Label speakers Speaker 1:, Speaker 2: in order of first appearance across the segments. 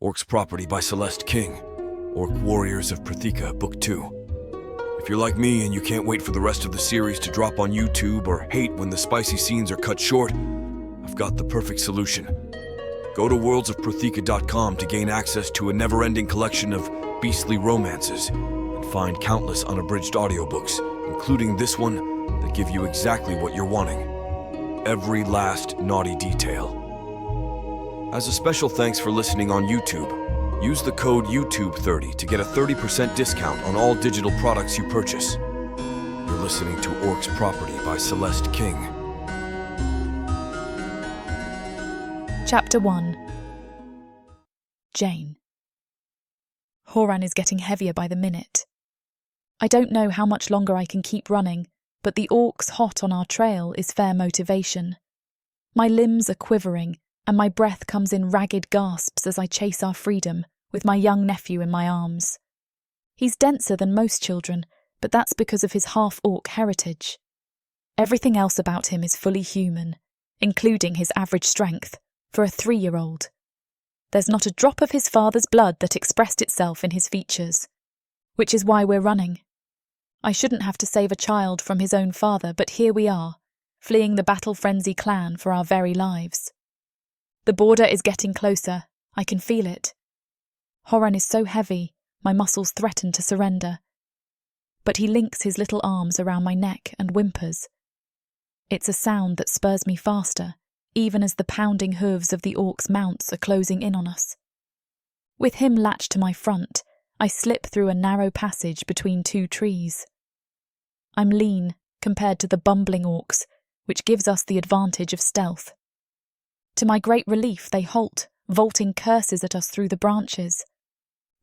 Speaker 1: Orcs Property by Celeste King, Orc Warriors of Protheka, Book 2. If you're like me and you can't wait for the rest of the series to drop on YouTube or hate when the spicy scenes are cut short, I've got the perfect solution. Go to worldsofprotheka.com to gain access to a never-ending collection of beastly romances and find countless unabridged audiobooks, including this one, that give you exactly what you're wanting. Every last naughty detail. As a special thanks for listening on YouTube, use the code YouTube30 to get a 30% discount on all digital products you purchase. You're listening to Orcs Property by Celeste King.
Speaker 2: Chapter 1. Jane. Horan is getting heavier by the minute. I don't know how much longer I can keep running, but the orcs hot on our trail is fair motivation. My limbs are quivering, and my breath comes in ragged gasps as I chase our freedom, with my young nephew in my arms. He's denser than most children, but that's because of his half-orc heritage. Everything else about him is fully human, including his average strength, for a 3-year-old. There's not a drop of his father's blood that expressed itself in his features, which is why we're running. I shouldn't have to save a child from his own father, but here we are, fleeing the battle-frenzy clan for our very lives. The border is getting closer. I can feel it. Horan is so heavy, my muscles threaten to surrender. But he links his little arms around my neck and whimpers. It's a sound that spurs me faster, even as the pounding hooves of the orcs' mounts are closing in on us. With him latched to my front, I slip through a narrow passage between 2 trees. I'm lean compared to the bumbling orcs, which gives us the advantage of stealth. To my great relief, they halt, vaulting curses at us through the branches.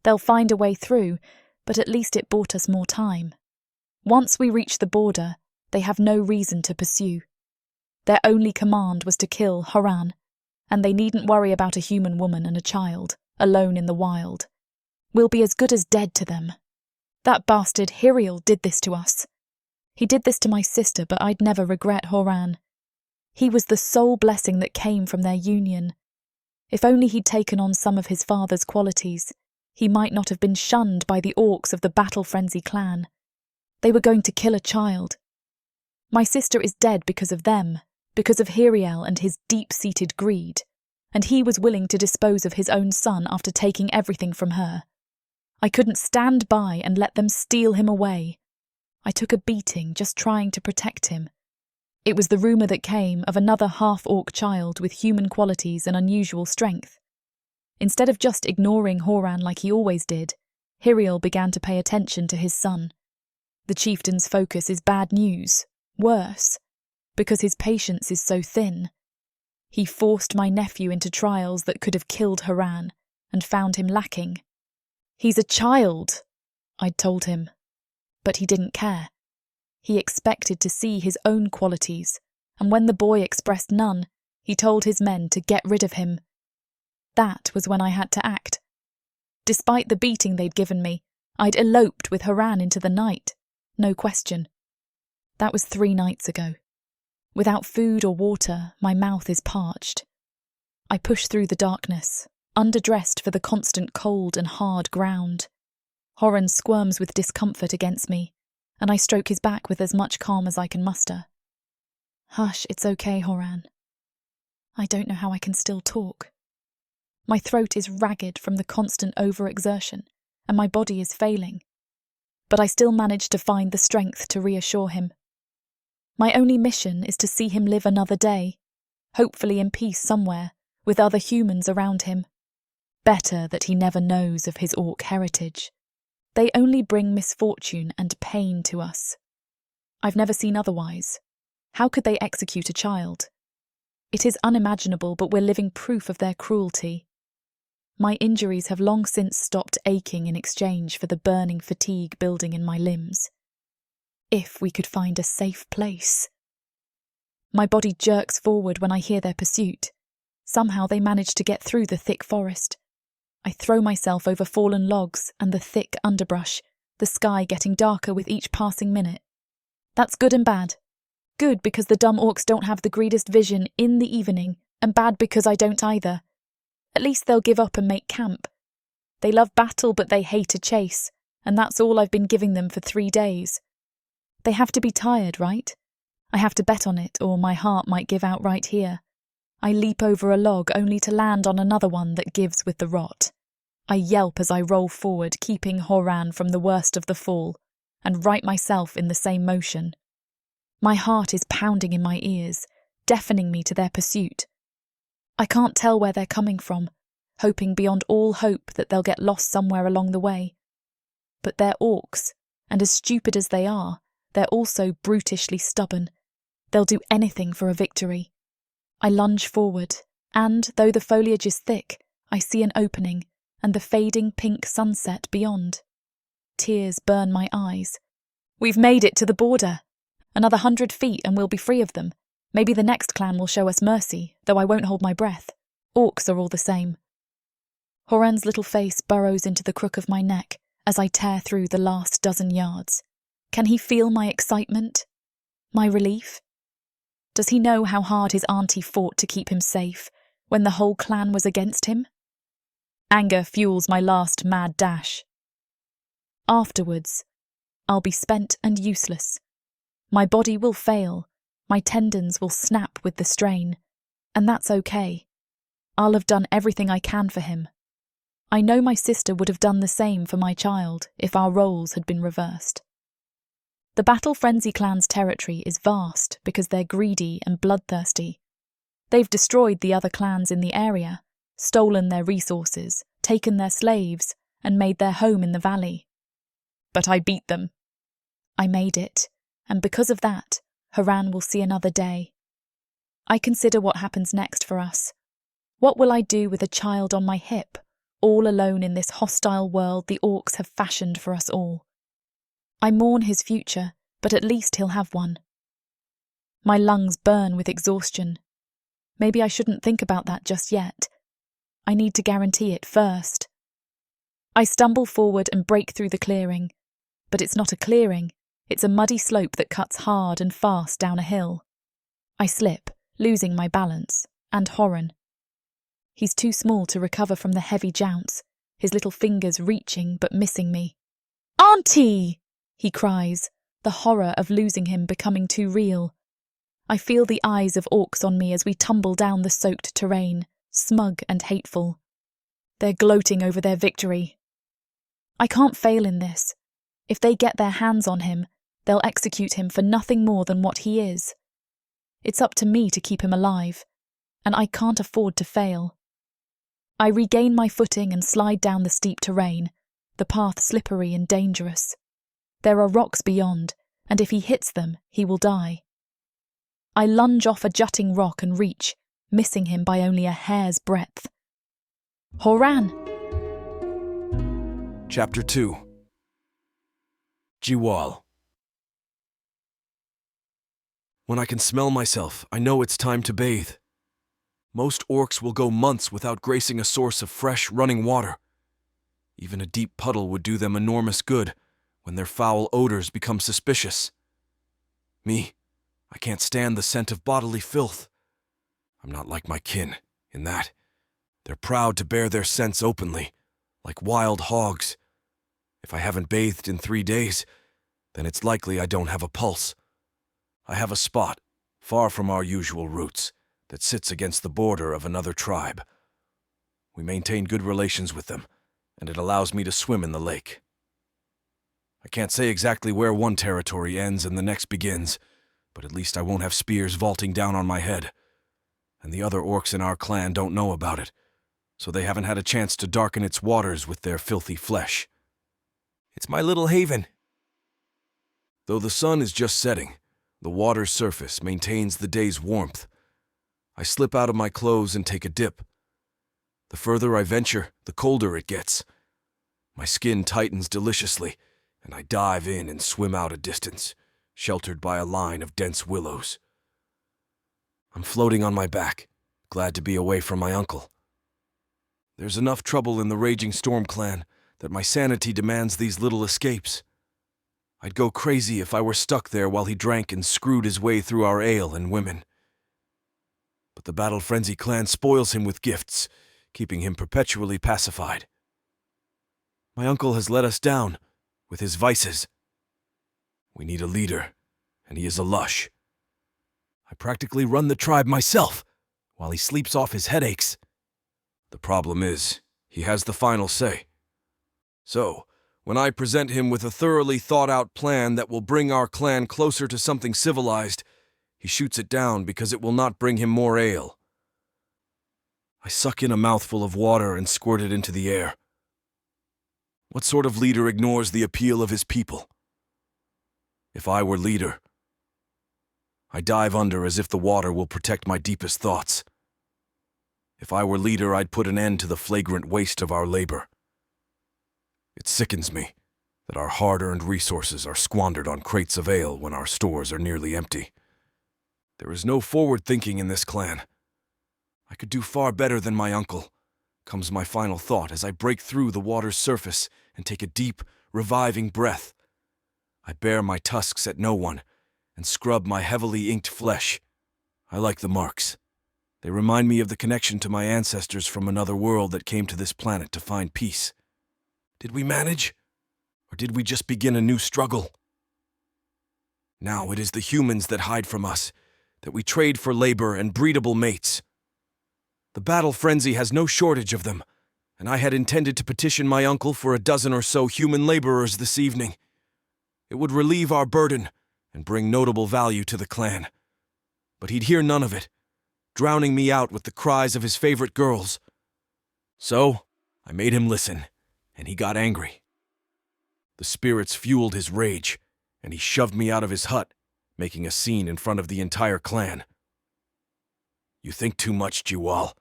Speaker 2: They'll find a way through, but at least it bought us more time. Once we reach the border, they have no reason to pursue. Their only command was to kill Horan, and they needn't worry about a human woman and a child, alone in the wild. We'll be as good as dead to them. That bastard Hiriel did this to us. He did this to my sister, but I'd never regret Horan. He was the sole blessing that came from their union. If only he'd taken on some of his father's qualities, he might not have been shunned by the orcs of the battle-frenzy clan. They were going to kill a child. My sister is dead because of them, because of Hiriel and his deep-seated greed, and he was willing to dispose of his own son after taking everything from her. I couldn't stand by and let them steal him away. I took a beating just trying to protect him. It was the rumour that came of another half-orc child with human qualities and unusual strength. Instead of just ignoring Horan like he always did, Hiriel began to pay attention to his son. The chieftain's focus is bad news, worse, because his patience is so thin. He forced my nephew into trials that could have killed Horan, and found him lacking. He's a child, I'd told him, but he didn't care. He expected to see his own qualities, and when the boy expressed none, he told his men to get rid of him. That was when I had to act. Despite the beating they'd given me, I'd eloped with Horan into the night, no question. That was 3 nights ago. Without food or water, my mouth is parched. I push through the darkness, underdressed for the constant cold and hard ground. Horan squirms with discomfort against me, and I stroke his back with as much calm as I can muster. Hush, it's okay, Horan. I don't know how I can still talk. My throat is ragged from the constant overexertion, and my body is failing. But I still manage to find the strength to reassure him. My only mission is to see him live another day, hopefully in peace somewhere, with other humans around him. Better that he never knows of his orc heritage. They only bring misfortune and pain to us. I've never seen otherwise. How could they execute a child? It is unimaginable, but we're living proof of their cruelty. My injuries have long since stopped aching in exchange for the burning fatigue building in my limbs. If we could find a safe place. My body jerks forward when I hear their pursuit. Somehow they manage to get through the thick forest. I throw myself over fallen logs and the thick underbrush, the sky getting darker with each passing minute. That's good and bad. Good because the dumb orcs don't have the greatest vision in the evening, and bad because I don't either. At least they'll give up and make camp, They love battle, but they hate a chase, and that's all I've been giving them for 3 days. They have to be tired, right? I have to bet on it, or my heart might give out right here. I leap over a log only to land on another one that gives with the rot. I yelp as I roll forward, keeping Horan from the worst of the fall, and right myself in the same motion. My heart is pounding in my ears, deafening me to their pursuit. I can't tell where they're coming from, hoping beyond all hope that they'll get lost somewhere along the way. But they're orcs, and as stupid as they are, they're also brutishly stubborn. They'll do anything for a victory. I lunge forward, and, though the foliage is thick, I see an opening, and the fading pink sunset beyond. Tears burn my eyes. We've made it to the border. Another 100 feet and we'll be free of them. Maybe the next clan will show us mercy, though I won't hold my breath. Orcs are all the same. Horan's little face burrows into the crook of my neck as I tear through the last dozen yards. Can he feel my excitement? My relief? Does he know how hard his auntie fought to keep him safe when the whole clan was against him? Anger fuels my last mad dash. Afterwards, I'll be spent and useless. My body will fail, my tendons will snap with the strain, and that's okay. I'll have done everything I can for him. I know my sister would have done the same for my child if our roles had been reversed. The Battle Frenzy clan's territory is vast because they're greedy and bloodthirsty. They've destroyed the other clans in the area, stolen their resources, taken their slaves, and made their home in the valley. But I beat them. I made it, and because of that, Horan will see another day. I consider what happens next for us. What will I do with a child on my hip, all alone in this hostile world the orcs have fashioned for us all? I mourn his future, but at least he'll have one. My lungs burn with exhaustion. Maybe I shouldn't think about that just yet. I need to guarantee it first. I stumble forward and break through the clearing. But it's not a clearing, it's a muddy slope that cuts hard and fast down a hill. I slip, losing my balance, and Horan. He's too small to recover from the heavy jounce, his little fingers reaching but missing me. "Auntie!" he cries, the horror of losing him becoming too real. I feel the eyes of orcs on me as we tumble down the soaked terrain, smug and hateful. They're gloating over their victory. I can't fail in this. If they get their hands on him, they'll execute him for nothing more than what he is. It's up to me to keep him alive, and I can't afford to fail. I regain my footing and slide down the steep terrain, the path slippery and dangerous. There are rocks beyond, and if he hits them, he will die. I lunge off a jutting rock and reach, missing him by only a hair's breadth. Horan!
Speaker 1: Chapter 2. Jiwal. When I can smell myself, I know it's time to bathe. Most orcs will go months without gracing a source of fresh, running water. Even a deep puddle would do them enormous good when their foul odors become suspicious. Me, I can't stand the scent of bodily filth. I'm not like my kin, in that they're proud to bear their scents openly, like wild hogs. If I haven't bathed in 3 days, then it's likely I don't have a pulse. I have a spot, far from our usual routes, that sits against the border of another tribe. We maintain good relations with them, and it allows me to swim in the lake. I can't say exactly where one territory ends and the next begins, but at least I won't have spears vaulting down on my head. And the other orcs in our clan don't know about it, so they haven't had a chance to darken its waters with their filthy flesh. It's my little haven. Though the sun is just setting, the water's surface maintains the day's warmth. I slip out of my clothes and take a dip. The further I venture, the colder it gets. My skin tightens deliciously, and I dive in and swim out a distance, sheltered by a line of dense willows. I'm floating on my back, glad to be away from my uncle. There's enough trouble in the Raging Storm clan that my sanity demands these little escapes. I'd go crazy if I were stuck there while he drank and screwed his way through our ale and women. But the Battle Frenzy clan spoils him with gifts, keeping him perpetually pacified. My uncle has let us down with his vices. We need a leader, and he is a lush. I practically run the tribe myself, while he sleeps off his headaches. The problem is, he has the final say. So, when I present him with a thoroughly thought-out plan that will bring our clan closer to something civilized, he shoots it down because it will not bring him more ale. I suck in a mouthful of water and squirt it into the air. What sort of leader ignores the appeal of his people? If I were leader, I dive under as if the water will protect my deepest thoughts. If I were leader, I'd put an end to the flagrant waste of our labor. It sickens me that our hard-earned resources are squandered on crates of ale when our stores are nearly empty. There is no forward thinking in this clan. I could do far better than my uncle, comes my final thought as I break through the water's surface and take a deep, reviving breath. I bare my tusks at no one and scrub my heavily inked flesh. I like the marks. They remind me of the connection to my ancestors from another world that came to this planet to find peace. Did we manage? Or did we just begin a new struggle? Now it is the humans that hide from us, that we trade for labor and breedable mates. The battle frenzy has no shortage of them, and I had intended to petition my uncle for a dozen or so human laborers this evening. It would relieve our burden and bring notable value to the clan. But he'd hear none of it, drowning me out with the cries of his favorite girls. So, I made him listen, and he got angry. The spirits fueled his rage, and he shoved me out of his hut, making a scene in front of the entire clan. "You think too much, Jiwal.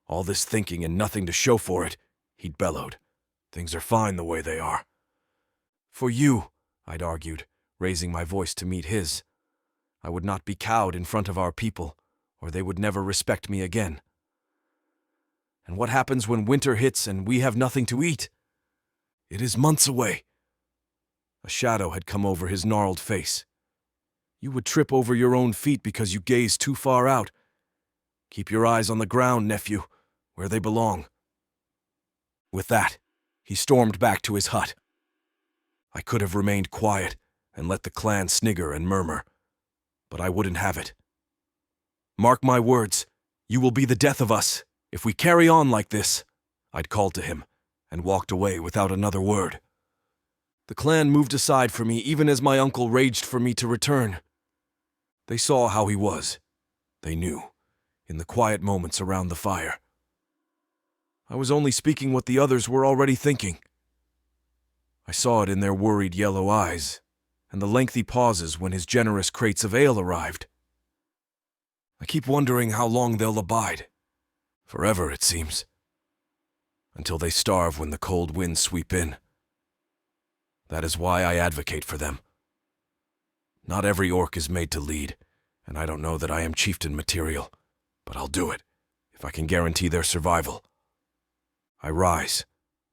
Speaker 1: All this thinking and nothing to show for it," he'd bellowed. "Things are fine the way they are." "For you," I'd argued, raising my voice to meet his. I would not be cowed in front of our people, or they would never respect me again. And what happens when winter hits and we have nothing to eat? It is months away. A shadow had come over his gnarled face. You would trip over your own feet because you gaze too far out. Keep your eyes on the ground, nephew, where they belong. With that, he stormed back to his hut. I could have remained quiet and let the clan snigger and murmur, but I wouldn't have it. "Mark my words, you will be the death of us if we carry on like this," I'd called to him, and walked away without another word. The clan moved aside for me even as my uncle raged for me to return. They saw how he was. They knew, in the quiet moments around the fire. I was only speaking what the others were already thinking. I saw it in their worried yellow eyes, and the lengthy pauses when his generous crates of ale arrived. I keep wondering how long they'll abide. Forever, it seems. Until they starve when the cold winds sweep in. That is why I advocate for them. Not every orc is made to lead, and I don't know that I am chieftain material, but I'll do it, if I can guarantee their survival. I rise,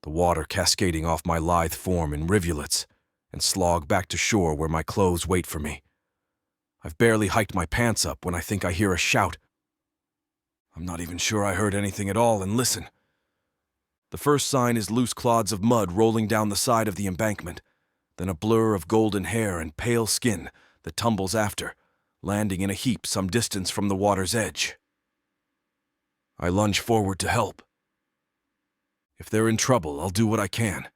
Speaker 1: the water cascading off my lithe form in rivulets, and slog back to shore where my clothes wait for me. I've barely hiked my pants up when I think I hear a shout. I'm not even sure I heard anything at all, and listen. The first sign is loose clods of mud rolling down the side of the embankment, then a blur of golden hair and pale skin that tumbles after, landing in a heap some distance from the water's edge. I lunge forward to help. If they're in trouble, I'll do what I can.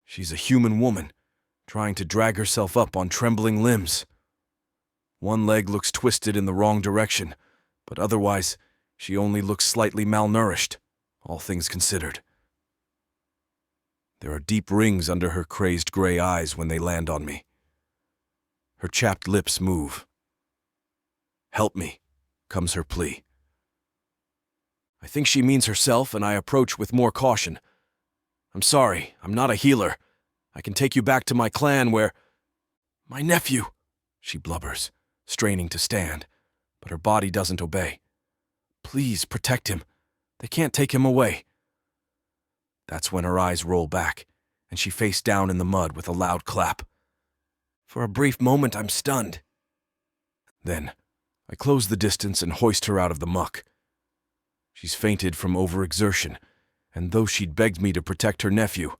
Speaker 1: She's a human woman, trying to drag herself up on trembling limbs. One leg looks twisted in the wrong direction, but otherwise, she only looks slightly malnourished, all things considered. There are deep rings under her crazed gray eyes when they land on me. Her chapped lips move. "Help me," comes her plea. I think she means herself, and I approach with more caution. "I'm sorry, I'm not a healer. I can take you back to my clan where—" "My nephew," she blubbers, straining to stand, but her body doesn't obey. "Please protect him. They can't take him away." That's when her eyes roll back, and she face down in the mud with a loud clap. For a brief moment, I'm stunned. Then, I close the distance and hoist her out of the muck. She's fainted from overexertion, and though she'd begged me to protect her nephew,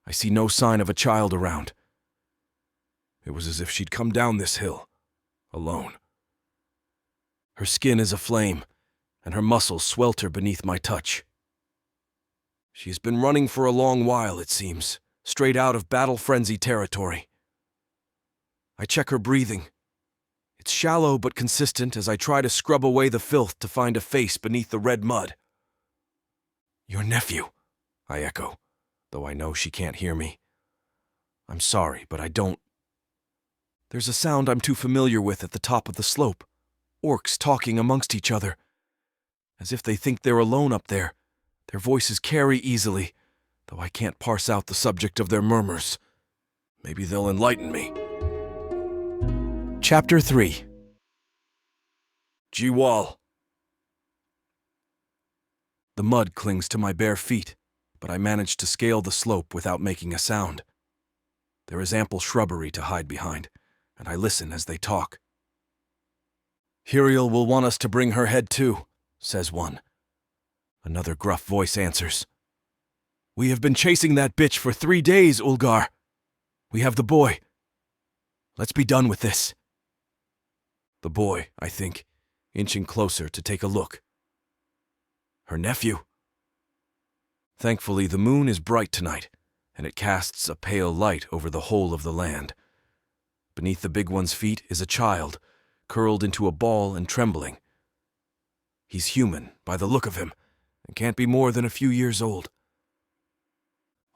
Speaker 1: I see no sign of a child around. It was as if she'd come down this hill, alone. Her skin is aflame, and her muscles swelter beneath my touch. She's been running for a long while, it seems, straight out of battle-frenzy territory. I check her breathing. It's shallow but consistent as I try to scrub away the filth to find a face beneath the red mud. "Your nephew," I echo, though I know she can't hear me. I'm sorry, but I don't. There's a sound I'm too familiar with at the top of the slope. Orcs talking amongst each other. As if they think they're alone up there. Their voices carry easily, though I can't parse out the subject of their murmurs. Maybe they'll enlighten me. Chapter 3. Jiwal. The mud clings to my bare feet, but I manage to scale the slope without making a sound. There is ample shrubbery to hide behind, and I listen as they talk. "Hiriel will want us to bring her head too," says one. Another gruff voice answers. "We have been chasing that bitch for 3 days, Ulgar. We have the boy. Let's be done with this." The boy, I think, inching closer to take a look. Her nephew. Thankfully, the moon is bright tonight, and it casts a pale light over the whole of the land. Beneath the big one's feet is a child, curled into a ball and trembling. He's human, by the look of him, and can't be more than a few years old.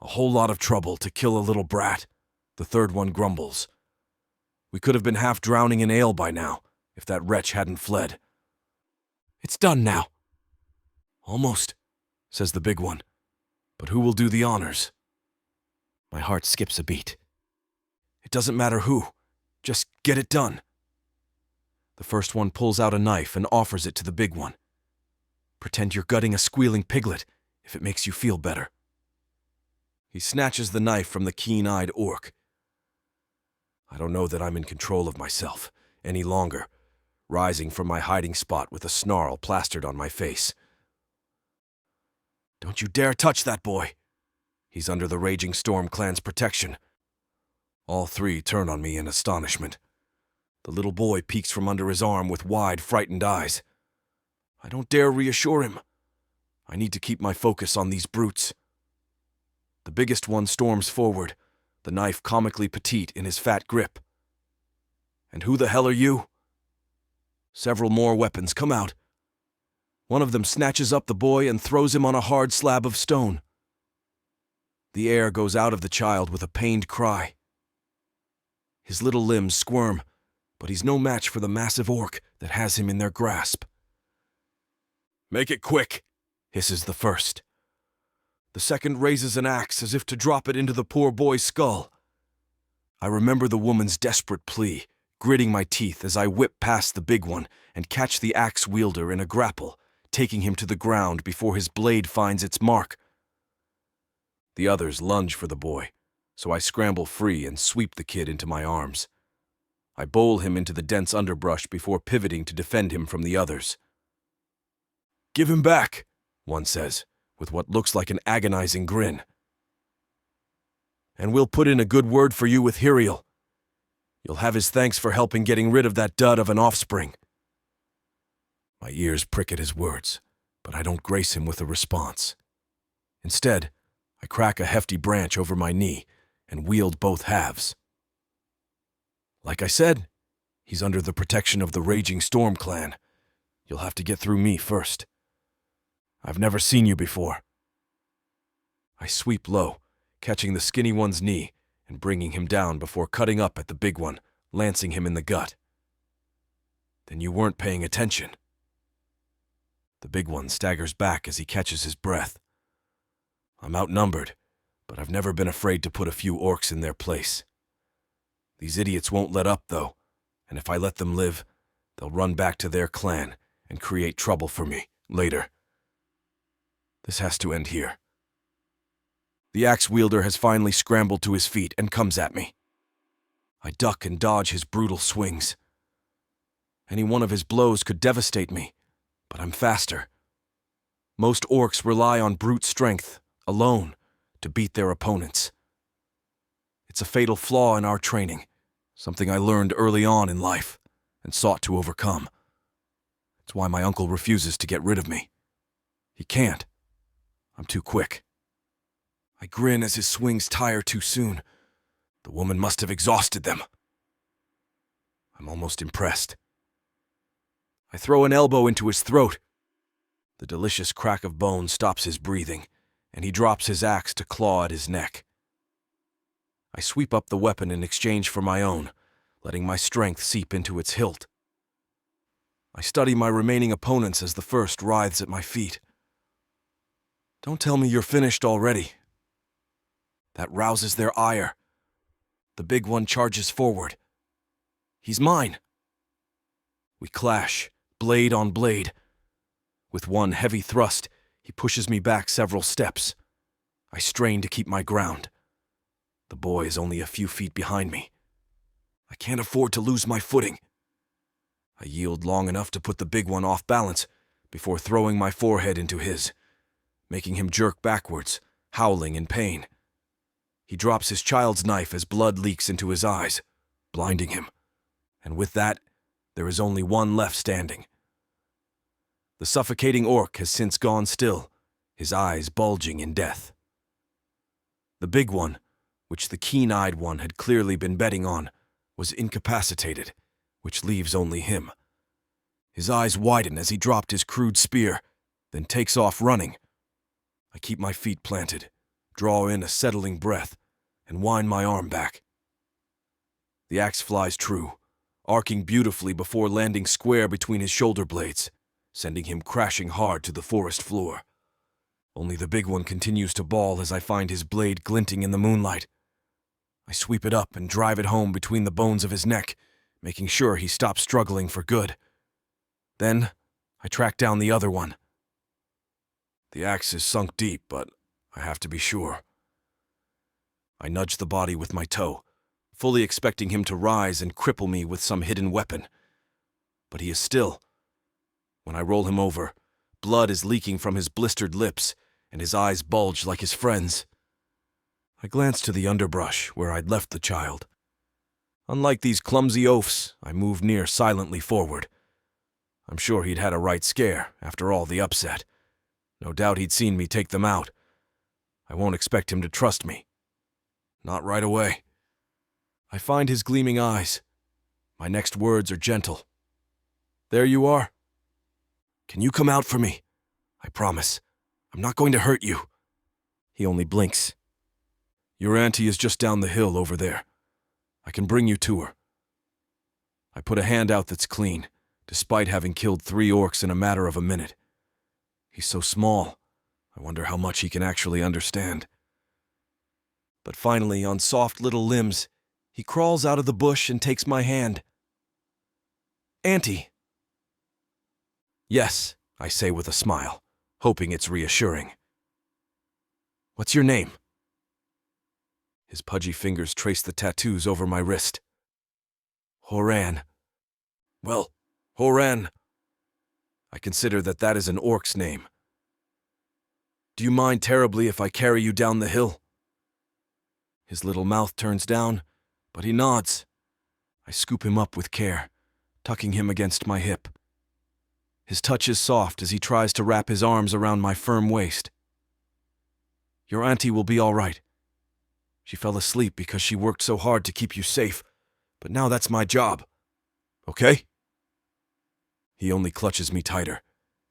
Speaker 1: "A whole lot of trouble to kill a little brat," the third one grumbles. "We could have been half drowning in ale by now, if that wretch hadn't fled." "It's done now." "Almost," says the big one. "But who will do the honors?" My heart skips a beat. It doesn't matter who. Just get it done. The first one pulls out a knife and offers it to the big one. "Pretend you're gutting a squealing piglet, if it makes you feel better." He snatches the knife from the keen-eyed orc. I don't know that I'm in control of myself any longer, rising from my hiding spot with a snarl plastered on my face. "Don't you dare touch that boy!" He's under the Raging Storm clan's protection. All three turn on me in astonishment. The little boy peeks from under his arm with wide, frightened eyes. I don't dare reassure him. I need to keep my focus on these brutes. The biggest one storms forward, the knife comically petite in his fat grip. "And who the hell are you?" Several more weapons come out. One of them snatches up the boy and throws him on a hard slab of stone. The air goes out of the child with a pained cry. His little limbs squirm, but he's no match for the massive orc that has him in their grasp. "Make it quick," hisses the first. The second raises an axe as if to drop it into the poor boy's skull. I remember the woman's desperate plea, gritting my teeth as I whip past the big one and catch the axe wielder in a grapple, taking him to the ground before his blade finds its mark. The others lunge for the boy, so I scramble free and sweep the kid into my arms. I bowl him into the dense underbrush before pivoting to defend him from the others. "Give him back," one says, with what looks like an agonizing grin. "And we'll put in a good word for you with Hiriel. You'll have his thanks for helping getting rid of that dud of an offspring." My ears prick at his words, but I don't grace him with a response. Instead, I crack a hefty branch over my knee and wield both halves. Like I said, he's under the protection of the Raging Storm clan. You'll have to get through me first. I've never seen you before. I sweep low, catching the skinny one's knee and bringing him down before cutting up at the big one, lancing him in the gut. "Then you weren't paying attention." The big one staggers back as he catches his breath. I'm outnumbered, but I've never been afraid to put a few orcs in their place. These idiots won't let up, though, and if I let them live, they'll run back to their clan and create trouble for me later. This has to end here. The axe wielder has finally scrambled to his feet and comes at me. I duck and dodge his brutal swings. Any one of his blows could devastate me, but I'm faster. Most orcs rely on brute strength, alone, to beat their opponents. It's a fatal flaw in our training, something I learned early on in life and sought to overcome. It's why my uncle refuses to get rid of me. He can't. I'm too quick. I grin as his swings tire too soon. The woman must have exhausted them. I'm almost impressed. I throw an elbow into his throat. The delicious crack of bone stops his breathing, and he drops his axe to claw at his neck. I sweep up the weapon in exchange for my own, letting my strength seep into its hilt. I study my remaining opponents as the first writhes at my feet. Don't tell me you're finished already. That rouses their ire. The big one charges forward. He's mine. We clash, blade on blade. With one heavy thrust, he pushes me back several steps. I strain to keep my ground. The boy is only a few feet behind me. I can't afford to lose my footing. I yield long enough to put the big one off balance before throwing my forehead into his, making him jerk backwards, howling in pain. He drops his child's knife as blood leaks into his eyes, blinding him. And with that, there is only one left standing. The suffocating orc has since gone still, his eyes bulging in death. The big one, which the keen-eyed one had clearly been betting on, was incapacitated, which leaves only him. His eyes widen as he dropped his crude spear, then takes off running. I keep my feet planted, draw in a settling breath, and wind my arm back. The axe flies true, arcing beautifully before landing square between his shoulder blades, sending him crashing hard to the forest floor. Only the big one continues to bawl as I find his blade glinting in the moonlight. I sweep it up and drive it home between the bones of his neck, making sure he stops struggling for good. Then, I track down the other one. The axe is sunk deep, but I have to be sure. I nudge the body with my toe, fully expecting him to rise and cripple me with some hidden weapon. But he is still. When I roll him over, blood is leaking from his blistered lips, and his eyes bulge like his friend's. I glance to the underbrush where I'd left the child. Unlike these clumsy oafs, I move near silently forward. I'm sure he'd had a right scare after all the upset. No doubt he'd seen me take them out. I won't expect him to trust me. Not right away. I find his gleaming eyes. My next words are gentle. There you are. Can you come out for me? I promise. I'm not going to hurt you. He only blinks. Your auntie is just down the hill over there. I can bring you to her. I put a hand out that's clean, despite having killed 3 orcs in a matter of a minute. He's so small, I wonder how much he can actually understand. But finally, on soft little limbs, he crawls out of the bush and takes my hand. Auntie. Yes, I say with a smile, hoping it's reassuring. What's your name? His pudgy fingers trace the tattoos over my wrist. Horan. Well, Horan. I consider that is an orc's name. Do you mind terribly if I carry you down the hill? His little mouth turns down, but he nods. I scoop him up with care, tucking him against my hip. His touch is soft as he tries to wrap his arms around my firm waist. Your auntie will be all right. She fell asleep because she worked so hard to keep you safe, but now that's my job. Okay? He only clutches me tighter,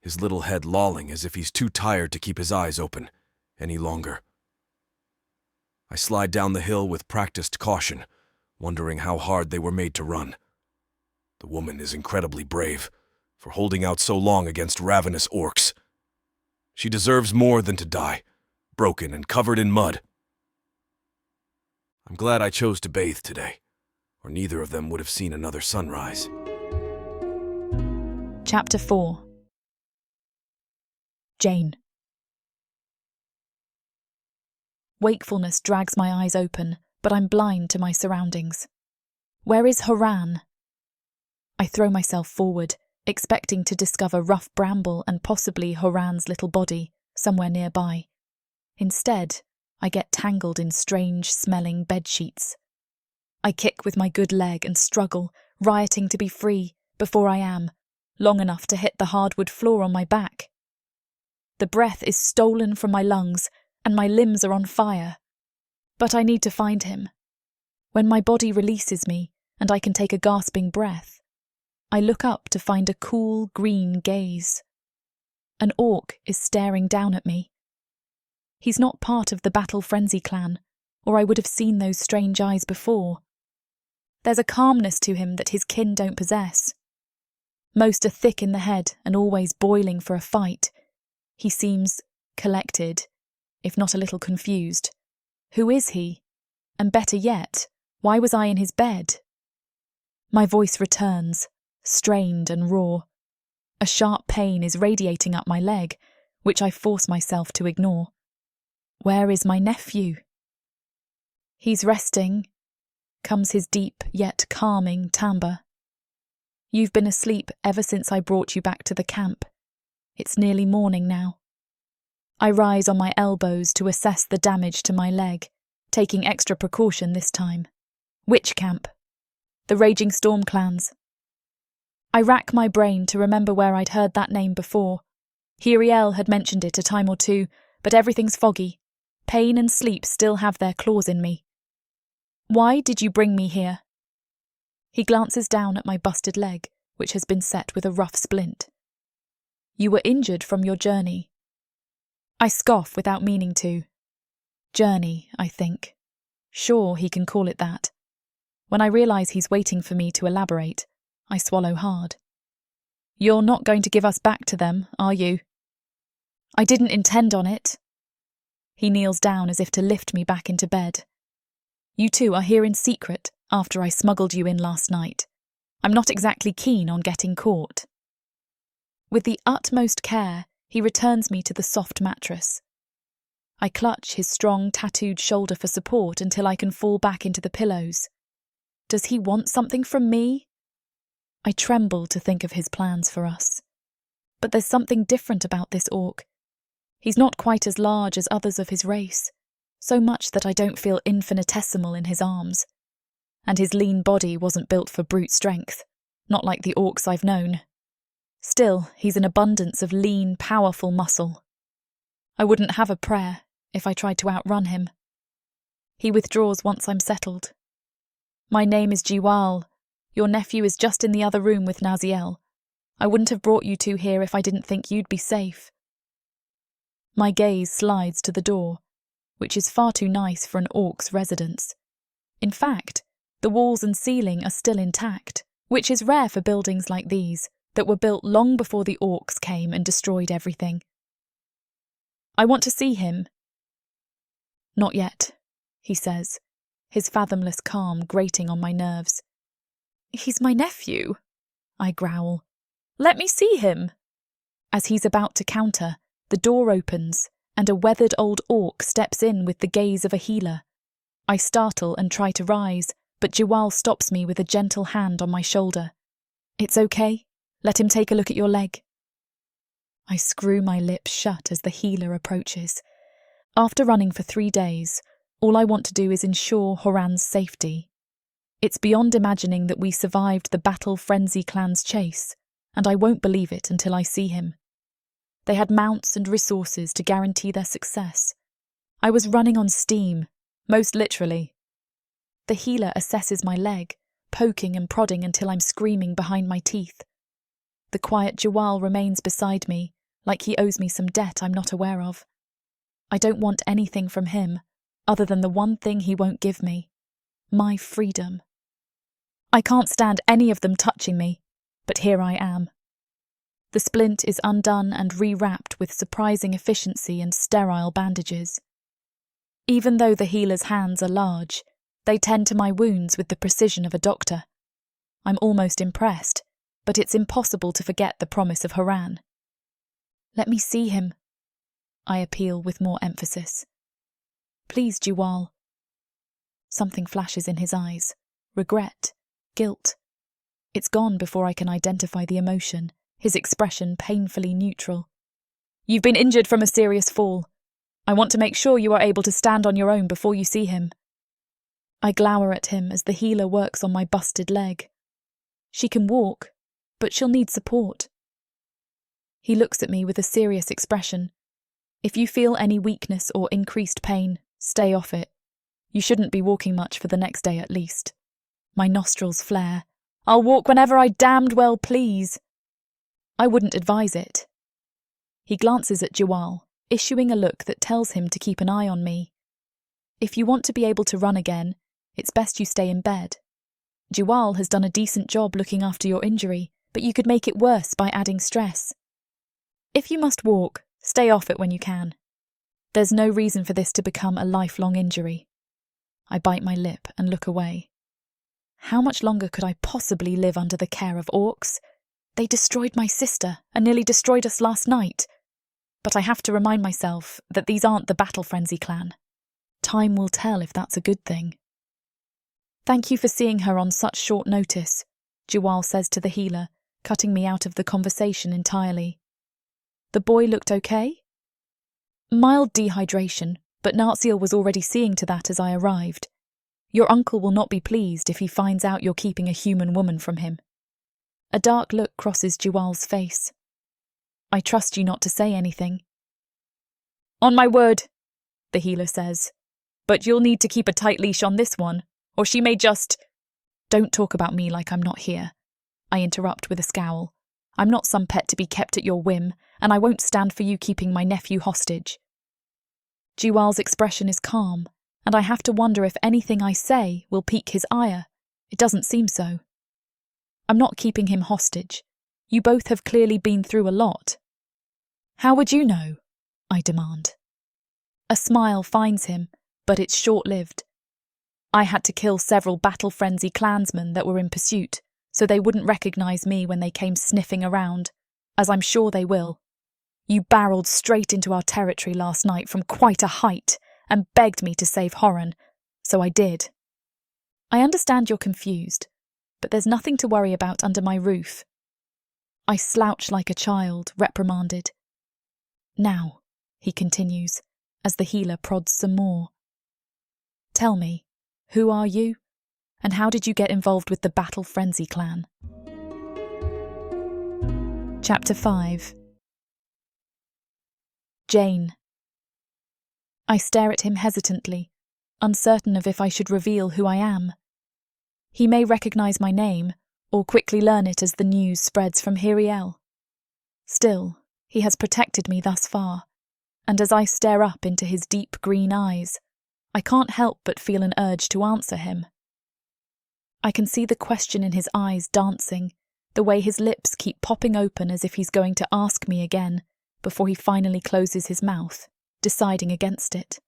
Speaker 1: his little head lolling as if he's too tired to keep his eyes open any longer. I slide down the hill with practiced caution, wondering how hard they were made to run. The woman is incredibly brave for holding out so long against ravenous orcs. She deserves more than to die, broken and covered in mud. I'm glad I chose to bathe today, or neither of them would have seen another sunrise.
Speaker 2: Chapter 4. Jane. Wakefulness drags my eyes open, but I'm blind to my surroundings. Where is Horan? I throw myself forward, expecting to discover rough bramble and possibly Horan's little body somewhere nearby. Instead, I get tangled in strange-smelling bedsheets. I kick with my good leg and struggle, rioting to be free before I am, long enough to hit the hardwood floor on my back. The breath is stolen from my lungs and my limbs are on fire. But I need to find him. When my body releases me and I can take a gasping breath, I look up to find a cool green gaze. An orc is staring down at me. He's not part of the Battle Frenzy clan, or I would have seen those strange eyes before. There's a calmness to him that his kin don't possess. Most are thick in the head and always boiling for a fight. He seems collected, if not a little confused. Who is he? And better yet, why was I in his bed? My voice returns, strained and raw. A sharp pain is radiating up my leg, which I force myself to ignore. Where is my nephew? He's resting, comes his deep yet calming timbre. You've been asleep ever since I brought you back to the camp. It's nearly morning now. I rise on my elbows to assess the damage to my leg, taking extra precaution this time. Which camp? The Raging Storm clans. I rack my brain to remember where I'd heard that name before. Hiriel had mentioned it a time or two, but everything's foggy. Pain and sleep still have their claws in me. Why did you bring me here? He glances down at my busted leg, which has been set with a rough splint. You were injured from your journey. I scoff without meaning to. Journey, I think. Sure, he can call it that. When I realise he's waiting for me to elaborate, I swallow hard. You're not going to give us back to them, are you? I didn't intend on it. He kneels down as if to lift me back into bed. You two are here in secret after I smuggled you in last night. I'm not exactly keen on getting caught. With the utmost care, he returns me to the soft mattress. I clutch his strong, tattooed shoulder for support until I can fall back into the pillows. Does he want something from me? I tremble to think of his plans for us. But there's something different about this orc. He's not quite as large as others of his race, so much that I don't feel infinitesimal in his arms. And his lean body wasn't built for brute strength, not like the orcs I've known. Still, he's an abundance of lean, powerful muscle. I wouldn't have a prayer if I tried to outrun him. He withdraws once I'm settled. My name is Jiwal. Your nephew is just in the other room with Naziel. I wouldn't have brought you two here if I didn't think you'd be safe. My gaze slides to the door, which is far too nice for an orc's residence. In fact, the walls and ceiling are still intact, which is rare for buildings like these that were built long before the orcs came and destroyed everything. I want to see him. Not yet, he says, his fathomless calm grating on my nerves. He's my nephew, I growl. Let me see him. As he's about to counter, the door opens and a weathered old orc steps in with the gaze of a healer. I startle and try to rise, but Jiwal stops me with a gentle hand on my shoulder. It's okay. Let him take a look at your leg. I screw my lips shut as the healer approaches. After running for 3 days, all I want to do is ensure Horan's safety. It's beyond imagining that we survived the Battle Frenzy clan's chase, and I won't believe it until I see him. They had mounts and resources to guarantee their success. I was running on steam, most literally. The healer assesses my leg, poking and prodding until I'm screaming behind my teeth. The quiet Jiwal remains beside me, like he owes me some debt I'm not aware of. I don't want anything from him, other than the one thing he won't give me: my freedom. I can't stand any of them touching me, but here I am. The splint is undone and rewrapped with surprising efficiency and sterile bandages. Even though the healer's hands are large, they tend to my wounds with the precision of a doctor. I'm almost impressed, but it's impossible to forget the promise of Horan. Let me see him, I appeal with more emphasis. Please, Jiwal. Something flashes in his eyes. Regret. Guilt. It's gone before I can identify the emotion, his expression painfully neutral. You've been injured from a serious fall. I want to make sure you are able to stand on your own before you see him. I glower at him as the healer works on my busted leg. She can walk, but she'll need support. He looks at me with a serious expression. If you feel any weakness or increased pain, stay off it. You shouldn't be walking much for the next day at least. My nostrils flare. I'll walk whenever I damned well please. I wouldn't advise it. He glances at Jiwal, issuing a look that tells him to keep an eye on me. If you want to be able to run again, it's best you stay in bed. Jiwal has done a decent job looking after your injury, but you could make it worse by adding stress. If you must walk, stay off it when you can. There's no reason for this to become a lifelong injury. I bite my lip and look away. How much longer could I possibly live under the care of orcs? They destroyed my sister and nearly destroyed us last night. But I have to remind myself that these aren't the Battle Frenzy clan. Time will tell if that's a good thing. Thank you for seeing her on such short notice, Jiwal says to the healer, cutting me out of the conversation entirely. The boy looked okay? Mild dehydration, but Narciel was already seeing to that as I arrived. Your uncle will not be pleased if he finds out you're keeping a human woman from him. A dark look crosses Jiwal's face. I trust you not to say anything. On my word, the healer says. But you'll need to keep a tight leash on this one, or she may just... Don't talk about me like I'm not here, I interrupt with a scowl. I'm not some pet to be kept at your whim, and I won't stand for you keeping my nephew hostage. Jiwal's expression is calm, and I have to wonder if anything I say will pique his ire. It doesn't seem so. I'm not keeping him hostage. You both have clearly been through a lot. How would you know? I demand. A smile finds him, but it's short-lived. I had to kill several battle-frenzy clansmen that were in pursuit, so they wouldn't recognise me when they came sniffing around, as I'm sure they will. You barreled straight into our territory last night from quite a height and begged me to save Horan, so I did. I understand you're confused, but there's nothing to worry about under my roof. I slouch like a child, reprimanded. Now, he continues, as the healer prods some more. Tell me, who are you, and how did you get involved with the Battle Frenzy clan? Chapter 5. Jane. I stare at him hesitantly, uncertain of if I should reveal who I am. He may recognise my name, or quickly learn it as the news spreads from Hiriel. Still, he has protected me thus far, and as I stare up into his deep green eyes, I can't help but feel an urge to answer him. I can see the question in his eyes dancing, the way his lips keep popping open as if he's going to ask me again, before he finally closes his mouth, deciding against it.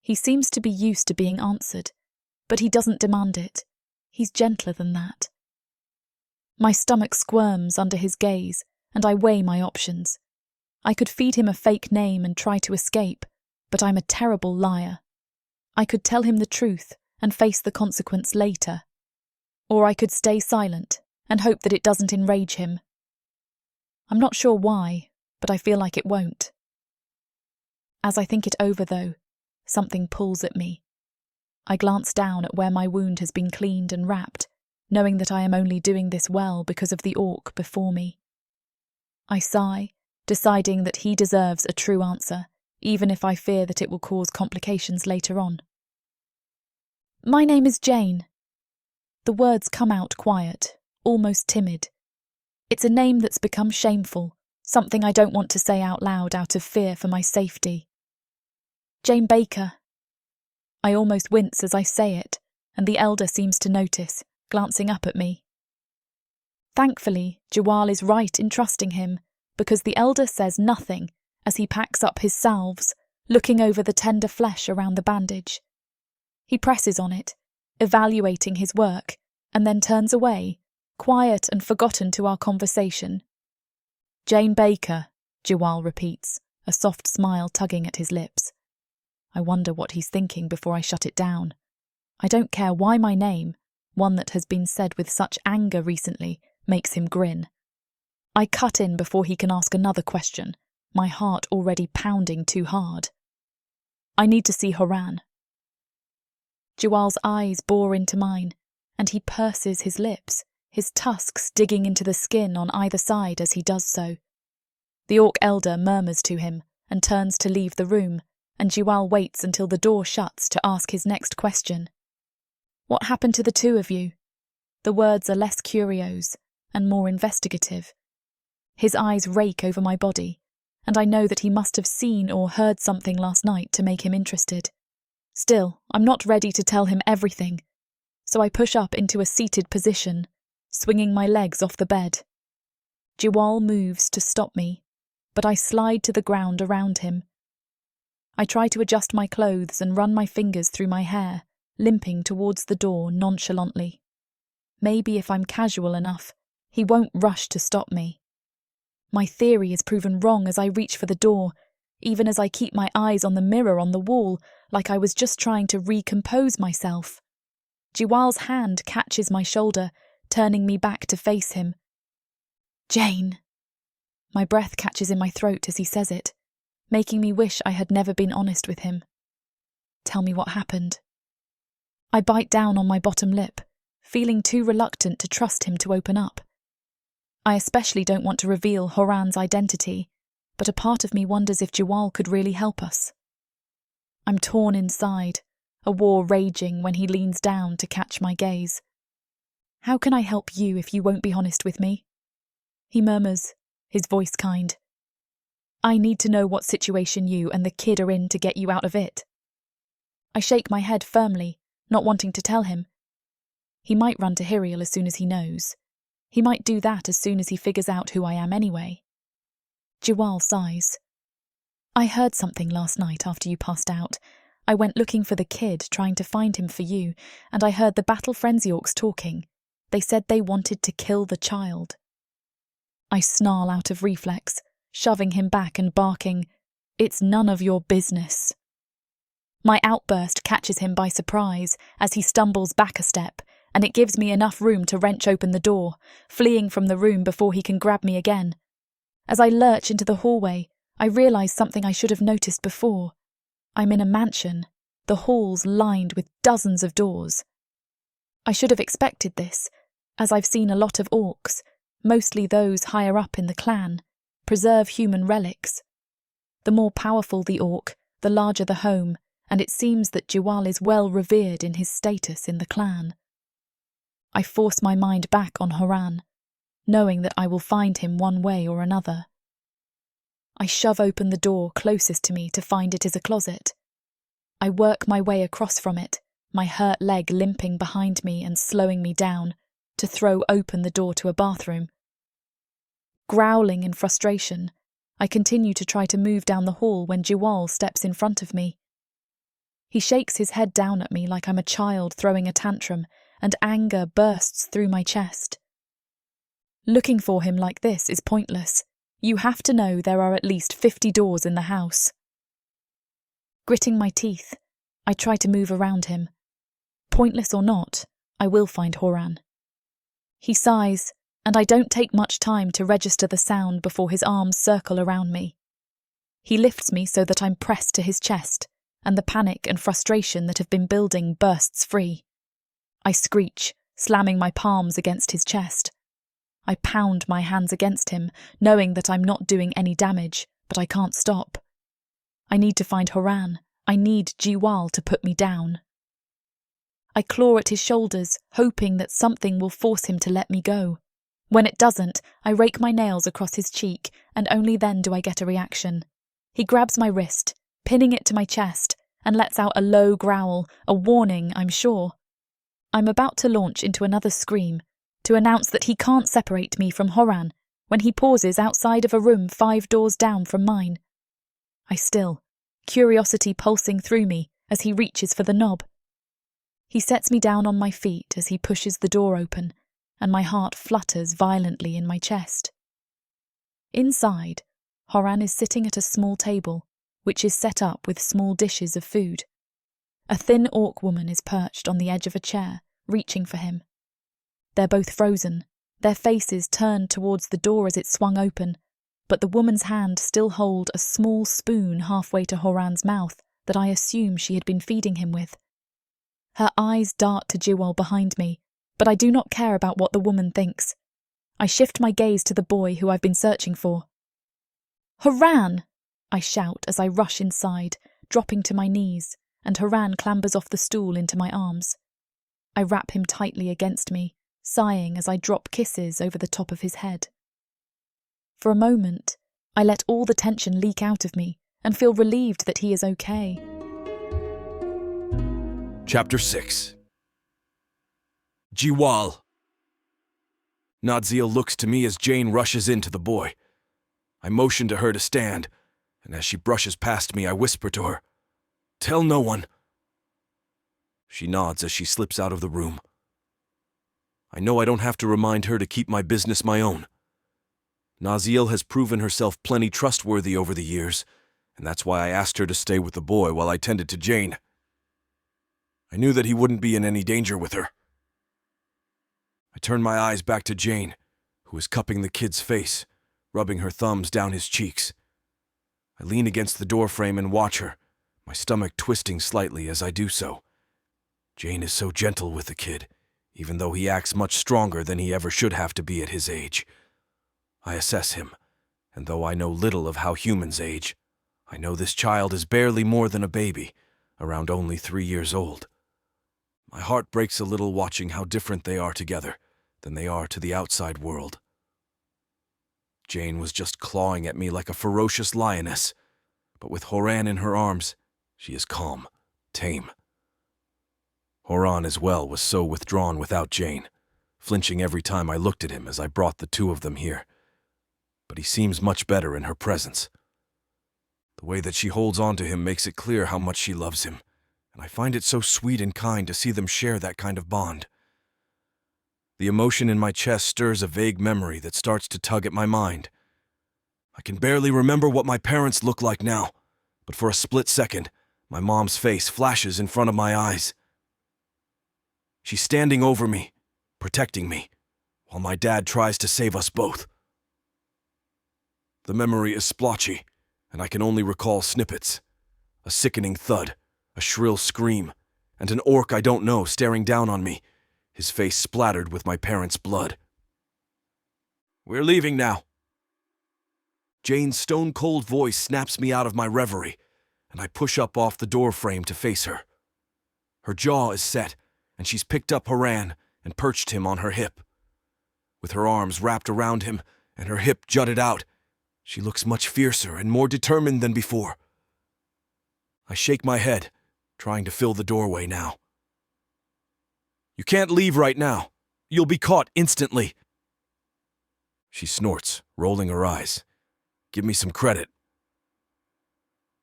Speaker 2: He seems to be used to being answered, but he doesn't demand it. He's gentler than that. My stomach squirms under his gaze, and I weigh my options. I could feed him a fake name and try to escape, but I'm a terrible liar. I could tell him the truth and face the consequence later. Or I could stay silent and hope that it doesn't enrage him. I'm not sure why, but I feel like it won't. As I think it over, though, something pulls at me. I glance down at where my wound has been cleaned and wrapped, knowing that I am only doing this well because of the orc before me. I sigh, deciding that he deserves a true answer, even if I fear that it will cause complications later on. My name is Jane. The words come out quiet, almost timid. It's a name that's become shameful, something I don't want to say out loud out of fear for my safety. Jane Baker. I almost wince as I say it, and the elder seems to notice, glancing up at me. Thankfully, Jiwal is right in trusting him, because the elder says nothing as he packs up his salves, looking over the tender flesh around the bandage. He presses on it, evaluating his work, and then turns away, quiet and forgotten to our conversation. Jane Baker, Jiwal repeats, a soft smile tugging at his lips. I wonder what he's thinking before I shut it down. I don't care why my name, one that has been said with such anger recently, makes him grin. I cut in before he can ask another question, my heart already pounding too hard. I need to see Horan. Jiwal's eyes bore into mine, and he purses his lips, his tusks digging into the skin on either side as he does so. The orc elder murmurs to him and turns to leave the room, and Jiwal waits until the door shuts to ask his next question. What happened to the two of you? The words are less curios and more investigative. His eyes rake over my body, and I know that he must have seen or heard something last night to make him interested. Still, I'm not ready to tell him everything, so I push up into a seated position, swinging my legs off the bed. Jiwal moves to stop me, but I slide to the ground around him. I try to adjust my clothes and run my fingers through my hair, limping towards the door nonchalantly. Maybe if I'm casual enough, he won't rush to stop me. My theory is proven wrong as I reach for the door, even as I keep my eyes on the mirror on the wall, like I was just trying to recompose myself. Jiwal's hand catches my shoulder, turning me back to face him. Jane! My breath catches in my throat as he says it, making me wish I had never been honest with him. Tell me what happened. I bite down on my bottom lip, feeling too reluctant to trust him to open up. I especially don't want to reveal Horan's identity, but a part of me wonders if Jiwal could really help us. I'm torn inside, a war raging when he leans down to catch my gaze. How can I help you if you won't be honest with me? He murmurs, his voice kind. I need to know what situation you and the kid are in to get you out of it. I shake my head firmly, not wanting to tell him. He might run to Hiriel as soon as he knows. He might do that as soon as he figures out who I am anyway. Jiwal sighs. I heard something last night after you passed out. I went looking for the kid, trying to find him for you, and I heard the Battle Frenzy orcs talking. They said they wanted to kill the child. I snarl out of reflex, shoving him back and barking, "It's none of your business." My outburst catches him by surprise as he stumbles back a step, and it gives me enough room to wrench open the door, fleeing from the room before he can grab me again. As I lurch into the hallway, I realise something I should have noticed before. I'm in a mansion, the halls lined with dozens of doors. I should have expected this, as I've seen a lot of orcs, mostly those higher up in the clan, preserve human relics. The more powerful the orc, the larger the home, and it seems that Jiwal is well revered in his status in the clan. I force my mind back on Horan, knowing that I will find him one way or another. I shove open the door closest to me to find it is a closet. I work my way across from it, my hurt leg limping behind me and slowing me down, to throw open the door to a bathroom. Growling in frustration, I continue to try to move down the hall when Jiwal steps in front of me. He shakes his head down at me like I'm a child throwing a tantrum, and anger bursts through my chest. Looking for him like this is pointless. You have to know there are at least 50 doors in the house. Gritting my teeth, I try to move around him. Pointless or not, I will find Horan. He sighs, and I don't take much time to register the sound before his arms circle around me. He lifts me so that I'm pressed to his chest, and the panic and frustration that have been building bursts free. I screech, slamming my palms against his chest. I pound my hands against him, knowing that I'm not doing any damage, but I can't stop. I need to find Horan. I need Jiwal to put me down. I claw at his shoulders, hoping that something will force him to let me go. When it doesn't, I rake my nails across his cheek, and only then do I get a reaction. He grabs my wrist, pinning it to my chest, and lets out a low growl, a warning, I'm sure. I'm about to launch into another scream, to announce that he can't separate me from Horan, when he pauses outside of a room 5 doors down from mine. I still, curiosity pulsing through me as he reaches for the knob. He sets me down on my feet as he pushes the door open, and my heart flutters violently in my chest. Inside, Horan is sitting at a small table, which is set up with small dishes of food. A thin orc woman is perched on the edge of a chair, reaching for him. They're both frozen, their faces turned towards the door as it swung open, but the woman's hand still holds a small spoon halfway to Horan's mouth, that I assume she had been feeding him with. Her eyes dart to Jiwal behind me, but I do not care about what the woman thinks. I shift my gaze to the boy who I've been searching for. "Horan!" I shout as I rush inside, dropping to my knees, and Horan clambers off the stool into my arms. I wrap him tightly against me, sighing as I drop kisses over the top of his head. For a moment, I let all the tension leak out of me and feel relieved that he is okay.
Speaker 1: Chapter 6. Jiwal. Nadziel looks to me as Jane rushes into the boy. I motion to her to stand, and as she brushes past me, I whisper to her, "Tell no one." She nods as she slips out of the room. I know I don't have to remind her to keep my business my own. Nadziel has proven herself plenty trustworthy over the years, and that's why I asked her to stay with the boy while I tended to Jane. I knew that he wouldn't be in any danger with her. I turn my eyes back to Jane, who is cupping the kid's face, rubbing her thumbs down his cheeks. I lean against the doorframe and watch her, my stomach twisting slightly as I do so. Jane is so gentle with the kid, even though he acts much stronger than he ever should have to be at his age. I assess him, and though I know little of how humans age, I know this child is barely more than a baby, around only 3 years old. My heart breaks a little watching how different they are together than they are to the outside world. Jane was just clawing at me like a ferocious lioness, but with Horan in her arms, she is calm, tame. Horan as well was so withdrawn without Jane, flinching every time I looked at him as I brought the two of them here. But he seems much better in her presence. The way that she holds on to him makes it clear how much she loves him, and I find it so sweet and kind to see them share that kind of bond. The emotion in my chest stirs a vague memory that starts to tug at my mind. I can barely remember what my parents look like now, but for a split second, my mom's face flashes in front of my eyes. She's standing over me, protecting me, while my dad tries to save us both. The memory is splotchy, and I can only recall snippets. A sickening thud, a shrill scream, and an orc I don't know staring down on me, his face splattered with my parents' blood. "We're leaving now." Jane's stone-cold voice snaps me out of my reverie, and I push up off the doorframe to face her. Her jaw is set, and she's picked up Horan and perched him on her hip. With her arms wrapped around him and her hip jutted out, she looks much fiercer and more determined than before. I shake my head, trying to fill the doorway now. "You can't leave right now. You'll be caught instantly." She snorts, rolling her eyes. "Give me some credit."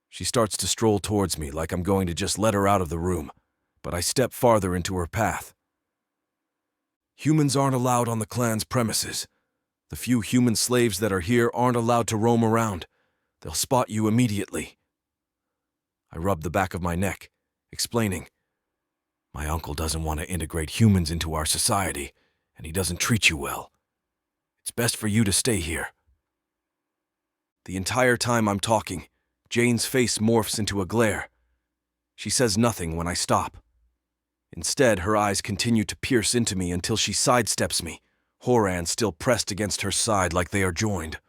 Speaker 1: She starts to stroll towards me like I'm going to just let her out of the room, but I step farther into her path. Humans aren't allowed on the clan's premises. The few human slaves that are here aren't allowed to roam around. They'll spot you immediately. I rub the back of my neck, explaining, "My uncle doesn't want to integrate humans into our society, and he doesn't treat you well. It's best for you to stay here." The entire time I'm talking, Jane's face morphs into a glare. She says nothing when I stop. Instead, her eyes continue to pierce into me until she sidesteps me, Horan still pressed against her side like they are joined.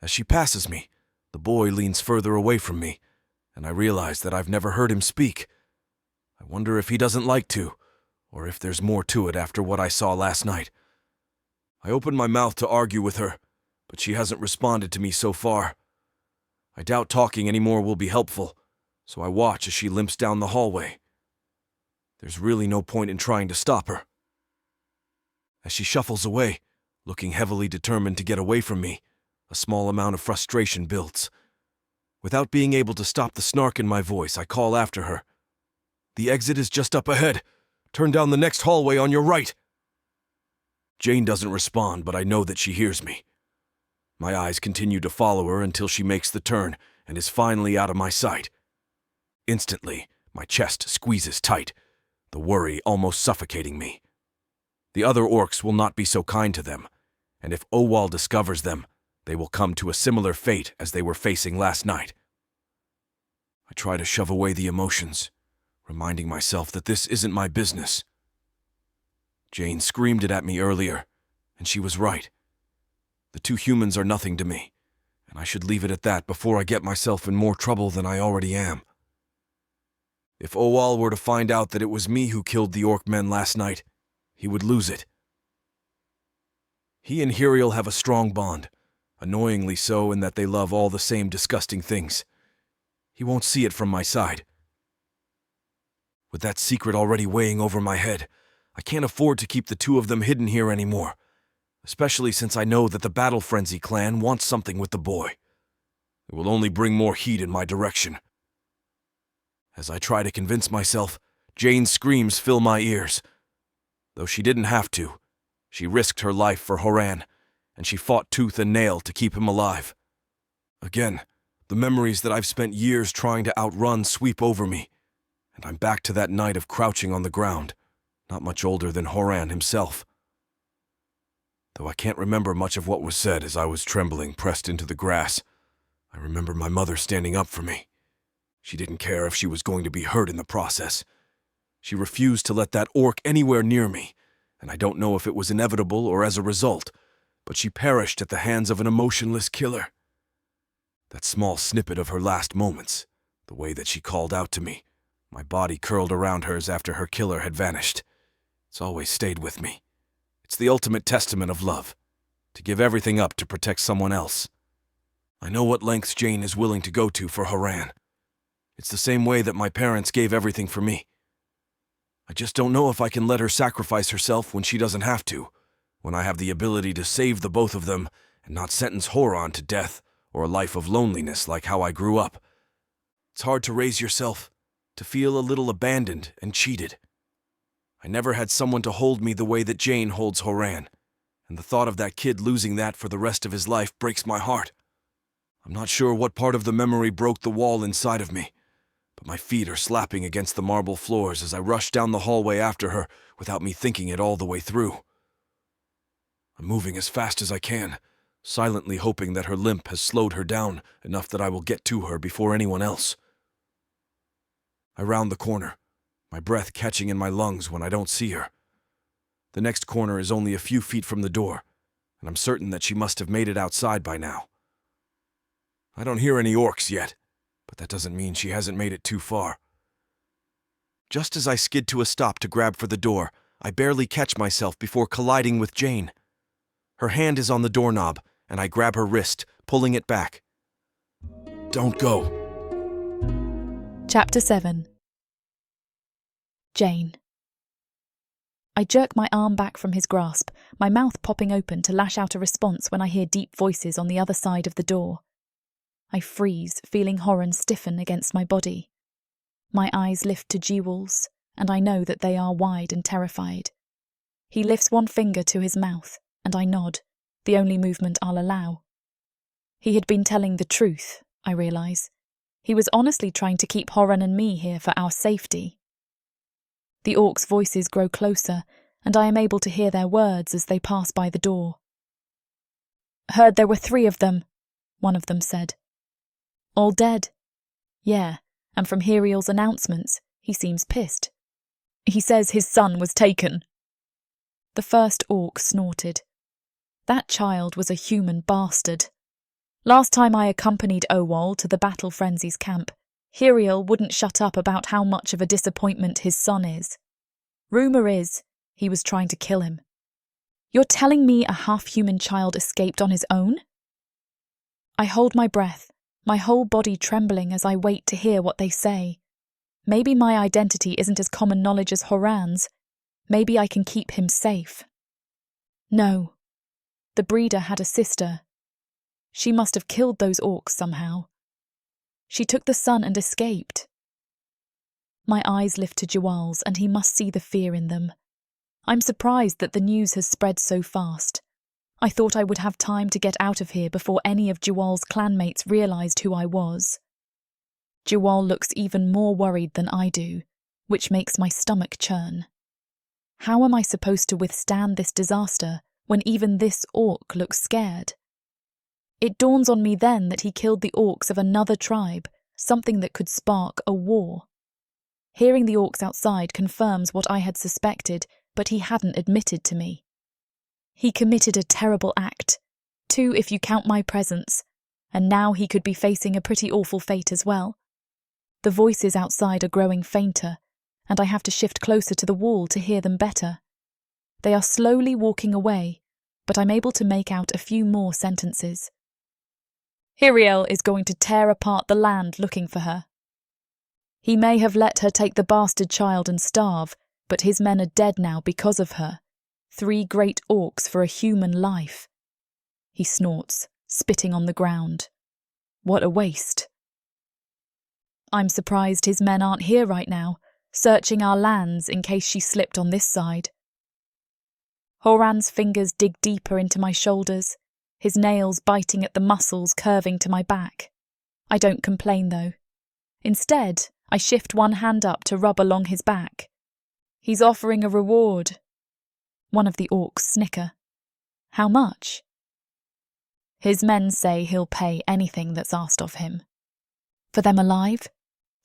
Speaker 1: As she passes me, the boy leans further away from me, and I realize that I've never heard him speak. I wonder if he doesn't like to, or if there's more to it after what I saw last night. I open my mouth to argue with her, but she hasn't responded to me so far. I doubt talking anymore will be helpful, so I watch as she limps down the hallway. There's really no point in trying to stop her. As she shuffles away, looking heavily determined to get away from me, a small amount of frustration builds. Without being able to stop the snark in my voice, I call after her. "The exit is just up ahead. Turn down the next hallway on your right." Jane doesn't respond, but I know that she hears me. My eyes continue to follow her until she makes the turn and is finally out of my sight. Instantly, my chest squeezes tight, the worry almost suffocating me. The other orcs will not be so kind to them, and if Owal discovers them, they will come to a similar fate as they were facing last night. I try to shove away the emotions, reminding myself that this isn't my business. Jane screamed it at me earlier, and she was right. The two humans are nothing to me, and I should leave it at that before I get myself in more trouble than I already am. If Owal were to find out that it was me who killed the orc men last night, he would lose it. He and Hiriel have a strong bond, annoyingly so in that they love all the same disgusting things. He won't see it from my side. With that secret already weighing over my head, I can't afford to keep the two of them hidden here anymore, especially since I know that the Battle Frenzy clan wants something with the boy. It will only bring more heat in my direction. As I try to convince myself, Jane's screams fill my ears. Though she didn't have to, she risked her life for Horan, and she fought tooth and nail to keep him alive. Again, the memories that I've spent years trying to outrun sweep over me, and I'm back to that night of crouching on the ground, not much older than Horan himself. Though I can't remember much of what was said as I was trembling, pressed into the grass, I remember my mother standing up for me. She didn't care if she was going to be hurt in the process. She refused to let that orc anywhere near me, and I don't know if it was inevitable or as a result, but she perished at the hands of an emotionless killer. That small snippet of her last moments, the way that she called out to me, my body curled around hers after her killer had vanished. It's always stayed with me. It's the ultimate testament of love, to give everything up to protect someone else. I know what lengths Jane is willing to go to for Horan. It's the same way that my parents gave everything for me. I just don't know if I can let her sacrifice herself when she doesn't have to, when I have the ability to save the both of them and not sentence Horan to death or a life of loneliness like how I grew up. It's hard to raise yourself, to feel a little abandoned and cheated. I never had someone to hold me the way that Jane holds Horan, and the thought of that kid losing that for the rest of his life breaks my heart. I'm not sure what part of the memory broke the wall inside of me, but my feet are slapping against the marble floors as I rush down the hallway after her without me thinking it all the way through. I'm moving as fast as I can, silently hoping that her limp has slowed her down enough that I will get to her before anyone else. I round the corner, my breath catching in my lungs when I don't see her. The next corner is only a few feet from the door, and I'm certain that she must have made it outside by now. I don't hear any orcs yet, but that doesn't mean she hasn't made it too far. Just as I skid to a stop to grab for the door, I barely catch myself before colliding with Jane. Her hand is on the doorknob, and I grab her wrist, pulling it back. Don't go.
Speaker 2: Chapter 7. Jane. I jerk my arm back from his grasp, my mouth popping open to lash out a response when I hear deep voices on the other side of the door. I freeze, feeling Horan stiffen against my body. My eyes lift to Jiwal's, and I know that they are wide and terrified. He lifts one finger to his mouth, and I nod, the only movement I'll allow. He had been telling the truth, I realise. He was honestly trying to keep Horan and me here for our safety. The orcs' voices grow closer, and I am able to hear their words as they pass by the door. "Heard there were 3 of them," one of them said. "All dead?" "Yeah, and from Hiriel's announcements, he seems pissed. He says his son was taken." The first orc snorted. That child was a human bastard. Last time I accompanied Owal to the Battle Frenzy's camp, Hiriel wouldn't shut up about how much of a disappointment his son is. Rumour is he was trying to kill him. You're telling me a half-human child escaped on his own? I hold my breath, my whole body trembling as I wait to hear what they say. Maybe my identity isn't as common knowledge as Horan's. Maybe I can keep him safe. No. The breeder had a sister. She must have killed those orcs somehow. She took the son and escaped. My eyes lift to Jiwal's, and he must see the fear in them. I'm surprised that the news has spread so fast. I thought I would have time to get out of here before any of Jiwal's clanmates realised who I was. Jiwal looks even more worried than I do, which makes my stomach churn. How am I supposed to withstand this disaster when even this orc looks scared? It dawns on me then that he killed the orcs of another tribe, something that could spark a war. Hearing the orcs outside confirms what I had suspected, but he hadn't admitted to me. He committed a terrible act, 2 if you count my presence, and now he could be facing a pretty awful fate as well. The voices outside are growing fainter, and I have to shift closer to the wall to hear them better. They are slowly walking away, but I'm able to make out a few more sentences. Hiriel is going to tear apart the land looking for her. He may have let her take the bastard child and starve, but his men are dead now because of her. 3 great orcs for a human life. He snorts, spitting on the ground. What a waste. I'm surprised his men aren't here right now, searching our lands in case she slipped on this side. Horan's fingers dig deeper into my shoulders, his nails biting at the muscles curving to my back. I don't complain though. Instead, I shift one hand up to rub along his back. He's offering a reward. One of the orcs snicker. How much? His men say he'll pay anything that's asked of him. For them alive?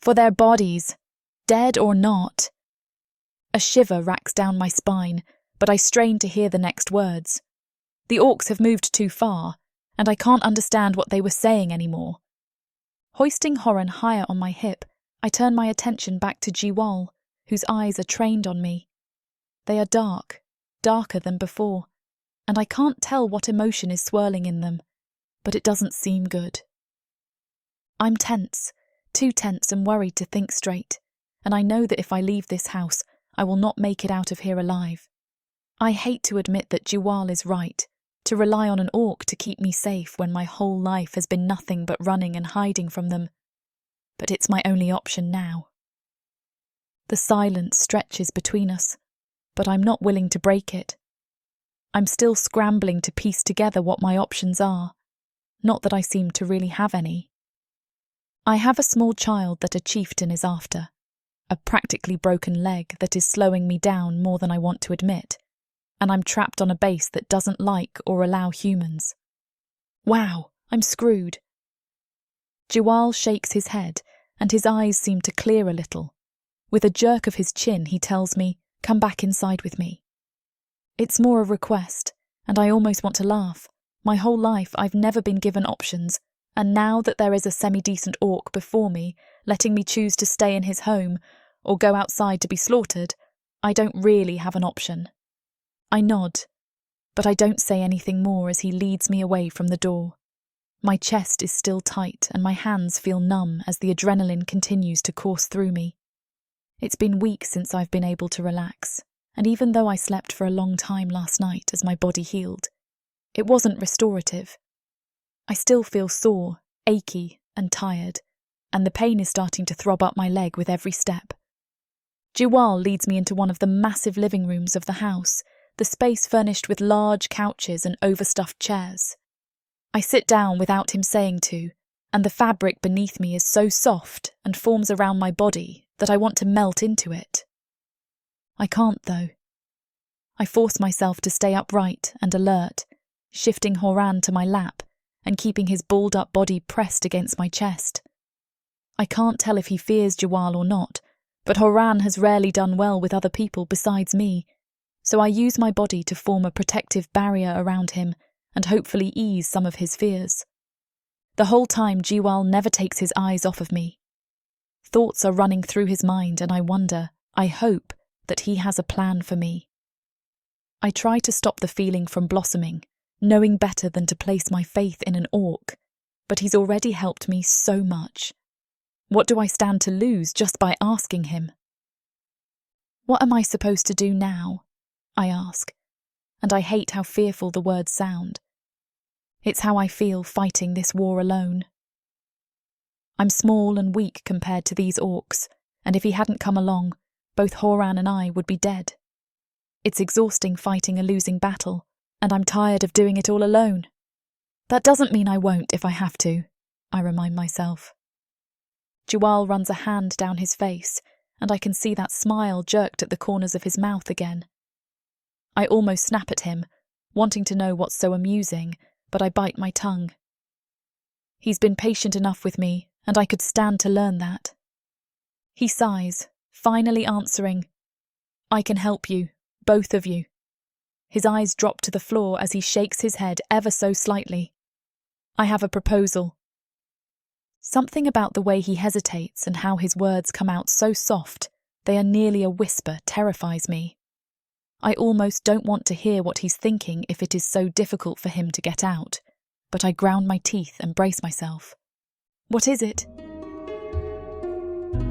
Speaker 2: For their bodies, dead or not? A shiver racks down my spine, but I strain to hear the next words. The orcs have moved too far, and I can't understand what they were saying anymore. Hoisting Horan higher on my hip, I turn my attention back to Jiwal, whose eyes are trained on me. They are dark, darker than before, and I can't tell what emotion is swirling in them, but it doesn't seem good. I'm tense, too tense and worried to think straight, and I know that if I leave this house, I will not make it out of here alive. I hate to admit that Jiwal is right, to rely on an orc to keep me safe when my whole life has been nothing but running and hiding from them. But it's my only option now. The silence stretches between us, but I'm not willing to break it. I'm still scrambling to piece together what my options are, not that I seem to really have any. I have a small child that a chieftain is after, a practically broken leg that is slowing me down more than I want to admit, and I'm trapped on a base that doesn't like or allow humans. Wow, I'm screwed. Jiwal shakes his head, and his eyes seem to clear a little. With a jerk of his chin, he tells me, "Come back inside with me." It's more a request, and I almost want to laugh. My whole life I've never been given options, and now that there is a semi-decent orc before me, letting me choose to stay in his home or go outside to be slaughtered, I don't really have an option. I nod, but I don't say anything more as he leads me away from the door. My chest is still tight and my hands feel numb as the adrenaline continues to course through me. It's been weeks since I've been able to relax, and even though I slept for a long time last night as my body healed, it wasn't restorative. I still feel sore, achy, and tired, and the pain is starting to throb up my leg with every step. Jiwal leads me into one of the massive living rooms of the house, the space furnished with large couches and overstuffed chairs. I sit down without him saying to, and the fabric beneath me is so soft and forms around my body that I want to melt into it. I can't, though. I force myself to stay upright and alert, shifting Horan to my lap and keeping his balled-up body pressed against my chest. I can't tell if he fears Jiwal or not, but Horan has rarely done well with other people besides me, so I use my body to form a protective barrier around him and hopefully ease some of his fears. The whole time Jiwal never takes his eyes off of me. Thoughts are running through his mind and I wonder, I hope, that he has a plan for me. I try to stop the feeling from blossoming, knowing better than to place my faith in an orc, but he's already helped me so much. What do I stand to lose just by asking him? What am I supposed to do now? I ask, and I hate how fearful the words sound. It's how I feel fighting this war alone. I'm small and weak compared to these orcs, and if he hadn't come along, both Horan and I would be dead. It's exhausting fighting a losing battle, and I'm tired of doing it all alone. That doesn't mean I won't if I have to, I remind myself. Jiwal runs a hand down his face, and I can see that smile jerked at the corners of his mouth again. I almost snap at him, wanting to know what's so amusing, but I bite my tongue. He's been patient enough with me, and I could stand to learn that. He sighs, finally answering, "I can help you, both of you." His eyes drop to the floor as he shakes his head ever so slightly. "I have a proposal." Something about the way he hesitates and how his words come out so soft, they are nearly a whisper, terrifies me. I almost don't want to hear what he's thinking if it is so difficult for him to get out, but I ground my teeth and brace myself. "What is it?"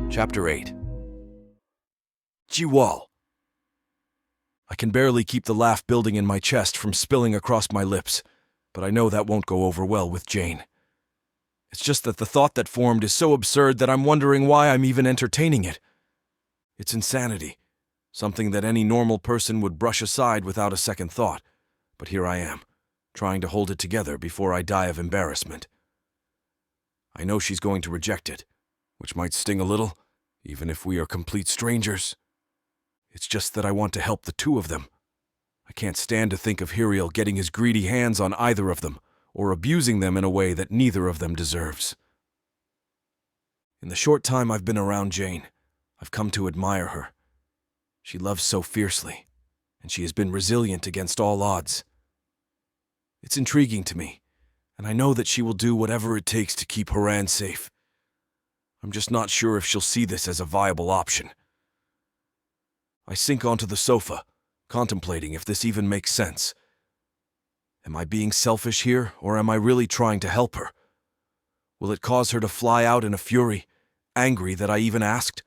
Speaker 1: Chapter 8. Jiwal. I can barely keep the laugh building in my chest from spilling across my lips, but I know that won't go over well with Jane. It's just that the thought that formed is so absurd that I'm wondering why I'm even entertaining it. It's insanity, something that any normal person would brush aside without a second thought, but here I am, trying to hold it together before I die of embarrassment. I know she's going to reject it, which might sting a little, even if we are complete strangers. It's just that I want to help the two of them. I can't stand to think of Hiriel getting his greedy hands on either of them, or abusing them in a way that neither of them deserves. In the short time I've been around Jane, I've come to admire her. She loves so fiercely, and she has been resilient against all odds. It's intriguing to me, and I know that she will do whatever it takes to keep Horan safe. I'm just not sure if she'll see this as a viable option. I sink onto the sofa, contemplating if this even makes sense. Am I being selfish here, or am I really trying to help her? Will it cause her to fly out in a fury, angry that I even asked?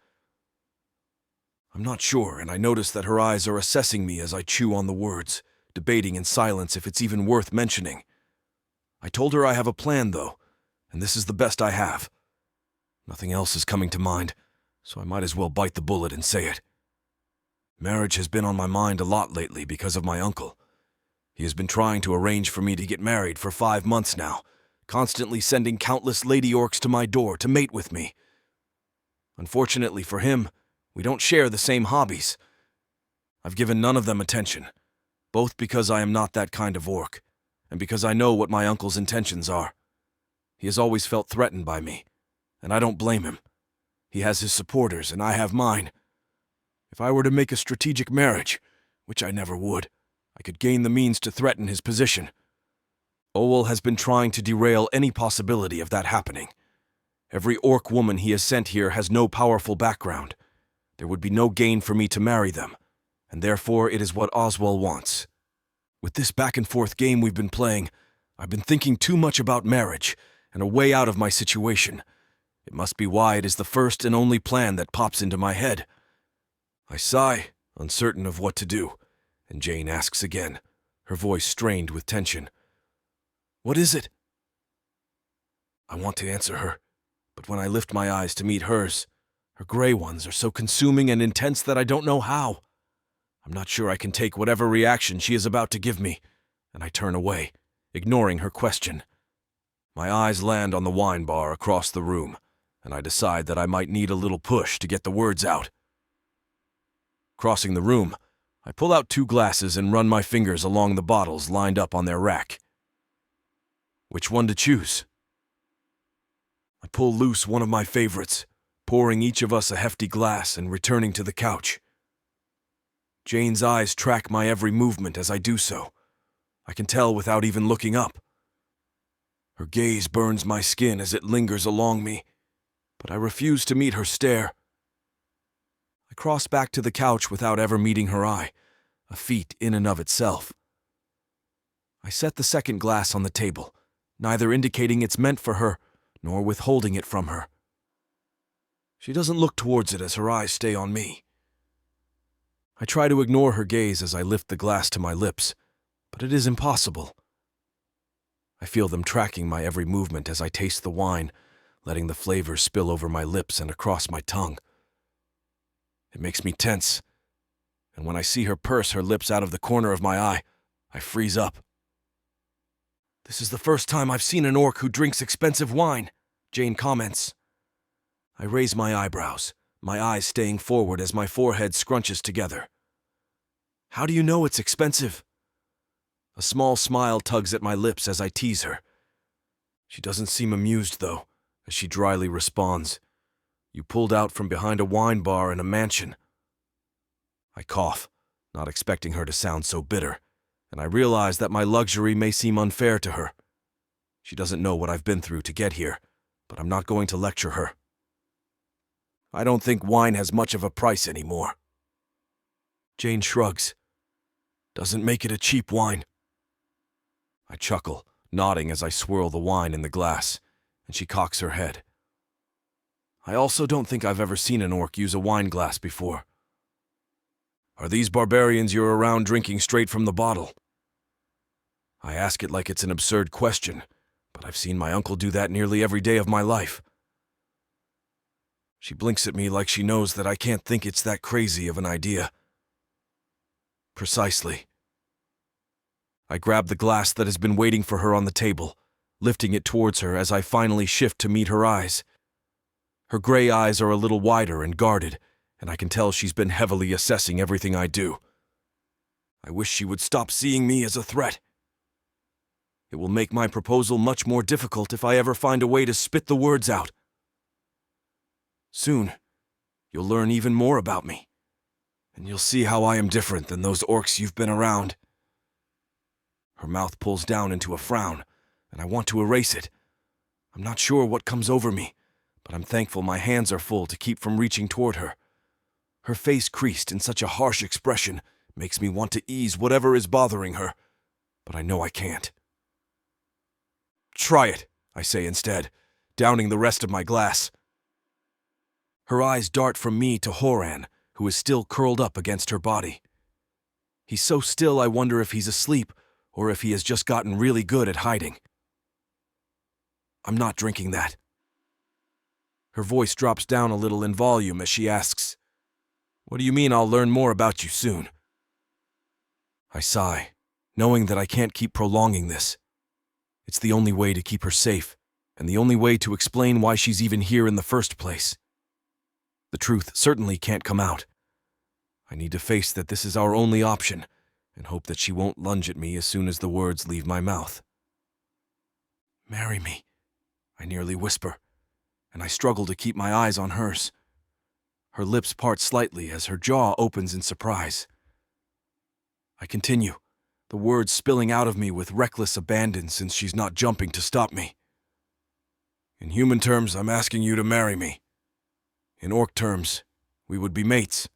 Speaker 1: I'm not sure, and I notice that her eyes are assessing me as I chew on the words, debating in silence if it's even worth mentioning. I told her I have a plan, though, and this is the best I have. Nothing else is coming to mind, so I might as well bite the bullet and say it. Marriage has been on my mind a lot lately because of my uncle. He has been trying to arrange for me to get married for 5 months now, constantly sending countless lady orcs to my door to mate with me. Unfortunately for him, we don't share the same hobbies. I've given none of them attention, both because I am not that kind of orc, and because I know what my uncle's intentions are. He has always felt threatened by me, and I don't blame him. He has his supporters, and I have mine. If I were to make a strategic marriage, which I never would, I could gain the means to threaten his position. Owel has been trying to derail any possibility of that happening. Every orc woman he has sent here has no powerful background. There would be no gain for me to marry them, and therefore it is what Oswald wants. With this back-and-forth game we've been playing, I've been thinking too much about marriage and a way out of my situation. It must be why it is the first and only plan that pops into my head. I sigh, uncertain of what to do, and Jane asks again, her voice strained with tension. "What is it?" I want to answer her, but when I lift my eyes to meet hers, her gray ones are so consuming and intense that I don't know how. I'm not sure I can take whatever reaction she is about to give me, and I turn away, ignoring her question. My eyes land on the wine bar across the room, and I decide that I might need a little push to get the words out. Crossing the room, I pull out 2 glasses and run my fingers along the bottles lined up on their rack. Which one to choose? I pull loose one of my favorites, pouring each of us a hefty glass and returning to the couch. Jane's eyes track my every movement as I do so. I can tell without even looking up. Her gaze burns my skin as it lingers along me, but I refuse to meet her stare. I cross back to the couch without ever meeting her eye, a feat in and of itself. I set the second glass on the table, neither indicating it's meant for her, nor withholding it from her. She doesn't look towards it as her eyes stay on me. I try to ignore her gaze as I lift the glass to my lips, but it is impossible. I feel them tracking my every movement as I taste the wine, letting the flavors spill over my lips and across my tongue. It makes me tense, and when I see her purse her lips out of the corner of my eye, I freeze up. "This is the first time I've seen an orc who drinks expensive wine," Jane comments. I raise my eyebrows, my eyes staying forward as my forehead scrunches together. "How do you know it's expensive?" A small smile tugs at my lips as I tease her. She doesn't seem amused, though, as she dryly responds, "You pulled out from behind a wine bar in a mansion." I cough, not expecting her to sound so bitter, and I realize that my luxury may seem unfair to her. She doesn't know what I've been through to get here, but I'm not going to lecture her. "I don't think wine has much of a price anymore." Jane shrugs. "Doesn't make it a cheap wine." I chuckle, nodding as I swirl the wine in the glass, and she cocks her head. "I also don't think I've ever seen an orc use a wine glass before." "Are these barbarians you're around drinking straight from the bottle?" I ask it like it's an absurd question, but I've seen my uncle do that nearly every day of my life. She blinks at me like she knows that I can't think it's that crazy of an idea. "Precisely." I grab the glass that has been waiting for her on the table, lifting it towards her as I finally shift to meet her eyes. Her gray eyes are a little wider and guarded, and I can tell she's been heavily assessing everything I do. I wish she would stop seeing me as a threat. It will make my proposal much more difficult if I ever find a way to spit the words out. Soon, you'll learn even more about me, and you'll see how I am different than those orcs you've been around. Her mouth pulls down into a frown, and I want to erase it. I'm not sure what comes over me, but I'm thankful my hands are full to keep from reaching toward her. Her face creased in such a harsh expression makes me want to ease whatever is bothering her, but I know I can't. "Try it," I say instead, downing the rest of my glass. Her eyes dart from me to Horan, who is still curled up against her body. He's so still I wonder if he's asleep or if he has just gotten really good at hiding. "I'm not drinking that." Her voice drops down a little in volume as she asks, "What do you mean I'll learn more about you soon?" I sigh, knowing that I can't keep prolonging this. It's the only way to keep her safe, and the only way to explain why she's even here in the first place. The truth certainly can't come out. I need to face that this is our only option, and hope that she won't lunge at me as soon as the words leave my mouth. "Marry me," I nearly whisper, and I struggle to keep my eyes on hers. Her lips part slightly as her jaw opens in surprise. I continue, the words spilling out of me with reckless abandon since she's not jumping to stop me. "In human terms, I'm asking you to marry me. In orc terms, we would be mates."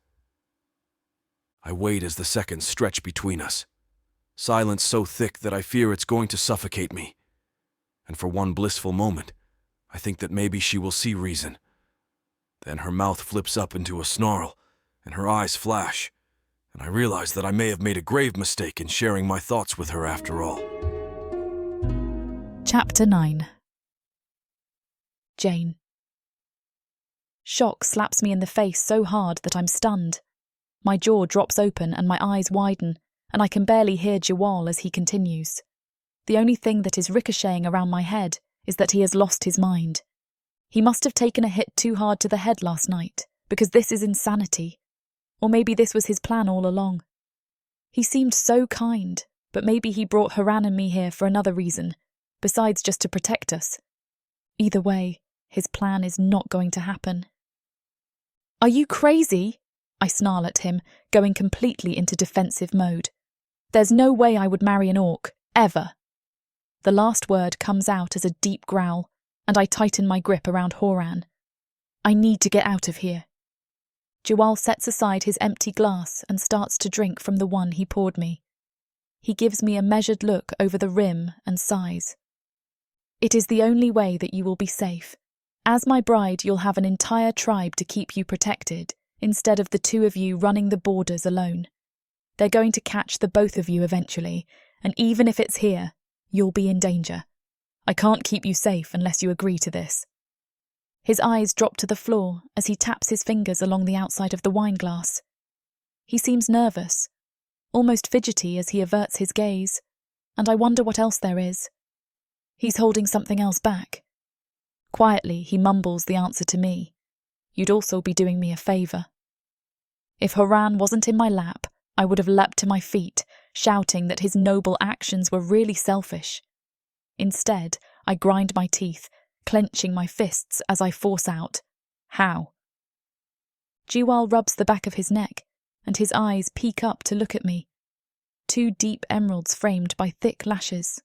Speaker 1: I wait as the seconds stretch between us. Silence so thick that I fear it's going to suffocate me. And for one blissful moment, I think that maybe she will see reason. Then her mouth flips up into a snarl, and her eyes flash, and I realize that I may have made a grave mistake in sharing my thoughts with her after all.
Speaker 2: Chapter 9. Jane. Shock slaps me in the face so hard that I'm stunned. My jaw drops open and my eyes widen, and I can barely hear Jiwal as he continues. The only thing that is ricocheting around my head is that he has lost his mind. He must have taken a hit too hard to the head last night, because this is insanity. Or maybe this was his plan all along. He seemed so kind, but maybe he brought Horan and me here for another reason, besides just to protect us. Either way, his plan is not going to happen. "Are you crazy?" I snarl at him, going completely into defensive mode. "There's no way I would marry an orc, ever." The last word comes out as a deep growl, and I tighten my grip around Horan. I need to get out of here. Jiwal sets aside his empty glass and starts to drink from the one he poured me. He gives me a measured look over the rim and sighs. "It is the only way that you will be safe. As my bride, you'll have an entire tribe to keep you protected, instead of the two of you running the borders alone. They're going to catch the both of you eventually, and even if it's here, you'll be in danger. I can't keep you safe unless you agree to this." His eyes drop to the floor as he taps his fingers along the outside of the wine glass. He seems nervous, almost fidgety as he averts his gaze, and I wonder what else there is. He's holding something else back. Quietly, he mumbles the answer to me. "You'd also be doing me a favour." If Horan wasn't in my lap, I would have leapt to my feet, shouting that his noble actions were really selfish. Instead, I grind my teeth, clenching my fists as I force out, "How?" Jiwal rubs the back of his neck, and his eyes peek up to look at me. 2 deep emeralds framed by thick lashes.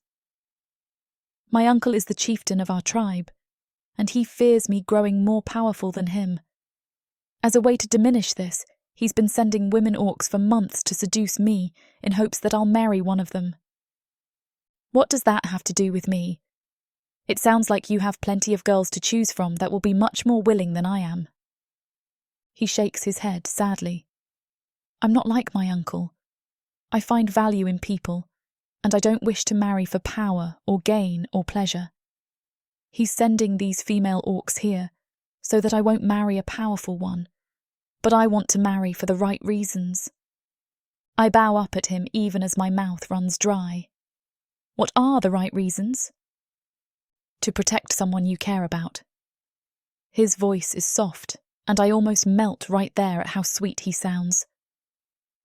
Speaker 2: My uncle is the chieftain of our tribe, and he fears me growing more powerful than him. As a way to diminish this, he's been sending women orcs for months to seduce me in hopes that I'll marry one of them. What does that have to do with me? It sounds like you have plenty of girls to choose from that will be much more willing than I am. He shakes his head sadly. I'm not like my uncle. I find value in people, and I don't wish to marry for power or gain or pleasure. He's sending these female orcs here so that I won't marry a powerful one, but I want to marry for the right reasons. I bow up at him even as my mouth runs dry. What are the right reasons? To protect someone you care about. His voice is soft, and I almost melt right there at how sweet he sounds.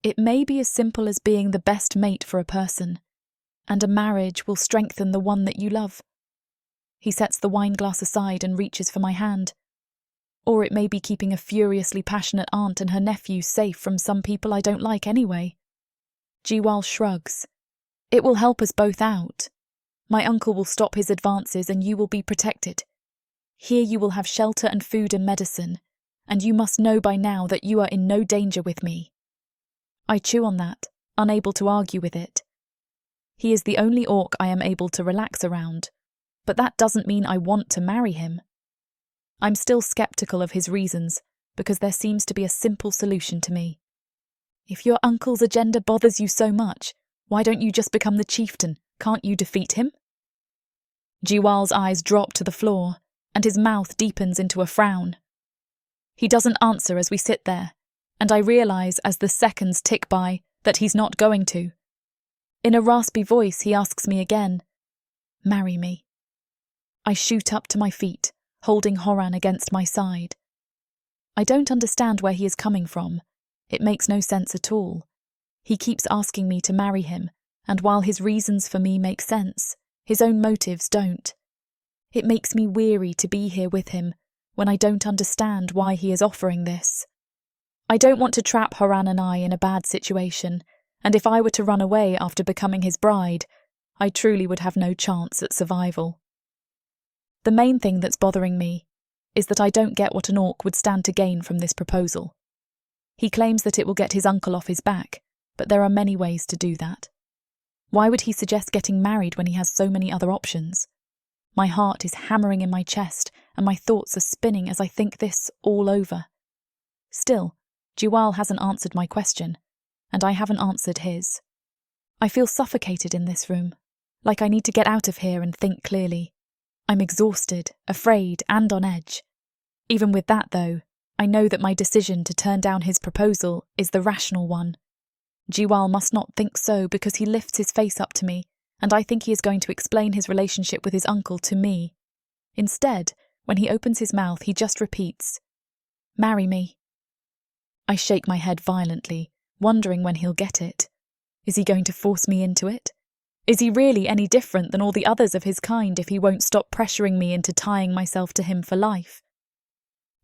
Speaker 2: It may be as simple as being the best mate for a person, and a marriage will strengthen the one that you love. He sets the wineglass aside and reaches for my hand. Or it may be keeping a furiously passionate aunt and her nephew safe from some people I don't like anyway. Jiwal shrugs. It will help us both out. My uncle will stop his advances and you will be protected. Here you will have shelter and food and medicine, and you must know by now that you are in no danger with me. I chew on that, unable to argue with it. He is the only orc I am able to relax around, but that doesn't mean I want to marry him. I'm still skeptical of his reasons, because there seems to be a simple solution to me. If your uncle's agenda bothers you so much, why don't you just become the chieftain? Can't you defeat him? Jiwal's eyes drop to the floor, and his mouth deepens into a frown. He doesn't answer as we sit there, and I realise as the seconds tick by that he's not going to. In a raspy voice, he asks me again, "Marry me." I shoot up to my feet, holding Horan against my side. I don't understand where he is coming from. It makes no sense at all. He keeps asking me to marry him, and while his reasons for me make sense, his own motives don't. It makes me weary to be here with him when I don't understand why he is offering this. I don't want to trap Horan and I in a bad situation, and if I were to run away after becoming his bride, I truly would have no chance at survival. The main thing that's bothering me is that I don't get what an orc would stand to gain from this proposal. He claims that it will get his uncle off his back, but there are many ways to do that. Why would he suggest getting married when he has so many other options? My heart is hammering in my chest, and my thoughts are spinning as I think this all over. Still, Jiwal hasn't answered my question, and I haven't answered his. I feel suffocated in this room, like I need to get out of here and think clearly. I'm exhausted, afraid, and on edge. Even with that, though, I know that my decision to turn down his proposal is the rational one. Jiwal must not think so because he lifts his face up to me, and I think he is going to explain his relationship with his uncle to me. Instead, when he opens his mouth, he just repeats, "Marry me." I shake my head violently, wondering when he'll get it. Is he going to force me into it? Is he really any different than all the others of his kind if he won't stop pressuring me into tying myself to him for life?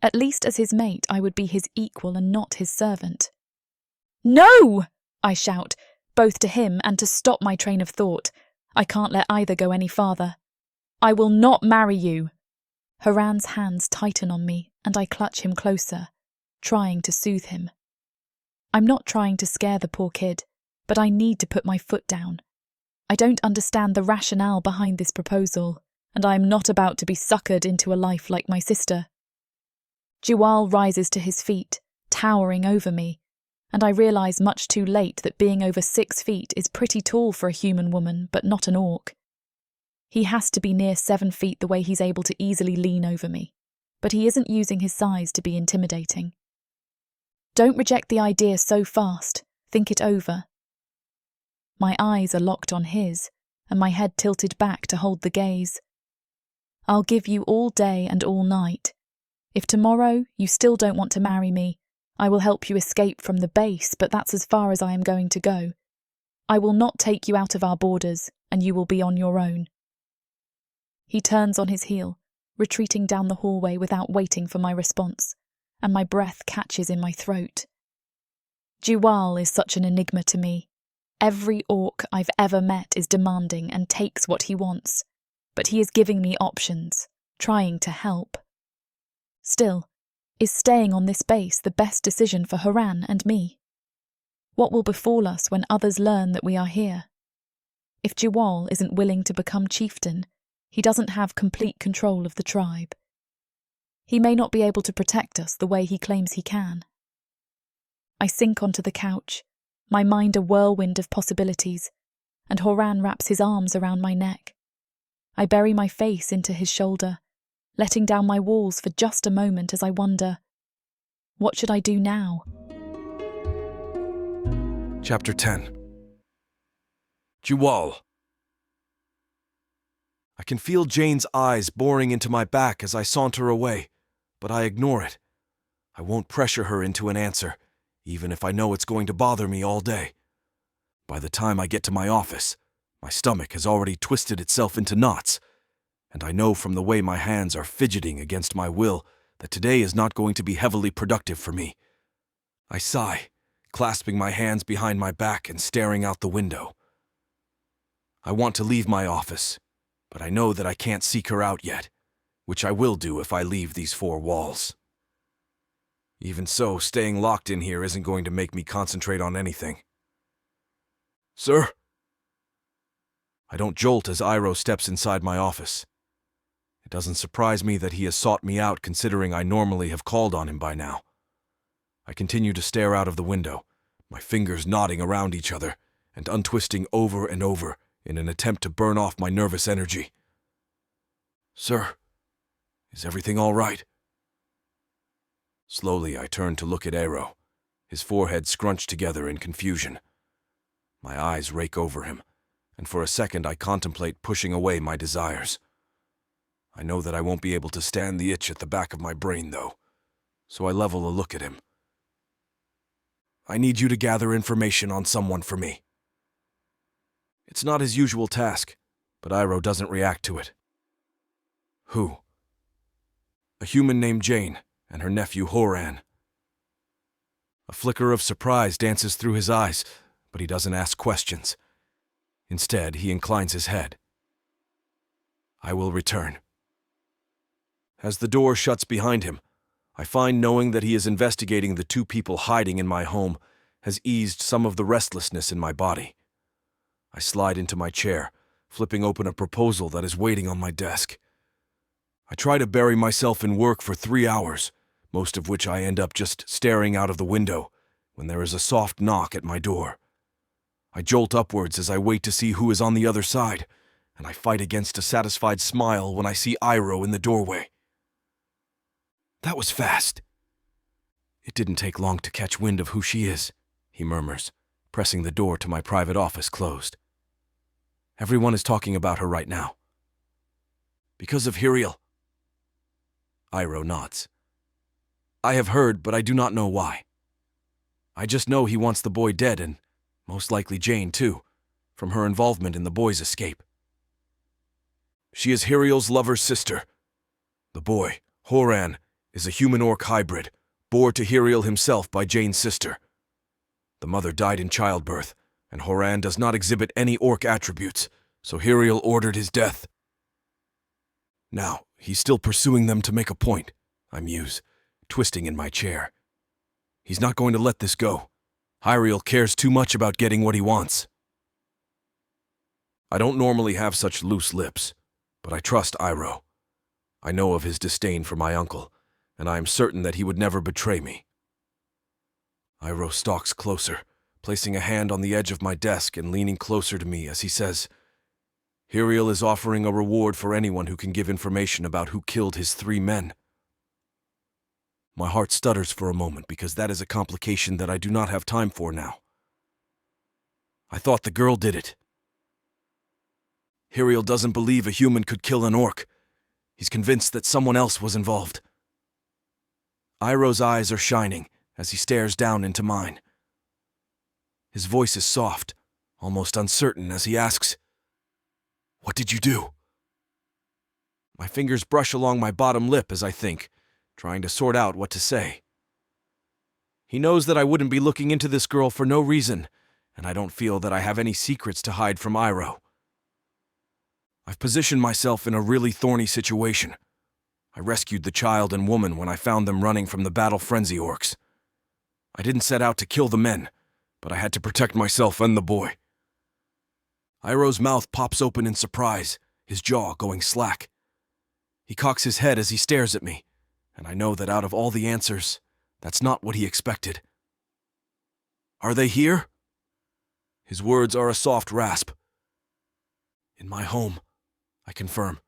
Speaker 2: At least as his mate, I would be his equal and not his servant. "No!" I shout, both to him and to stop my train of thought. I can't let either go any farther. "I will not marry you." Horan's hands tighten on me, and I clutch him closer, trying to soothe him. I'm not trying to scare the poor kid, but I need to put my foot down. I don't understand the rationale behind this proposal, and I am not about to be suckered into a life like my sister. Jiwal rises to his feet, towering over me, and I realise much too late that being over 6 feet is pretty tall for a human woman, but not an orc. He has to be near 7 feet the way he's able to easily lean over me, but he isn't using his size to be intimidating. Don't reject the idea so fast. Think it over. My eyes are locked on his, and my head tilted back to hold the gaze. I'll give you all day and all night. If tomorrow you still don't want to marry me, I will help you escape from the base, but that's as far as I am going to go. I will not take you out of our borders, and you will be on your own. He turns on his heel, retreating down the hallway without waiting for my response, and my breath catches in my throat. Jiwal is such an enigma to me. Every orc I've ever met is demanding and takes what he wants, but he is giving me options, trying to help. Still, is staying on this base the best decision for Horan and me? What will befall us when others learn that we are here? If Jiwal isn't willing to become chieftain, he doesn't have complete control of the tribe. He may not be able to protect us the way he claims he can. I sink onto the couch, my mind a whirlwind of possibilities, and Horan wraps his arms around my neck. I bury my face into his shoulder, letting down my walls for just a moment as I wonder, what should I do now?
Speaker 1: Chapter 10. Jiwal. I can feel Jane's eyes boring into my back as I saunter away, but I ignore it. I won't pressure her into an answer, even if I know it's going to bother me all day. By the time I get to my office, my stomach has already twisted itself into knots, and I know from the way my hands are fidgeting against my will that today is not going to be heavily productive for me. I sigh, clasping my hands behind my back and staring out the window. I want to leave my office, but I know that I can't seek her out yet, which I will do if I leave these four walls. Even so, staying locked in here isn't going to make me concentrate on anything. Sir? I don't jolt as Iroh steps inside my office. It doesn't surprise me that he has sought me out, considering I normally have called on him by now. I continue to stare out of the window, my fingers knotting around each other and untwisting over and over in an attempt to burn off my nervous energy. Sir, is everything all right? Slowly, I turn to look at Iroh, his forehead scrunched together in confusion. My eyes rake over him, and for a second I contemplate pushing away my desires. I know that I won't be able to stand the itch at the back of my brain, though, so I level a look at him. I need you to gather information on someone for me. It's not his usual task, but Iroh doesn't react to it. Who? A human named Jane and her nephew Horan. A flicker of surprise dances through his eyes, but he doesn't ask questions. Instead, he inclines his head. I will return. As the door shuts behind him, I find knowing that he is investigating the two people hiding in my home has eased some of the restlessness in my body. I slide into my chair, flipping open a proposal that is waiting on my desk. I try to bury myself in work for 3 hours, most of which I end up just staring out of the window, when there is a soft knock at my door. I jolt upwards as I wait to see who is on the other side, and I fight against a satisfied smile when I see Iroh in the doorway. That was fast. It didn't take long to catch wind of who she is, he murmurs, pressing the door to my private office closed. Everyone is talking about her right now. Because of Hiriel. Iroh nods. I have heard, but I do not know why. I just know he wants the boy dead, and most likely Jane too, from her involvement in the boy's escape. She is Hiriel's lover's sister. The boy, Horan, is a human-orc hybrid, born to Hiriel himself by Jane's sister. The mother died in childbirth, and Horan does not exhibit any orc attributes, so Hiriel ordered his death. Now, he's still pursuing them to make a point, I muse, twisting in my chair. He's not going to let this go. Hiriel cares too much about getting what he wants. I don't normally have such loose lips, but I trust Iroh. I know of his disdain for my uncle, and I am certain that he would never betray me. Iroh stalks closer, placing a hand on the edge of my desk and leaning closer to me as he says, Hiriel is offering a reward for anyone who can give information about who killed his 3 men. My heart stutters for a moment because that is a complication that I do not have time for now. I thought the girl did it. Hiriel doesn't believe a human could kill an orc. He's convinced that someone else was involved. Iroh's eyes are shining as he stares down into mine. His voice is soft, almost uncertain as he asks, What did you do? My fingers brush along my bottom lip as I think, trying to sort out what to say. He knows that I wouldn't be looking into this girl for no reason, and I don't feel that I have any secrets to hide from Iroh. I've positioned myself in a really thorny situation. I rescued the child and woman when I found them running from the battle frenzy orcs. I didn't set out to kill the men, but I had to protect myself and the boy. Iroh's mouth pops open in surprise, his jaw going slack. He cocks his head as he stares at me, and I know that out of all the answers, that's not what he expected. Are they here? His words are a soft rasp. In my home, I confirm.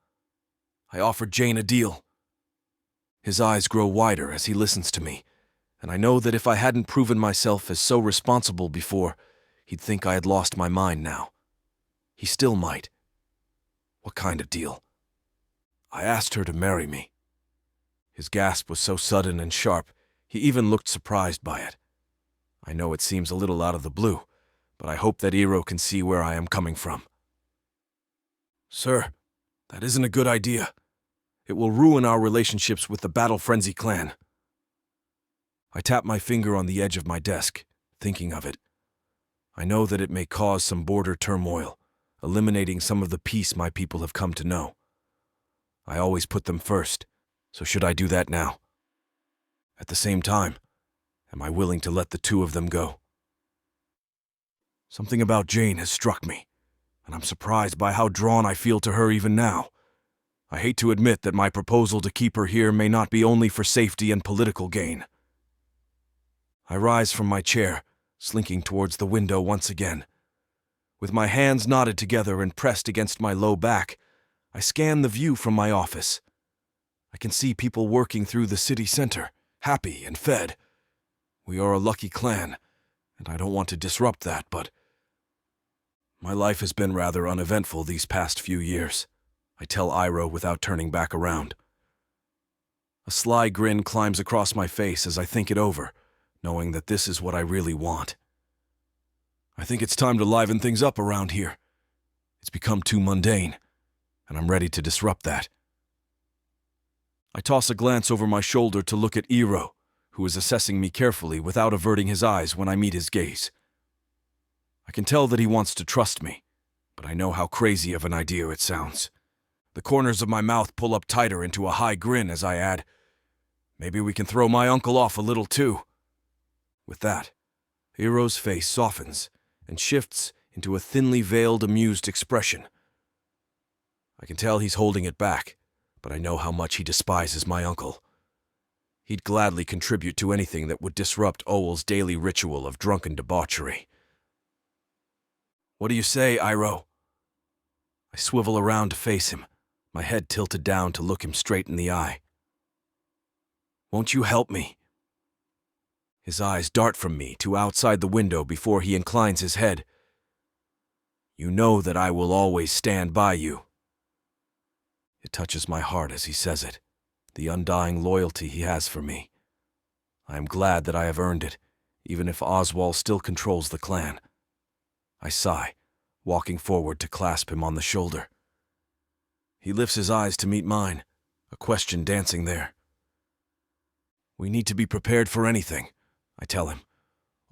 Speaker 1: I offered Jane a deal. His eyes grow wider as he listens to me, and I know that if I hadn't proven myself as so responsible before, he'd think I had lost my mind now. He still might. What kind of deal? I asked her to marry me. His gasp was so sudden and sharp, he even looked surprised by it. I know it seems a little out of the blue, but I hope that Iroh can see where I am coming from. Sir, that isn't a good idea. It will ruin our relationships with the Battle Frenzy clan. I tap my finger on the edge of my desk, thinking of it. I know that it may cause some border turmoil, eliminating some of the peace my people have come to know. I always put them first, so should I do that now? At the same time, am I willing to let the two of them go? Something about Jane has struck me, and I'm surprised by how drawn I feel to her even now. I hate to admit that my proposal to keep her here may not be only for safety and political gain. I rise from my chair, slinking towards the window once again. With my hands knotted together and pressed against my low back, I scan the view from my office. I can see people working through the city center, happy and fed. We are a lucky clan, and I don't want to disrupt that, but my life has been rather uneventful these past few years, I tell Iroh without turning back around. A sly grin climbs across my face as I think it over, knowing that this is what I really want. I think it's time to liven things up around here. It's become too mundane, and I'm ready to disrupt that. I toss a glance over my shoulder to look at Iroh, who is assessing me carefully without averting his eyes when I meet his gaze. I can tell that he wants to trust me, but I know how crazy of an idea it sounds. The corners of my mouth pull up tighter into a high grin as I add, maybe we can throw my uncle off a little too. With that, Iroh's face softens and shifts into a thinly veiled, amused expression. I can tell he's holding it back, but I know how much he despises my uncle. He'd gladly contribute to anything that would disrupt Owl's daily ritual of drunken debauchery. What do you say, Iroh? I swivel around to face him, my head tilted down to look him straight in the eye. Won't you help me? His eyes dart from me to outside the window before he inclines his head. You know that I will always stand by you. It touches my heart as he says it, the undying loyalty he has for me. I am glad that I have earned it, even if Oswald still controls the clan. I sigh, walking forward to clasp him on the shoulder. He lifts his eyes to meet mine, a question dancing there. We need to be prepared for anything, I tell him,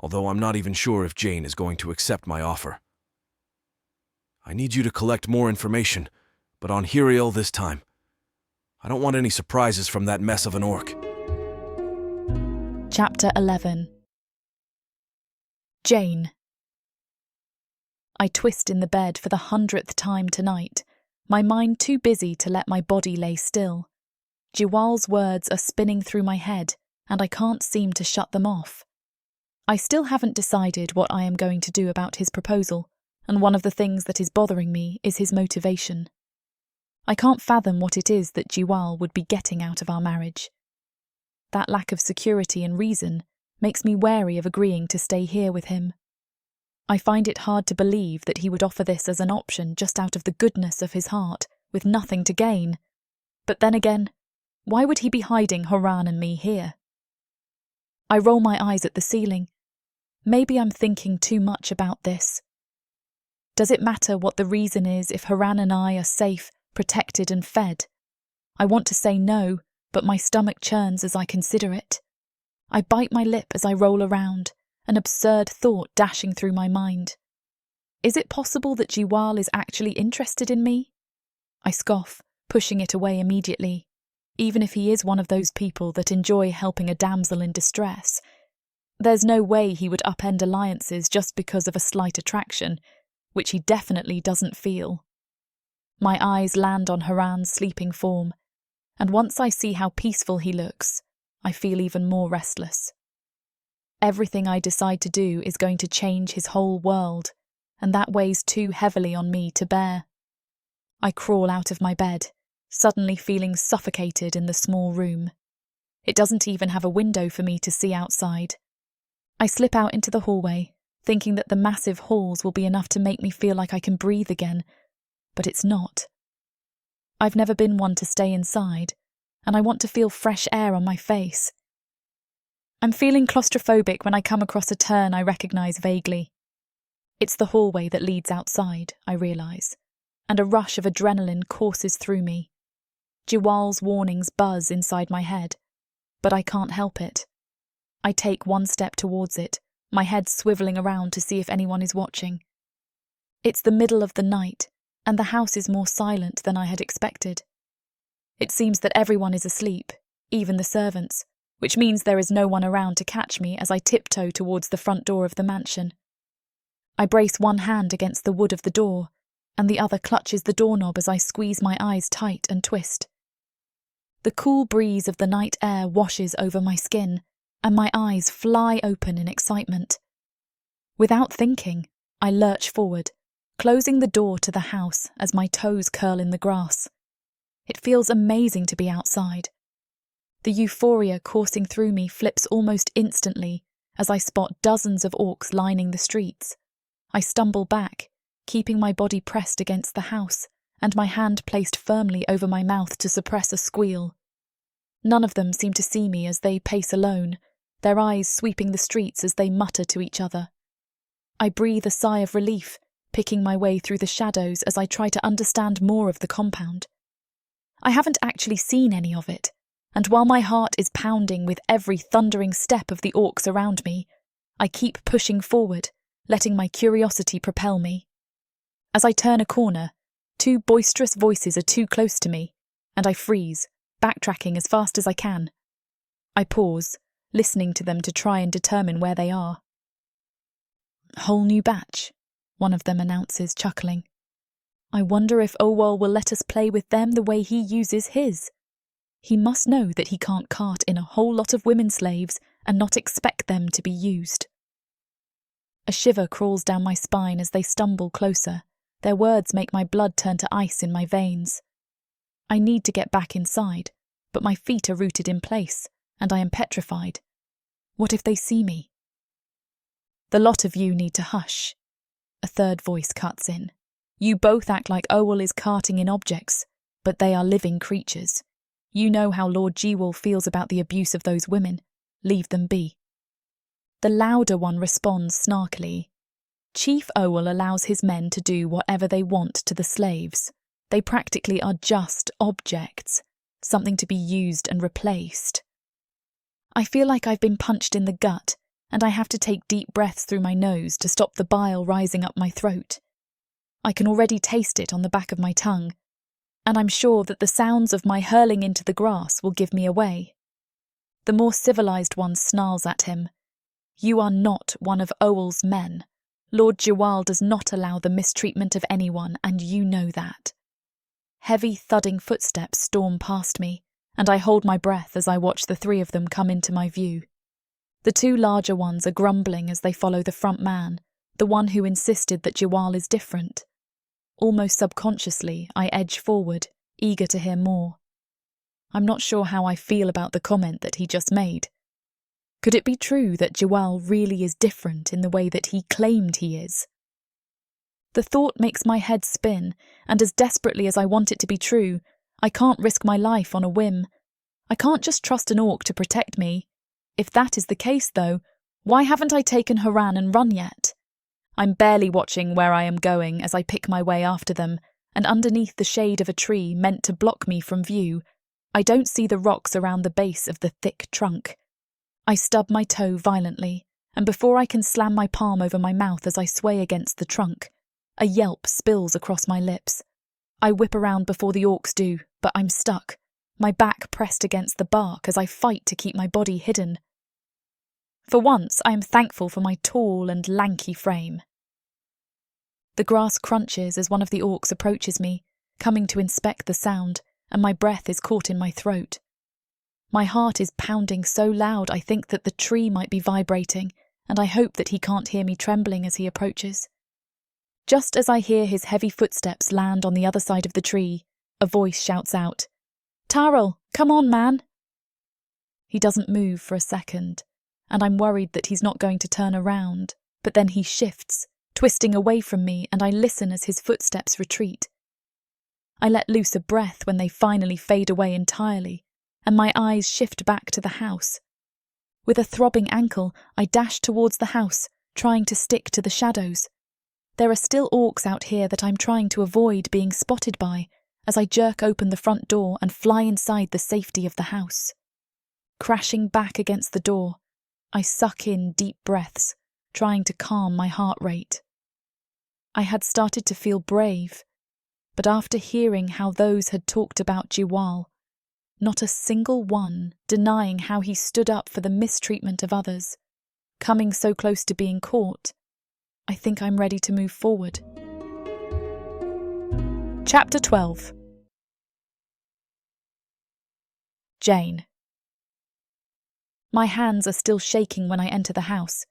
Speaker 1: although I'm not even sure if Jane is going to accept my offer. I need you to collect more information, but on Hiriel this time. I don't want any surprises from that mess of an orc.
Speaker 2: Chapter 11. Jane. I twist in the bed for the 100th time tonight, my mind too busy to let my body lay still. Jiwal's words are spinning through my head, and I can't seem to shut them off. I still haven't decided what I am going to do about his proposal, and one of the things that is bothering me is his motivation. I can't fathom what it is that Jiwal would be getting out of our marriage. That lack of security and reason makes me wary of agreeing to stay here with him. I find it hard to believe that he would offer this as an option just out of the goodness of his heart, with nothing to gain. But then again, why would he be hiding Horan and me here? I roll my eyes at the ceiling. Maybe I'm thinking too much about this. Does it matter what the reason is if Horan and I are safe, protected and fed? I want to say no, but my stomach churns as I consider it. I bite my lip as I roll around, an absurd thought dashing through my mind. Is it possible that Jiwal is actually interested in me? I scoff, pushing it away immediately. Even if he is one of those people that enjoy helping a damsel in distress, there's no way he would upend alliances just because of a slight attraction, which he definitely doesn't feel. My eyes land on Horan's sleeping form, and once I see how peaceful he looks, I feel even more restless. Everything I decide to do is going to change his whole world, and that weighs too heavily on me to bear. I crawl out of my bed, suddenly feeling suffocated in the small room. It doesn't even have a window for me to see outside. I slip out into the hallway, thinking that the massive halls will be enough to make me feel like I can breathe again, but it's not. I've never been one to stay inside, and I want to feel fresh air on my face. I'm feeling claustrophobic when I come across a turn I recognise vaguely. It's the hallway that leads outside, I realise, and a rush of adrenaline courses through me. Jiwal's warnings buzz inside my head, but I can't help it. I take one step towards it, my head swivelling around to see if anyone is watching. It's the middle of the night, and the house is more silent than I had expected. It seems that everyone is asleep, even the servants, which means there is no one around to catch me as I tiptoe towards the front door of the mansion. I brace one hand against the wood of the door, and the other clutches the doorknob as I squeeze my eyes tight and twist. The cool breeze of the night air washes over my skin, and my eyes fly open in excitement. Without thinking, I lurch forward, closing the door to the house as my toes curl in the grass. It feels amazing to be outside. The euphoria coursing through me flips almost instantly as I spot dozens of orcs lining the streets. I stumble back, keeping my body pressed against the house and my hand placed firmly over my mouth to suppress a squeal. None of them seem to see me as they pace alone, their eyes sweeping the streets as they mutter to each other. I breathe a sigh of relief, picking my way through the shadows as I try to understand more of the compound. I haven't actually seen any of it, and while my heart is pounding with every thundering step of the orcs around me, I keep pushing forward, letting my curiosity propel me. As I turn a corner, two boisterous voices are too close to me, and I freeze, backtracking as fast as I can. I pause, listening to them to try and determine where they are. "Whole new batch," one of them announces, chuckling. "I wonder if Owal will let us play with them the way he uses his. He must know that he can't cart in a whole lot of women slaves and not expect them to be used." A shiver crawls down my spine as they stumble closer. Their words make my blood turn to ice in my veins. I need to get back inside, but my feet are rooted in place, and I am petrified. What if they see me? "The lot of you need to hush," a third voice cuts in. "You both act like Owal is carting in objects, but they are living creatures. You know how Lord Jiwal feels about the abuse of those women. Leave them be." The louder one responds snarkily. "Chief Owal allows his men to do whatever they want to the slaves. They practically are just objects, something to be used and replaced." I feel like I've been punched in the gut, and I have to take deep breaths through my nose to stop the bile rising up my throat. I can already taste it on the back of my tongue, and I'm sure that the sounds of my hurling into the grass will give me away. The more civilized one snarls at him. "You are not one of Owal's men. Lord Jiwal does not allow the mistreatment of anyone, and you know that." Heavy, thudding footsteps storm past me, and I hold my breath as I watch the three of them come into my view. The two larger ones are grumbling as they follow the front man, the one who insisted that Jiwal is different. Almost subconsciously, I edge forward, eager to hear more. I'm not sure how I feel about the comment that he just made. Could it be true that Jiwal really is different in the way that he claimed he is? The thought makes my head spin, and as desperately as I want it to be true, I can't risk my life on a whim. I can't just trust an orc to protect me. If that is the case, though, why haven't I taken Horan and run yet? I'm barely watching where I am going as I pick my way after them, and underneath the shade of a tree meant to block me from view, I don't see the rocks around the base of the thick trunk. I stub my toe violently, and before I can slam my palm over my mouth as I sway against the trunk, a yelp spills across my lips. I whip around before the orcs do, but I'm stuck, my back pressed against the bark as I fight to keep my body hidden. For once, I am thankful for my tall and lanky frame. The grass crunches as one of the orcs approaches me, coming to inspect the sound, and my breath is caught in my throat. My heart is pounding so loud I think that the tree might be vibrating, and I hope that he can't hear me trembling as he approaches. Just as I hear his heavy footsteps land on the other side of the tree, a voice shouts out, "Tarl, come on, man!" He doesn't move for a second, and I'm worried that he's not going to turn around, but then he shifts, twisting away from me, and I listen as his footsteps retreat. I let loose a breath when they finally fade away entirely, and my eyes shift back to the house. With a throbbing ankle, I dash towards the house, trying to stick to the shadows. There are still orcs out here that I'm trying to avoid being spotted by, as I jerk open the front door and fly inside the safety of the house. Crashing back against the door, I suck in deep breaths, trying to calm my heart rate. I had started to feel brave, but after hearing how those had talked about Jiwal, not a single one denying how he stood up for the mistreatment of others, coming so close to being caught, I think I'm ready to move forward. Chapter 12. Jane. My hands are still shaking when I enter the house.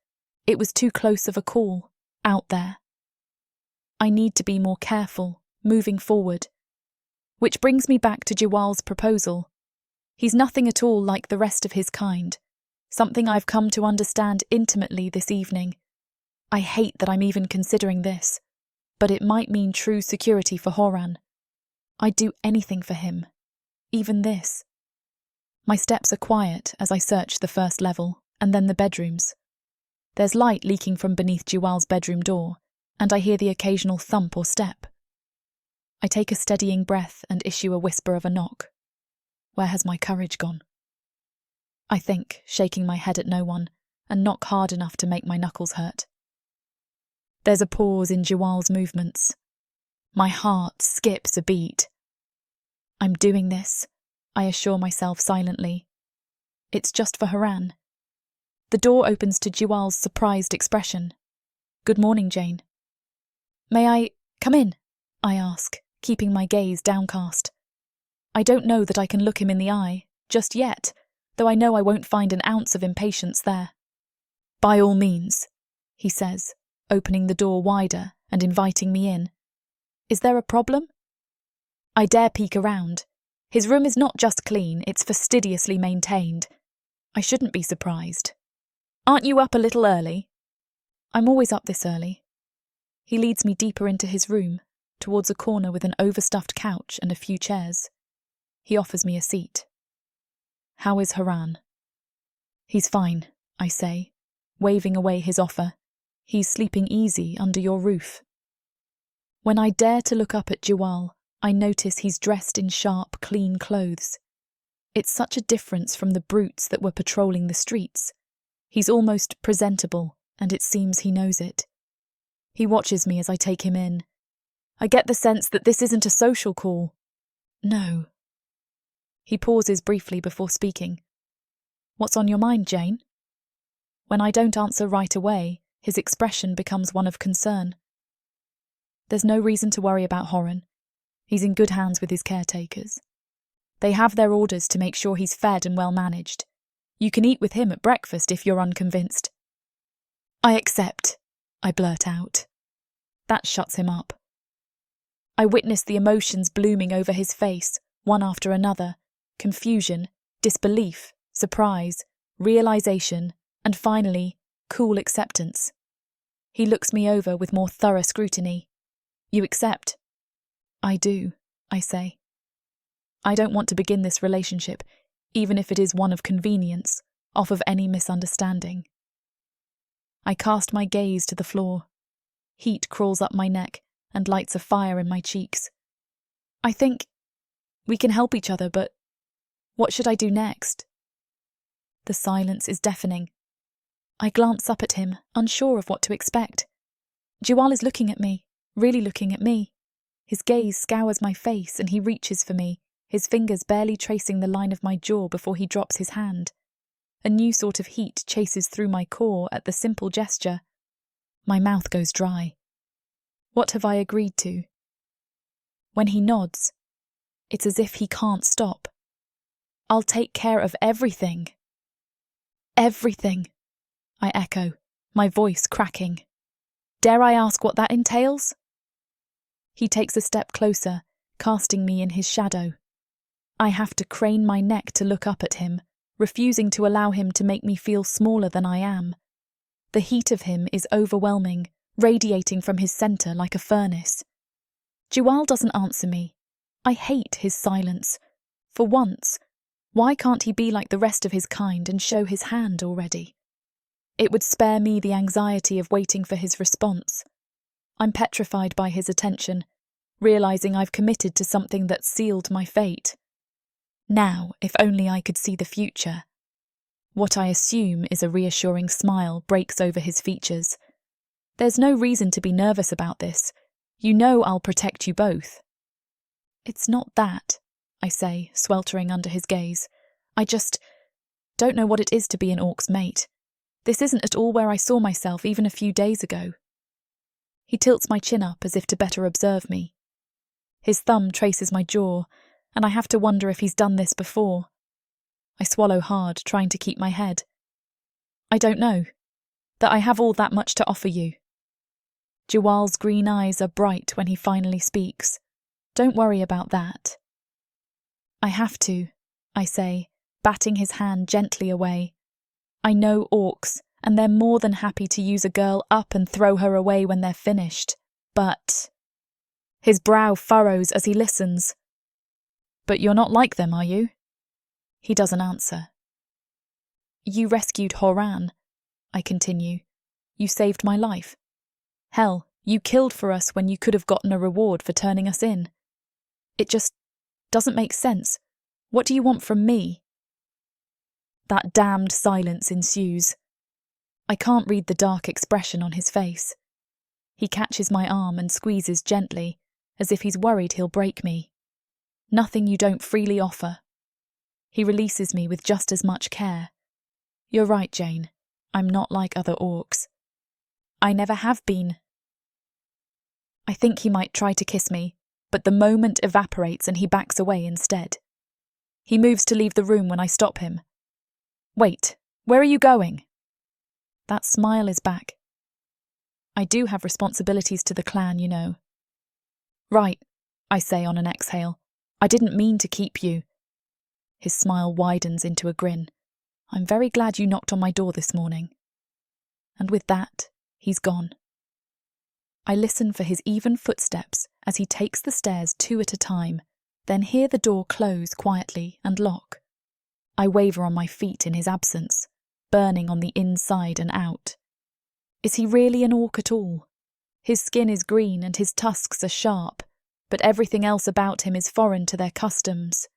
Speaker 2: It was too close of a call, out there. I need to be more careful, moving forward. Which brings me back to Jiwal's proposal. He's nothing at all like the rest of his kind, something I've come to understand intimately this evening. I hate that I'm even considering this, but it might mean true security for Horan. I'd do anything for him, even this. My steps are quiet as I search the first level, and then the bedrooms. There's light leaking from beneath Jiwal's bedroom door, and I hear the occasional thump or step. I take a steadying breath and issue a whisper of a knock. Where has my courage gone? I think, shaking my head at no one, and knock hard enough to make my knuckles hurt. There's a pause in Jiwal's movements. My heart skips a beat. I'm doing this, I assure myself silently. It's just for Horan. The door opens to Jiwal's surprised expression. "Good morning, Jane." "May I come in?" I ask, keeping my gaze downcast. I don't know that I can look him in the eye, just yet, though I know I won't find an ounce of impatience there. "By all means," he says, opening the door wider and inviting me in. "Is there a problem?" I dare peek around. His room is not just clean, it's fastidiously maintained. I shouldn't be surprised. "Aren't you up a little early?" "I'm always up this early." He leads me deeper into his room, towards a corner with an overstuffed couch and a few chairs. He offers me a seat. "How is Horan?" "He's fine," I say, waving away his offer. "He's sleeping easy under your roof." When I dare to look up at Jiwal, I notice he's dressed in sharp, clean clothes. It's such a difference from the brutes that were patrolling the streets. He's almost presentable, and it seems he knows it. He watches me as I take him in. I get the sense that this isn't a social call. No. He pauses briefly before speaking. "What's on your mind, Jane?" When I don't answer right away, his expression becomes one of concern. "There's no reason to worry about Horan. He's in good hands with his caretakers. They have their orders to make sure he's fed and well managed. You can eat with him at breakfast if you're unconvinced." "I accept," I blurt out. That shuts him up. I witness the emotions blooming over his face, one after another: confusion, disbelief, surprise, realization, and finally, cool acceptance. He looks me over with more thorough scrutiny. "You accept?" "I do," I say. I don't want to begin this relationship, even if it is one of convenience, off of any misunderstanding. I cast my gaze to the floor. Heat crawls up my neck and lights a fire in my cheeks. "I think we can help each other, but What should I do next? The silence is deafening. I glance up at him, unsure of what to expect. Jiwal is looking at me, really looking at me. His gaze scours my face and he reaches for me, his fingers barely tracing the line of my jaw before he drops his hand. A new sort of heat chases through my core at the simple gesture. My mouth goes dry. What have I agreed to? When he nods, it's as if he can't stop. I'll take care of everything. Everything, I echo, my voice cracking. Dare I ask what that entails? He takes a step closer, casting me in his shadow. I have to crane my neck to look up at him, refusing to allow him to make me feel smaller than I am. The heat of him is overwhelming, radiating from his centre like a furnace. Jiwal doesn't answer me. I hate his silence. For once, why can't he be like the rest of his kind and show his hand already? It would spare me the anxiety of waiting for his response. I'm petrified by his attention, realising I've committed to something that sealed my fate. Now, if only I could see the future. What I assume is a reassuring smile breaks over his features. There's no reason to be nervous about this. You know I'll protect you both. It's not that, I say, sweltering under his gaze. I just don't know what it is to be an orc's mate. This isn't at all where I saw myself even a few days ago. He tilts my chin up as if to better observe me. His thumb traces my jaw, and I have to wonder if he's done this before. I swallow hard, trying to keep my head. I don't know. That I have all that much to offer you. Jiwal's green eyes are bright when he finally speaks. Don't worry about that. I have to, I say, batting his hand gently away. I know orcs, and they're more than happy to use a girl up and throw her away when they're finished. But... His brow furrows as he listens. But you're not like them, are you? He doesn't answer. You rescued Horan, I continue. You saved my life. Hell, you killed for us when you could have gotten a reward for turning us in. It just doesn't make sense. What do you want from me? That damned silence ensues. I can't read the dark expression on his face. He catches my arm and squeezes gently, as if he's worried he'll break me. Nothing you don't freely offer. He releases me with just as much care. You're right, Jane. I'm not like other orcs. I never have been. I think he might try to kiss me, but the moment evaporates and he backs away instead. He moves to leave the room when I stop him. Wait, where are you going? That smile is back. I do have responsibilities to the clan, you know. Right, I say on an exhale. I didn't mean to keep you. His smile widens into a grin. I'm very glad you knocked on my door this morning. And with that, he's gone. I listen for his even footsteps as he takes the stairs 2 at a time, then hear the door close quietly and lock. I waver on my feet in his absence, burning on the inside and out. Is he really an orc at all? His skin is green and his tusks are sharp, but everything else about him is foreign to their customs.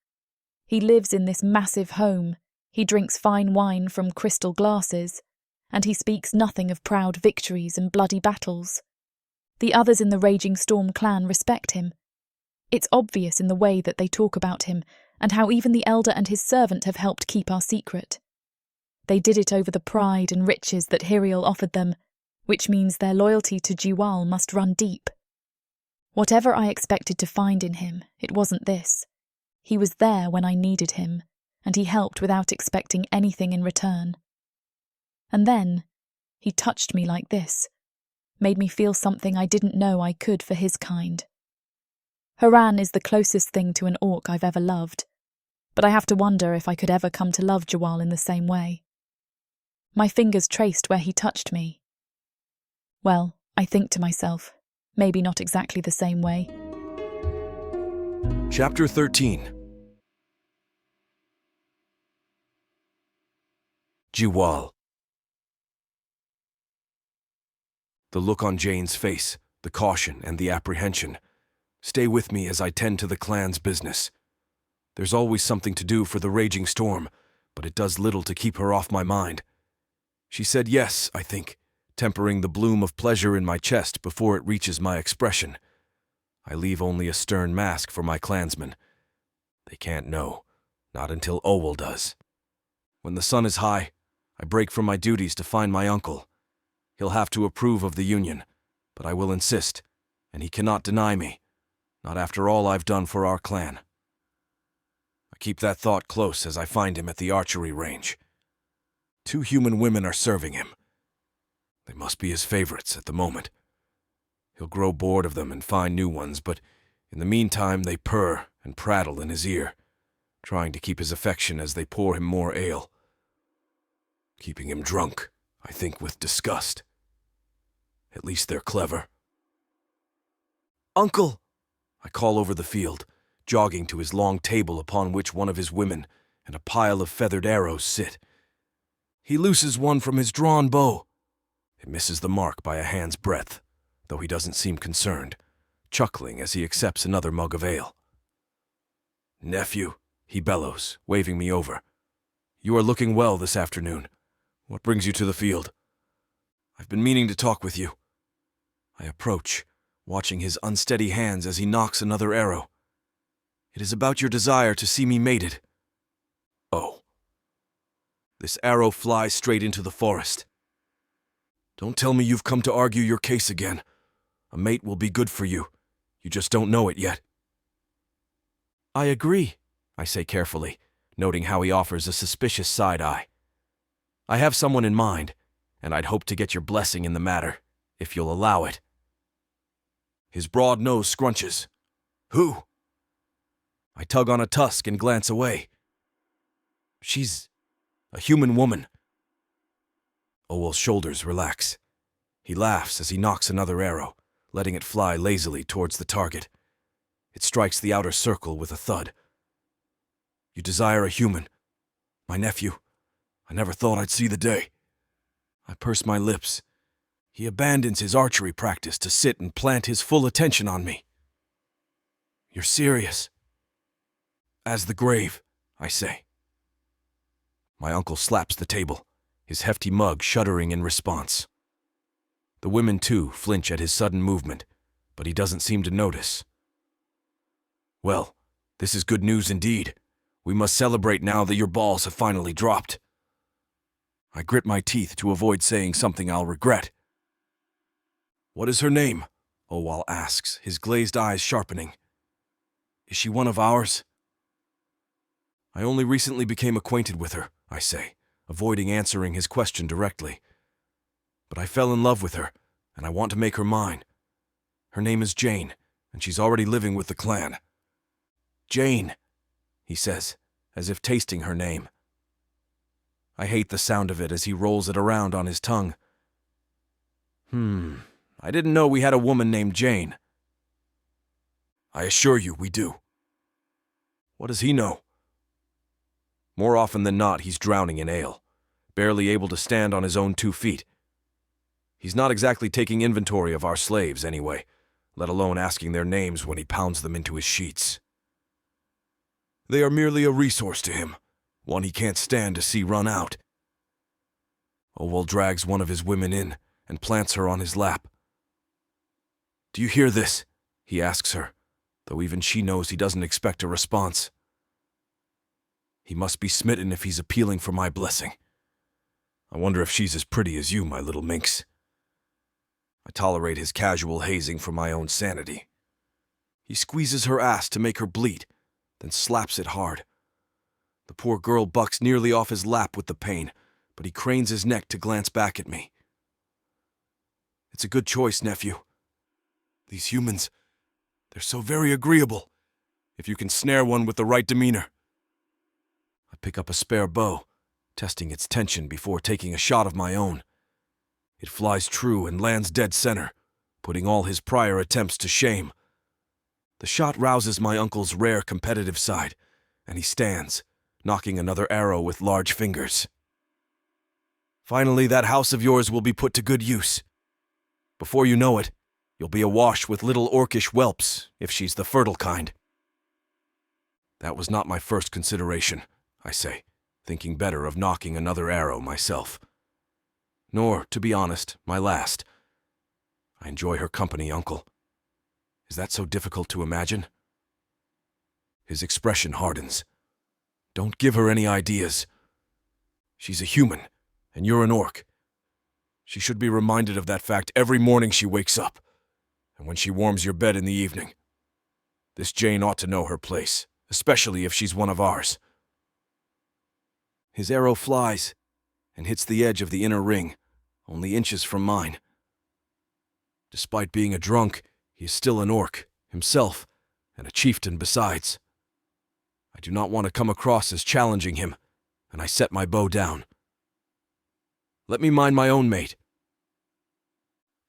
Speaker 2: He lives in this massive home, he drinks fine wine from crystal glasses, and he speaks nothing of proud victories and bloody battles. The others in the Raging Storm clan respect him. It's obvious in the way that they talk about him, and how even the elder and his servant have helped keep our secret. They did it over the pride and riches that Hiriel offered them, which means their loyalty to Jiwal must run deep. Whatever I expected to find in him, it wasn't this. He was there when I needed him, and he helped without expecting anything in return. And then, he touched me like this, made me feel something I didn't know I could for his kind. Horan is the closest thing to an orc I've ever loved, but I have to wonder if I could ever come to love Jiwal in the same way. My fingers traced where he touched me. Well, I think to myself, maybe not exactly the same way.
Speaker 1: Chapter 13. Jiwal. The look on Jane's face, the caution and the apprehension. Stay with me as I tend to the clan's business. There's always something to do for the raging storm, but it does little to keep her off my mind. She said yes, I think, tempering the bloom of pleasure in my chest before it reaches my expression. I leave only a stern mask for my clansmen. They can't know, not until Owal does. When the sun is high, I break from my duties to find my uncle. He'll have to approve of the union, but I will insist, and he cannot deny me, not after all I've done for our clan. I keep that thought close as I find him at the archery range. 2 human women are serving him. They must be his favorites at the moment. He'll grow bored of them and find new ones, but in the meantime they purr and prattle in his ear, trying to keep his affection as they pour him more ale. Keeping him drunk, I think with disgust. At least they're clever. "Uncle!" I call over the field, jogging to his long table upon which one of his women and a pile of feathered arrows sit. He looses one from his drawn bow. It misses the mark by a hand's breadth, though he doesn't seem concerned, chuckling as he accepts another mug of ale. "Nephew," he bellows, waving me over. "You are looking well this afternoon. What brings you to the field?" "I've been meaning to talk with you." I approach, watching his unsteady hands as he knocks another arrow. "It is about your desire to see me mated." "Oh." This arrow flies straight into the forest. "Don't tell me you've come to argue your case again. A mate will be good for you. You just don't know it yet." "I agree," I say carefully, noting how he offers a suspicious side-eye. "I have someone in mind, and I'd hope to get your blessing in the matter, if you'll allow it." His broad nose scrunches. "Who?" I tug on a tusk and glance away. "She's a human woman." Owal's shoulders relax. He laughs as he knocks another arrow, letting it fly lazily towards the target. It strikes the outer circle with a thud. "You desire a human. My nephew. I never thought I'd see the day." I purse my lips. He abandons his archery practice to sit and plant his full attention on me. "You're serious?" "As the grave," I say. My uncle slaps the table, his hefty mug shuddering in response. The women, too, flinch at his sudden movement, but he doesn't seem to notice. "Well, this is good news indeed. We must celebrate now that your balls have finally dropped." I grit my teeth to avoid saying something I'll regret. "What is her name?" Owal asks, his glazed eyes sharpening. "Is she one of ours?" "I only recently became acquainted with her," I say, avoiding answering his question directly. "But I fell in love with her, and I want to make her mine. Her name is Jane, and she's already living with the clan." "Jane," he says, as if tasting her name. I hate the sound of it as he rolls it around on his tongue. I didn't know we had a woman named Jane." "I assure you we do." "What does he know?" More often than not, he's drowning in ale, barely able to stand on his own 2 feet. He's not exactly taking inventory of our slaves, anyway, let alone asking their names when he pounds them into his sheets. They are merely a resource to him, one he can't stand to see run out. Owal drags one of his women in and plants her on his lap. "Do you hear this?" he asks her, though even she knows he doesn't expect a response. He must be smitten if he's appealing for my blessing. I wonder if she's as pretty as you, my little minx. I tolerate his casual hazing for my own sanity. He squeezes her ass to make her bleat, then slaps it hard. The poor girl bucks nearly off his lap with the pain, but he cranes his neck to glance back at me. "It's a good choice, nephew. These humans, they're so very agreeable, if you can snare one with the right demeanor." I pick up a spare bow, testing its tension before taking a shot of my own. It flies true and lands dead center, putting all his prior attempts to shame. The shot rouses my uncle's rare competitive side, and he stands, knocking another arrow with large fingers. "Finally, that house of yours will be put to good use. Before you know it, you'll be awash with little orcish whelps, if she's the fertile kind." That was not my first consideration, I say, thinking better of knocking another arrow myself. Nor, to be honest, my last. I enjoy her company, Uncle. Is that so difficult to imagine? His expression hardens. Don't give her any ideas. She's a human, and you're an orc. She should be reminded of that fact every morning she wakes up, and when she warms your bed in the evening. This Jane ought to know her place, especially if she's one of ours. His arrow flies and hits the edge of the inner ring, only inches from mine. Despite being a drunk, he is still an orc, himself, and a chieftain besides. I do not want to come across as challenging him, and I set my bow down. Let me mind my own mate.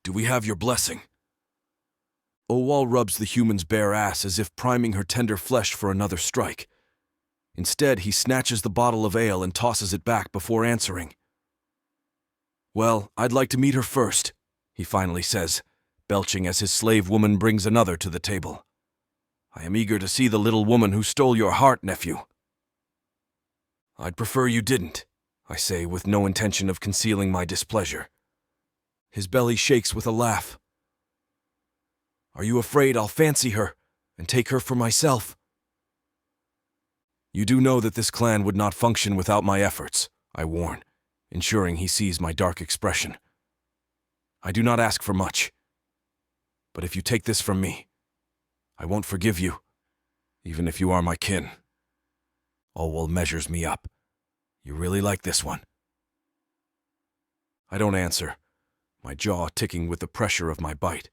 Speaker 1: Do we have your blessing? Owal rubs the human's bare ass as if priming her tender flesh for another strike. Instead, he snatches the bottle of ale and tosses it back before answering. Well, I'd like to meet her first, he finally says, belching as his slave woman brings another to the table. I am eager to see the little woman who stole your heart, nephew. I'd prefer you didn't, I say with no intention of concealing my displeasure. His belly shakes with a laugh. Are you afraid I'll fancy her and take her for myself? You do know that this clan would not function without my efforts, I warn, ensuring he sees my dark expression. I do not ask for much, but if you take this from me, I won't forgive you, even if you are my kin. Owal measures me up. You really like this one? I don't answer, my jaw ticking with the pressure of my bite.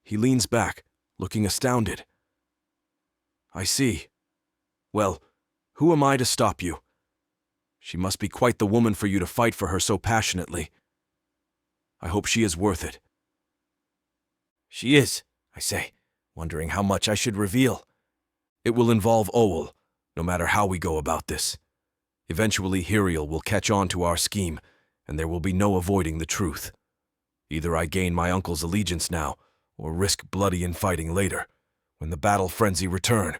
Speaker 1: He leans back, looking astounded. I see. Well, who am I to stop you? She must be quite the woman for you to fight for her so passionately. I hope she is worth it. She is, I say, wondering how much I should reveal. It will involve Owal, no matter how we go about this. Eventually, Hiriel will catch on to our scheme, and there will be no avoiding the truth. Either I gain my uncle's allegiance now, or risk bloody infighting later, when the battle frenzy return.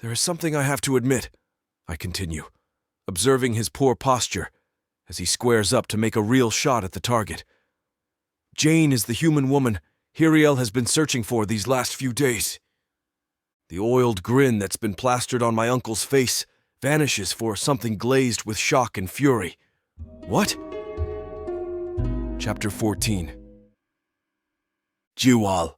Speaker 1: There is something I have to admit, I continue, observing his poor posture, as he squares up to make a real shot at the target. Jane is the human woman Hiriel has been searching for these last few days. The oiled grin that's been plastered on my uncle's face vanishes for something glazed with shock and fury. What? Chapter 14. Jiwal.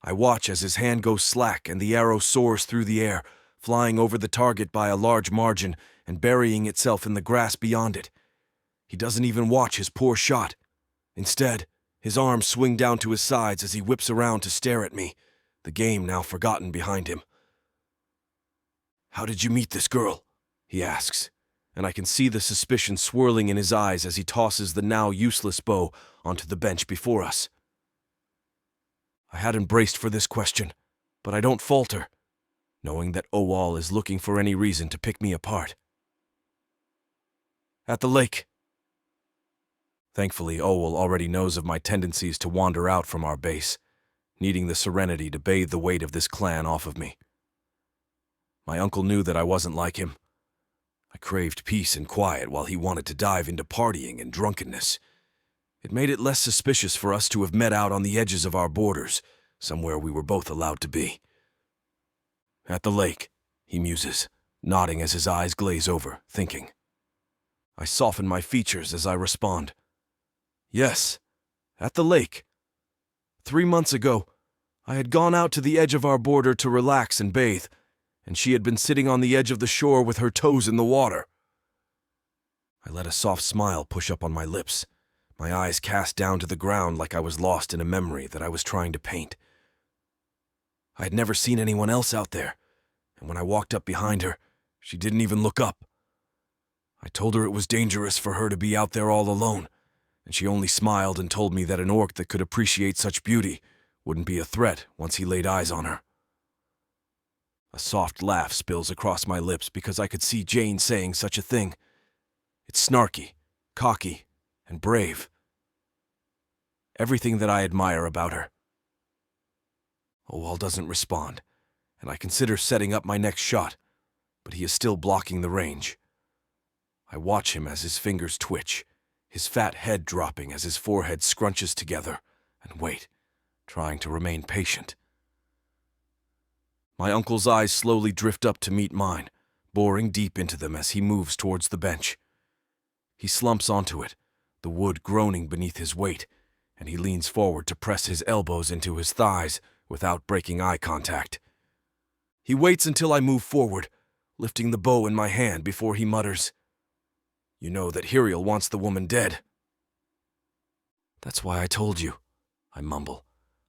Speaker 1: I watch as his hand goes slack and the arrow soars through the air, flying over the target by a large margin and burying itself in the grass beyond it. He doesn't even watch his poor shot. Instead, his arms swing down to his sides as he whips around to stare at me, the game now forgotten behind him. How did you meet this girl? He asks, and I can see the suspicion swirling in his eyes as he tosses the now useless bow onto the bench before us. I hadn't braced for this question, but I don't falter, knowing that Owal is looking for any reason to pick me apart. At the lake. Thankfully, Owal already knows of my tendencies to wander out from our base, needing the serenity to bathe the weight of this clan off of me. My uncle knew that I wasn't like him. I craved peace and quiet while he wanted to dive into partying and drunkenness. It made it less suspicious for us to have met out on the edges of our borders, somewhere we were both allowed to be. At the lake, he muses, nodding as his eyes glaze over, thinking. I soften my features as I respond. Yes, at the lake. 3 months ago, I had gone out to the edge of our border to relax and bathe, and she had been sitting on the edge of the shore with her toes in the water. I let a soft smile push up on my lips, my eyes cast down to the ground like I was lost in a memory that I was trying to paint. I had never seen anyone else out there, and when I walked up behind her, she didn't even look up. I told her it was dangerous for her to be out there all alone, and she only smiled and told me that an orc that could appreciate such beauty wouldn't be a threat once he laid eyes on her. A soft laugh spills across my lips because I could see Jane saying such a thing. It's snarky, cocky, and brave. Everything that I admire about her. Owal doesn't respond, and I consider setting up my next shot, but he is still blocking the range. I watch him as his fingers twitch, his fat head dropping as his forehead scrunches together, and wait, trying to remain patient. My uncle's eyes slowly drift up to meet mine, boring deep into them as he moves towards the bench. He slumps onto it, the wood groaning beneath his weight, and he leans forward to press his elbows into his thighs without breaking eye contact. He waits until I move forward, lifting the bow in my hand before he mutters, "You know that Hiriel wants the woman dead." "That's why I told you," I mumble,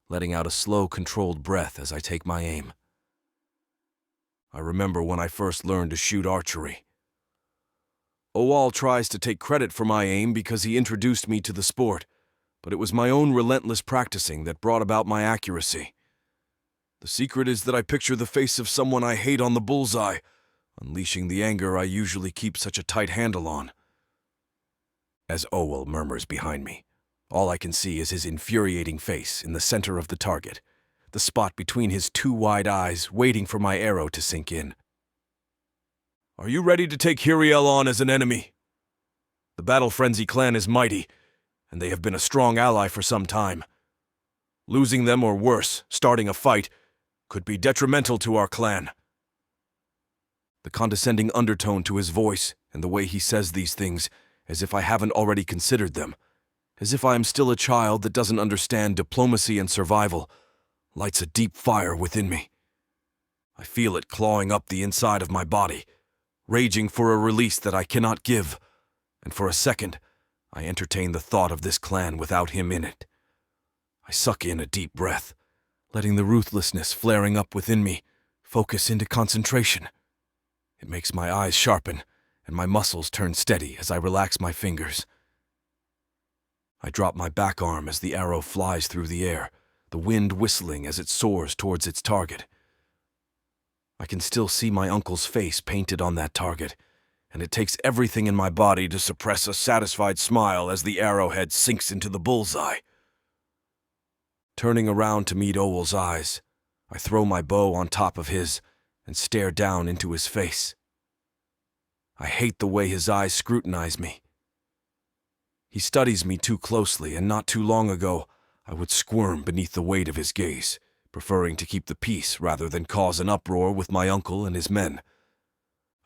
Speaker 1: letting out a slow, controlled breath as I take my aim. I remember when I first learned to shoot archery. Owal tries to take credit for my aim because he introduced me to the sport, but it was my own relentless practicing that brought about my accuracy. The secret is that I picture the face of someone I hate on the bullseye, unleashing the anger I usually keep such a tight handle on. As Owal murmurs behind me, all I can see is his infuriating face in the center of the target, the spot between his two wide eyes waiting for my arrow to sink in. "Are you ready to take Hiriel on as an enemy? The Battle Frenzy clan is mighty, and they have been a strong ally for some time. Losing them, or worse, starting a fight, could be detrimental to our clan." The condescending undertone to his voice and the way he says these things, as if I haven't already considered them, as if I am still a child that doesn't understand diplomacy and survival, lights a deep fire within me. I feel it clawing up the inside of my body, raging for a release that I cannot give, and for a second, I entertain the thought of this clan without him in it. I suck in a deep breath, letting the ruthlessness flaring up within me focus into concentration. It makes my eyes sharpen and my muscles turn steady as I relax my fingers. I drop my back arm as the arrow flies through the air, the wind whistling as it soars towards its target. I can still see my uncle's face painted on that target, and it takes everything in my body to suppress a satisfied smile as the arrowhead sinks into the bullseye. Turning around to meet Owal's eyes, I throw my bow on top of his and stare down into his face. I hate the way his eyes scrutinize me. He studies me too closely, and not too long ago, I would squirm beneath the weight of his gaze, preferring to keep the peace rather than cause an uproar with my uncle and his men.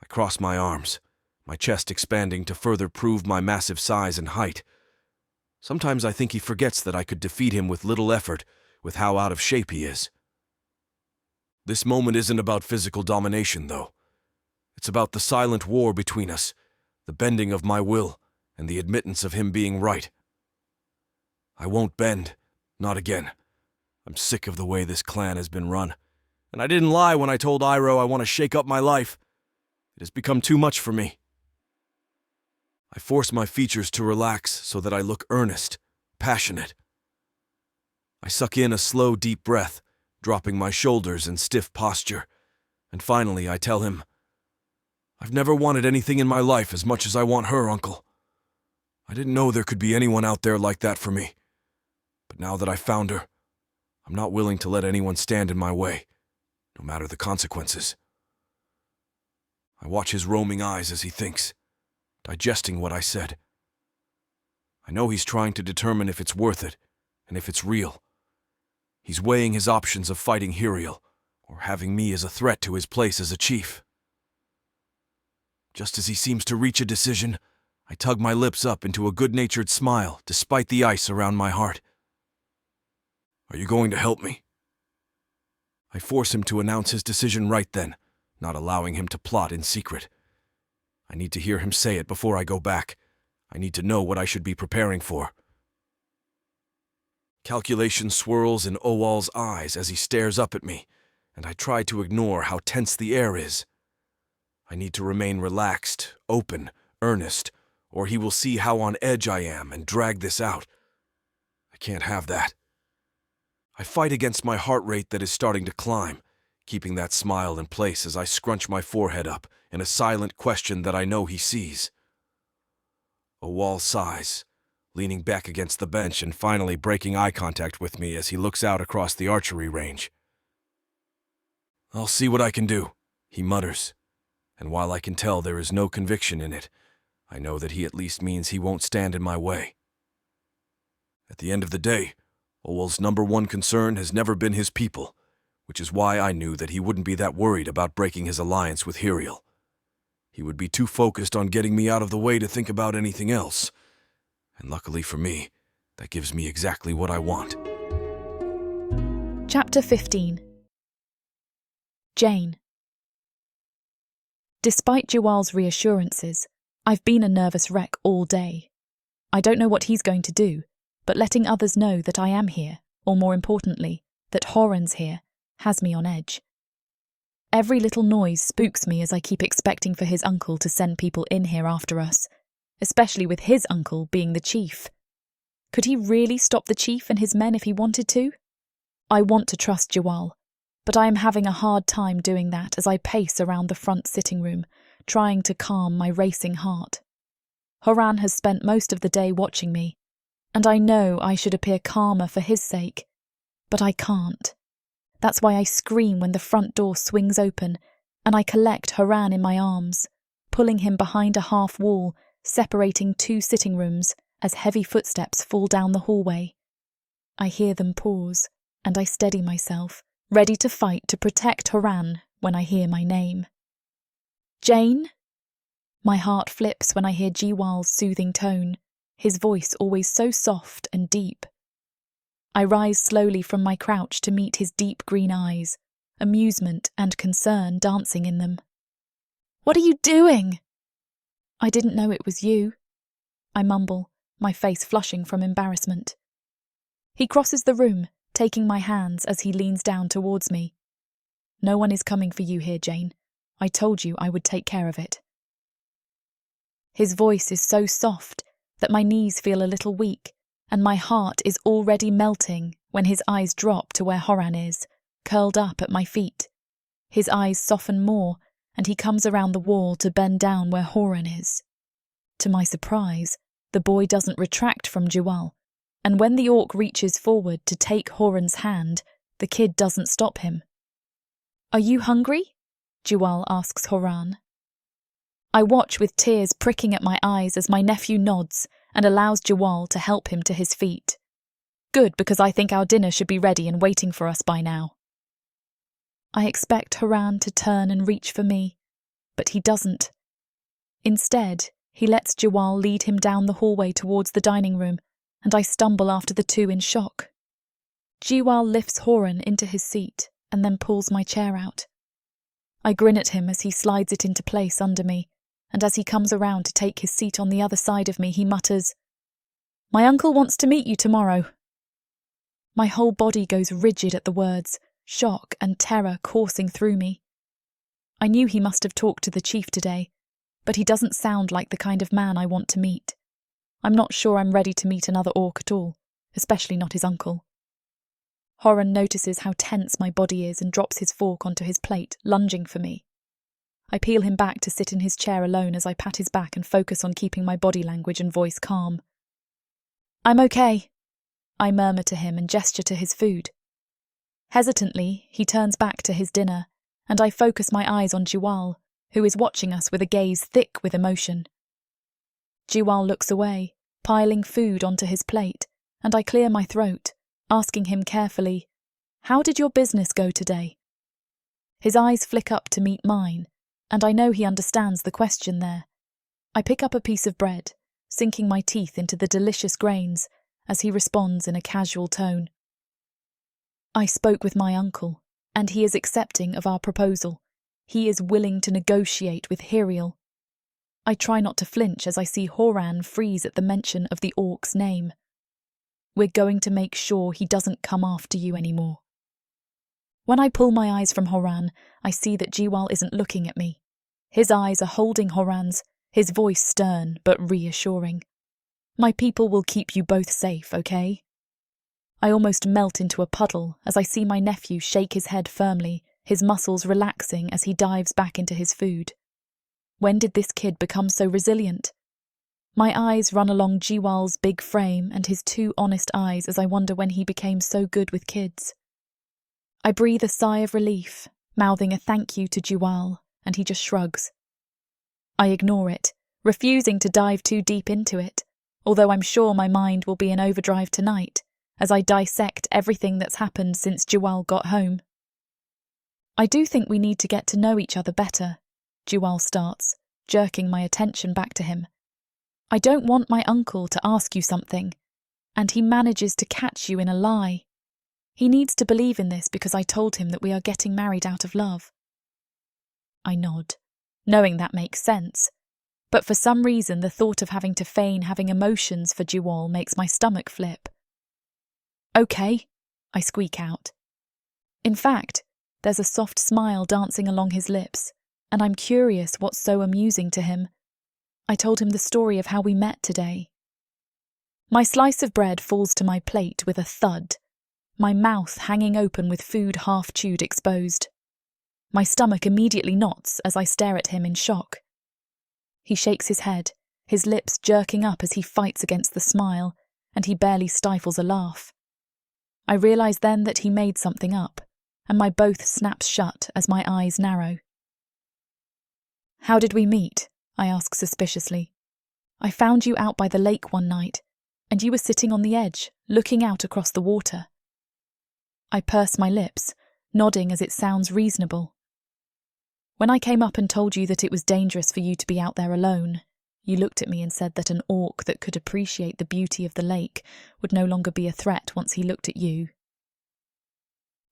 Speaker 1: I cross my arms, my chest expanding to further prove my massive size and height. Sometimes I think he forgets that I could defeat him with little effort, with how out of shape he is. This moment isn't about physical domination, though. It's about the silent war between us, the bending of my will, and the admittance of him being right. I won't bend, not again. I'm sick of the way this clan has been run, and I didn't lie when I told Iroh I want to shake up my life. It has become too much for me. I force my features to relax so that I look earnest, passionate. I suck in a slow, deep breath, dropping my shoulders in stiff posture, and finally I tell him, "I've never wanted anything in my life as much as I want her, Uncle. I didn't know there could be anyone out there like that for me. But now that I've found her, I'm not willing to let anyone stand in my way, no matter the consequences." I watch his roaming eyes as he thinks, digesting what I said. I know he's trying to determine if it's worth it, and if it's real. He's weighing his options of fighting Hiriel, or having me as a threat to his place as a chief. Just as he seems to reach a decision, I tug my lips up into a good-natured smile despite the ice around my heart. "Are you going to help me?" I force him to announce his decision right then, not allowing him to plot in secret. I need to hear him say it before I go back. I need to know what I should be preparing for. Calculation swirls in Owal's eyes as he stares up at me, and I try to ignore how tense the air is. I need to remain relaxed, open, earnest, or he will see how on edge I am and drag this out. I can't have that. I fight against my heart rate that is starting to climb, keeping that smile in place as I scrunch my forehead up in a silent question that I know he sees. Owal sighs, leaning back against the bench and finally breaking eye contact with me as he looks out across the archery range. I'll see what I can do, he mutters. And while I can tell there is no conviction in it, I know that he at least means he won't stand in my way. At the end of the day, Owl's #1 concern has never been his people, which is why I knew that he wouldn't be that worried about breaking his alliance with Hiriel. He would be too focused on getting me out of the way to think about anything else. And luckily for me, that gives me exactly what I want.
Speaker 2: Chapter 15. Jane. Despite Jiwal's reassurances, I've been a nervous wreck all day. I don't know what he's going to do, but letting others know that I am here, or more importantly, that Horan's here, has me on edge. Every little noise spooks me as I keep expecting for his uncle to send people in here after us, especially with his uncle being the chief. Could he really stop the chief and his men if he wanted to? I want to trust Jiwal, but I am having a hard time doing that as I pace around the front sitting room, trying to calm my racing heart. Horan has spent most of the day watching me, and I know I should appear calmer for his sake, but I can't. That's why I scream when the front door swings open, and I collect Horan in my arms, pulling him behind a half wall, separating 2 sitting rooms as heavy footsteps fall down the hallway. I hear them pause, and I steady myself, ready to fight to protect Horan when I hear my name. Jane? My heart flips when I hear Jiwal's soothing tone, his voice always so soft and deep. I rise slowly from my crouch to meet his deep green eyes, amusement and concern dancing in them. What are you doing? I didn't know it was you. I mumble, my face flushing from embarrassment. He crosses the room, taking my hands as he leans down towards me. No one is coming for you here, Jane. I told you I would take care of it. His voice is so soft that my knees feel a little weak, and my heart is already melting when his eyes drop to where Horan is, curled up at my feet. His eyes soften more, and he comes around the wall to bend down where Horan is. To my surprise, the boy doesn't retract from Jiwal, and when the orc reaches forward to take Horan's hand, the kid doesn't stop him. Are you hungry? Jiwal asks Horan. I watch with tears pricking at my eyes as my nephew nods and allows Jiwal to help him to his feet. Good, because I think our dinner should be ready and waiting for us by now. I expect Horan to turn and reach for me, but he doesn't. Instead, he lets Jiwal lead him down the hallway towards the dining room, and I stumble after the two in shock. Jiwal lifts Horan into his seat and then pulls my chair out. I grin at him as he slides it into place under me, and as he comes around to take his seat on the other side of me, he mutters, "My uncle wants to meet you tomorrow." My whole body goes rigid at the words, shock and terror coursing through me. I knew he must have talked to the chief today, but he doesn't sound like the kind of man I want to meet. I'm not sure I'm ready to meet another orc at all, especially not his uncle. Horan notices how tense my body is and drops his fork onto his plate, lunging for me. I peel him back to sit in his chair alone as I pat his back and focus on keeping my body language and voice calm. "I'm okay," I murmur to him and gesture to his food. Hesitantly, he turns back to his dinner, and I focus my eyes on Jiwal, who is watching us with a gaze thick with emotion. Jiwal looks away, piling food onto his plate, and I clear my throat, asking him carefully, "How did your business go today?" His eyes flick up to meet mine, and I know he understands the question there. I pick up a piece of bread, sinking my teeth into the delicious grains, as he responds in a casual tone. "I spoke with my uncle, and he is accepting of our proposal. He is willing to negotiate with Hiriel." I try not to flinch as I see Horan freeze at the mention of the orc's name. "We're going to make sure he doesn't come after you anymore." When I pull my eyes from Horan, I see that Jiwal isn't looking at me. His eyes are holding Horan's, his voice stern but reassuring. "My people will keep you both safe, okay?" I almost melt into a puddle as I see my nephew shake his head firmly, his muscles relaxing as he dives back into his food. When did this kid become so resilient? My eyes run along Jiwal's big frame and his 2 honest eyes as I wonder when he became so good with kids. I breathe a sigh of relief mouthing a thank you to Jiwal, and he just shrugs. I ignore it, refusing to dive too deep into it, although I'm sure my mind will be in overdrive tonight as I dissect everything that's happened since Jiwal got home. I do think we need to get to know each other better, Jiwal starts, jerking my attention back to him. I don't want my uncle to ask you something, and he manages to catch you in a lie. He needs to believe in this because I told him that we are getting married out of love. I nod, knowing that makes sense, but for some reason the thought of having to feign having emotions for Jiwal makes my stomach flip. Okay, I squeak out. In fact, there's a soft smile dancing along his lips, and I'm curious what's so amusing to him. I told him the story of how we met today. My slice of bread falls to my plate with a thud, my mouth hanging open with food half chewed exposed. My stomach immediately knots as I stare at him in shock. He shakes his head, his lips jerking up as he fights against the smile, and he barely stifles a laugh. I realise then that he made something up, and my mouth snaps shut as my eyes narrow. How did we meet? I ask suspiciously. I found you out by the lake one night, and you were sitting on the edge, looking out across the water. I purse my lips, nodding as it sounds reasonable. When I came up and told you that it was dangerous for you to be out there alone, you looked at me and said that an orc that could appreciate the beauty of the lake would no longer be a threat once he looked at you.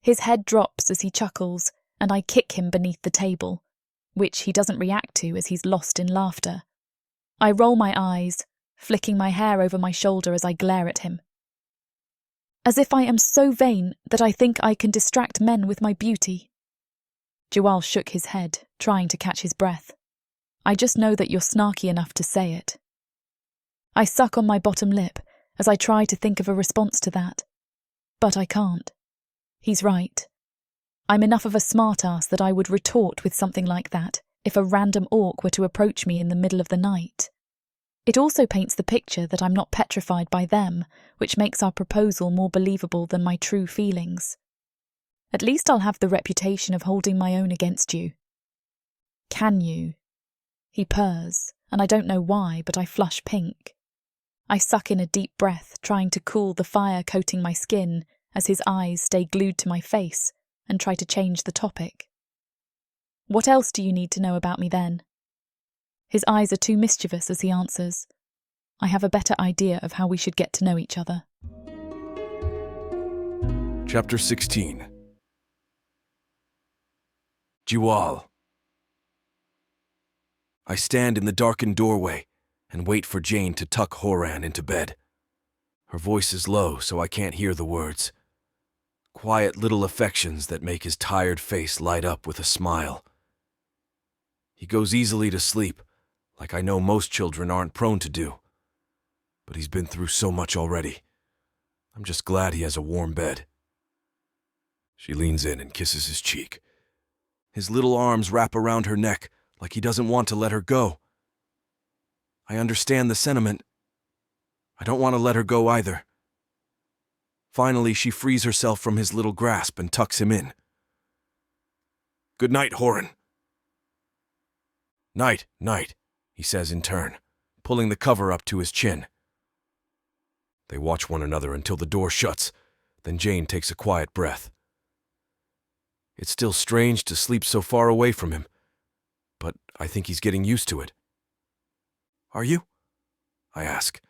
Speaker 2: His head drops as he chuckles, and I kick him beneath the table, which he doesn't react to as he's lost in laughter. I roll my eyes, flicking my hair over my shoulder as I glare at him. As if I am so vain that I think I can distract men with my beauty. Jiwal shook his head, trying to catch his breath. I just know that you're snarky enough to say it. I suck on my bottom lip as I try to think of a response to that. But I can't. He's right. I'm enough of a smartass that I would retort with something like that if a random orc were to approach me in the middle of the night. It also paints the picture that I'm not petrified by them, which makes our proposal more believable than my true feelings. At least I'll have the reputation of holding my own against you. Can you? He purrs, and I don't know why, but I flush pink. I suck in a deep breath, trying to cool the fire coating my skin as his eyes stay glued to my face, and try to change the topic. What else do you need to know about me then? His eyes are too mischievous as he answers. I have a better idea of how we should get to know each other.
Speaker 1: Chapter 16. Jiwal. I stand in the darkened doorway and wait for Jane to tuck Horan into bed. Her voice is low, so I can't hear the words. Quiet little affections that make his tired face light up with a smile. He goes easily to sleep, like I know most children aren't prone to do. But he's been through so much already. I'm just glad he has a warm bed. She leans in and kisses his cheek. His little arms wrap around her neck like he doesn't want to let her go. I understand the sentiment. I don't want to let her go either. Finally, she frees herself from his little grasp and tucks him in. Good night, Horan. Night, night, he says in turn, pulling the cover up to his chin. They watch one another until the door shuts, then Jane takes a quiet breath. It's still strange to sleep so far away from him, but I think he's getting used to it. Are you? I ask,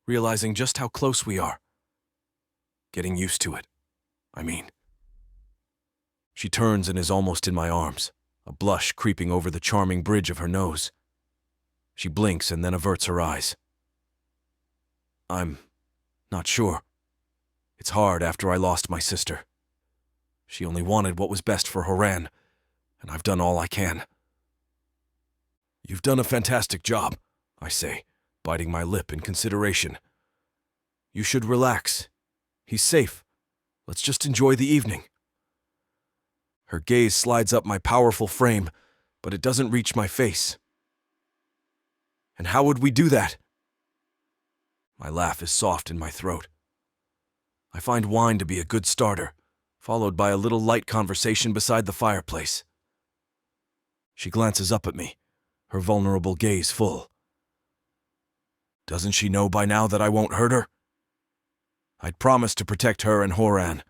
Speaker 1: realizing just how close we are. Getting used to it, I mean. She turns and is almost in my arms, a blush creeping over the charming bridge of her nose. She blinks and then averts her eyes. I'm not sure. It's hard after I lost my sister. She only wanted what was best for Horan, and I've done all I can. You've done a fantastic job, I say, biting my lip in consideration. You should relax. He's safe. Let's just enjoy the evening. Her gaze slides up my powerful frame, but it doesn't reach my face. And how would we do that? My laugh is soft in my throat. I find wine to be a good starter, followed by a little light conversation beside the fireplace. She glances up at me, her vulnerable gaze full. Doesn't she know by now that I won't hurt her? I'd promised to protect her and Horan,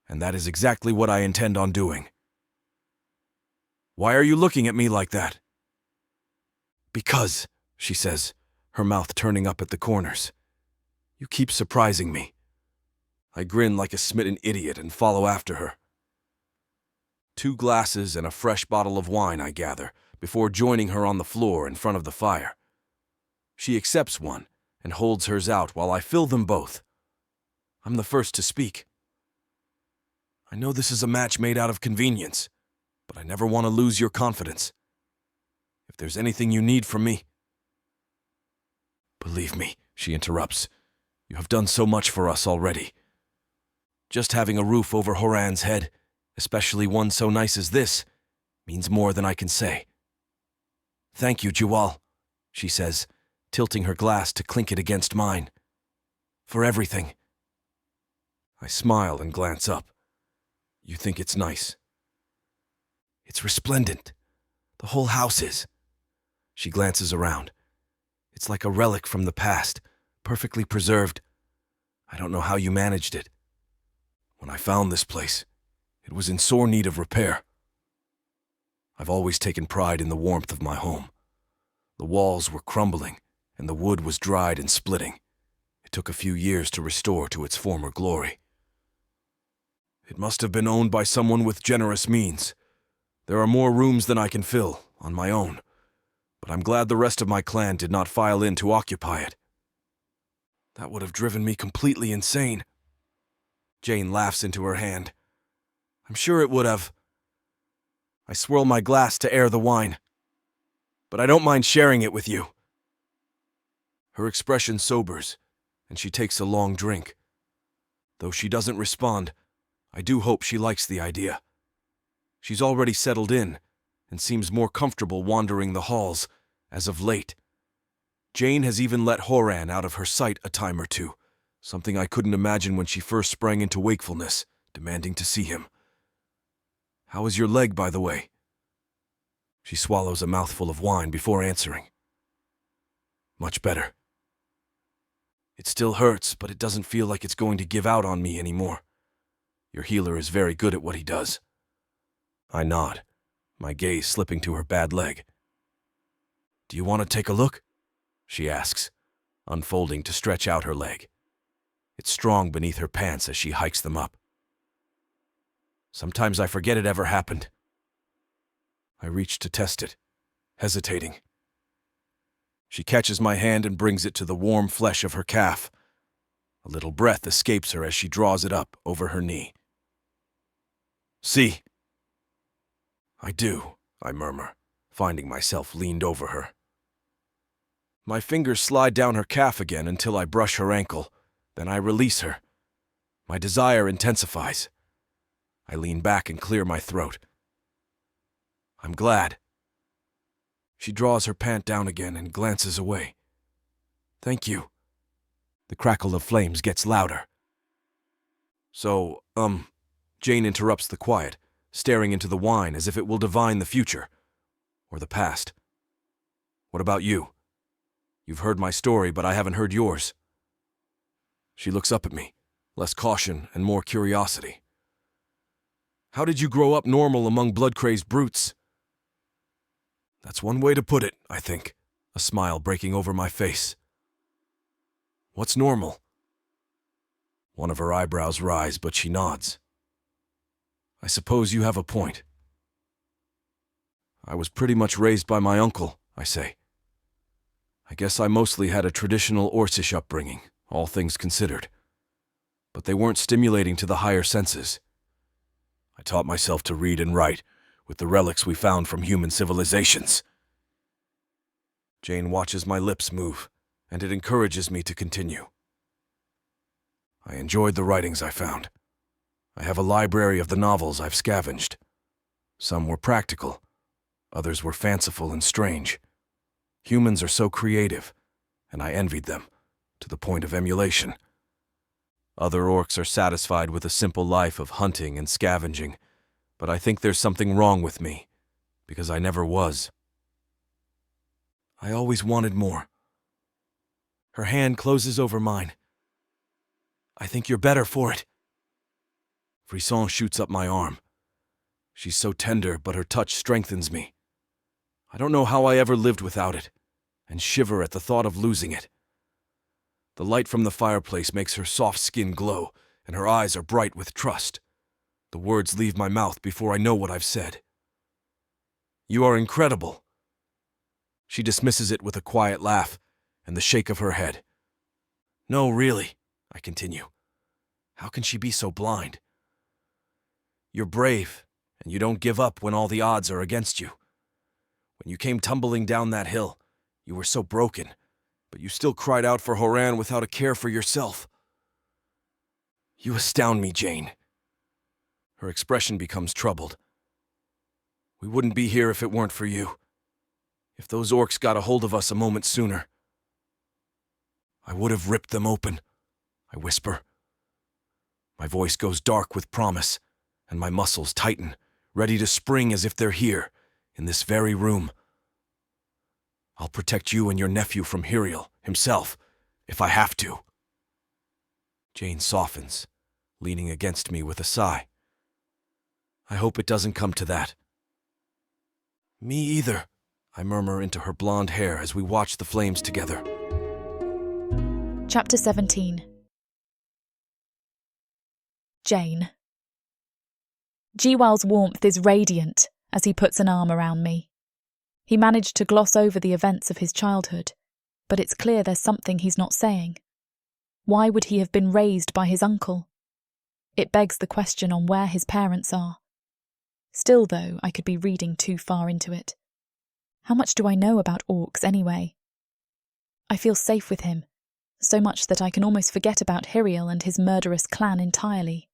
Speaker 1: and that is exactly what I intend on doing. Why are you looking at me like that? Because, she says, her mouth turning up at the corners. You keep surprising me. I grin like a smitten idiot and follow after her. 2 glasses and a fresh bottle of wine, I gather, before joining her on the floor in front of the fire. She accepts one and holds hers out while I fill them both. I'm the first to speak. I know this is a match made out of convenience, but I never want to lose your confidence. If there's anything you need from me... Believe me, she interrupts, you have done so much for us already. Just having a roof over Horan's head, especially one so nice as this, means more than I can say. Thank you, Jiwal, she says, tilting her glass to clink it against mine. For everything. I smile and glance up. You think it's nice? It's resplendent. The whole house is. She glances around. It's like a relic from the past, perfectly preserved. I don't know how you managed it. When I found this place, it was in sore need of repair. I've always taken pride in the warmth of my home. The walls were crumbling, and the wood was dried and splitting. It took a few years to restore to its former glory. It must have been owned by someone with generous means. There are more rooms than I can fill, on my own, but I'm glad the rest of my clan did not file in to occupy it. That would have driven me completely insane. Jane laughs into her hand. I'm sure it would have. I swirl my glass to air the wine. But I don't mind sharing it with you. Her expression sobers, and she takes a long drink. Though she doesn't respond, I do hope she likes the idea. She's already settled in, and seems more comfortable wandering the halls, as of late. Jane has even let Horan out of her sight a time or two, something I couldn't imagine when she first sprang into wakefulness, demanding to see him. How is your leg, by the way? She swallows a mouthful of wine before answering. Much better. It still hurts, but it doesn't feel like it's going to give out on me anymore. Your healer is very good at what he does. I nod, my gaze slipping to her bad leg. Do you want to take a look? She asks, unfolding to stretch out her leg. It's strong beneath her pants as she hikes them up. Sometimes I forget it ever happened. I reach to test it, hesitating. She catches my hand and brings it to the warm flesh of her calf. A little breath escapes her as she draws it up over her knee. See? I do, I murmur, finding myself leaned over her. My fingers slide down her calf again until I brush her ankle, then I release her. My desire intensifies. I lean back and clear my throat. I'm glad. She draws her pant down again and glances away. Thank you. The crackle of flames gets louder. So, Jane interrupts the quiet, staring into the wine as if it will divine the future, or the past. What about you? You've heard my story, but I haven't heard yours. She looks up at me, less caution and more curiosity. How did you grow up normal among blood-crazed brutes? That's one way to put it, I think, a smile breaking over my face. What's normal? One of her eyebrows rise, but she nods. I suppose you have a point. I was pretty much raised by my uncle, I say. I guess I mostly had a traditional Orcish upbringing, all things considered. But they weren't stimulating to the higher senses. I taught myself to read and write with the relics we found from human civilizations. Jane watches my lips move, and it encourages me to continue. I enjoyed the writings I found. I have a library of the novels I've scavenged. Some were practical, others were fanciful and strange. Humans are so creative, and I envied them, to the point of emulation. Other orcs are satisfied with a simple life of hunting and scavenging, but I think there's something wrong with me, because I never was. I always wanted more. Her hand closes over mine. I think you're better for it. Frisson shoots up my arm. She's so tender, but her touch strengthens me. I don't know how I ever lived without it, and shiver at the thought of losing it. The light from the fireplace makes her soft skin glow, and her eyes are bright with trust. The words leave my mouth before I know what I've said. You are incredible. She dismisses it with a quiet laugh and the shake of her head. No, really, I continue. How can she be so blind? You're brave, and you don't give up when all the odds are against you. When you came tumbling down that hill, you were so broken, but you still cried out for Horan without a care for yourself. You astound me, Jane. Her expression becomes troubled. We wouldn't be here if it weren't for you. If those orcs got a hold of us a moment sooner, I would have ripped them open, I whisper. My voice goes dark with promise, and my muscles tighten, ready to spring as if they're here, in this very room. I'll protect you and your nephew from Hiriel, himself, if I have to. Jane softens, leaning against me with a sigh. I hope it doesn't come to that. Me either, I murmur into her blonde hair as we watch the flames together.
Speaker 2: Chapter 17. Jane. Jiwal's warmth is radiant as he puts an arm around me. He managed to gloss over the events of his childhood, but it's clear there's something he's not saying. Why would he have been raised by his uncle? It begs the question on where his parents are. Still, though, I could be reading too far into it. How much do I know about orcs anyway? I feel safe with him, so much that I can almost forget about Hiriel and his murderous clan entirely.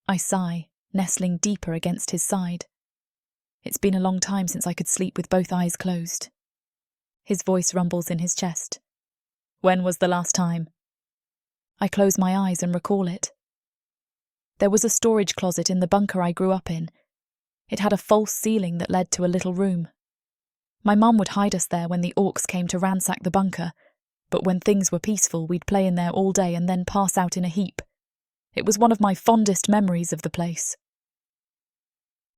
Speaker 2: I sigh, nestling deeper against his side. It's been a long time since I could sleep with both eyes closed. His voice rumbles in his chest. When was the last time? I close my eyes and recall it. There was a storage closet in the bunker I grew up in. It had a false ceiling that led to a little room. My mum would hide us there when the orcs came to ransack the bunker, but when things were peaceful, we'd play in there all day and then pass out in a heap. It was one of my fondest memories of the place.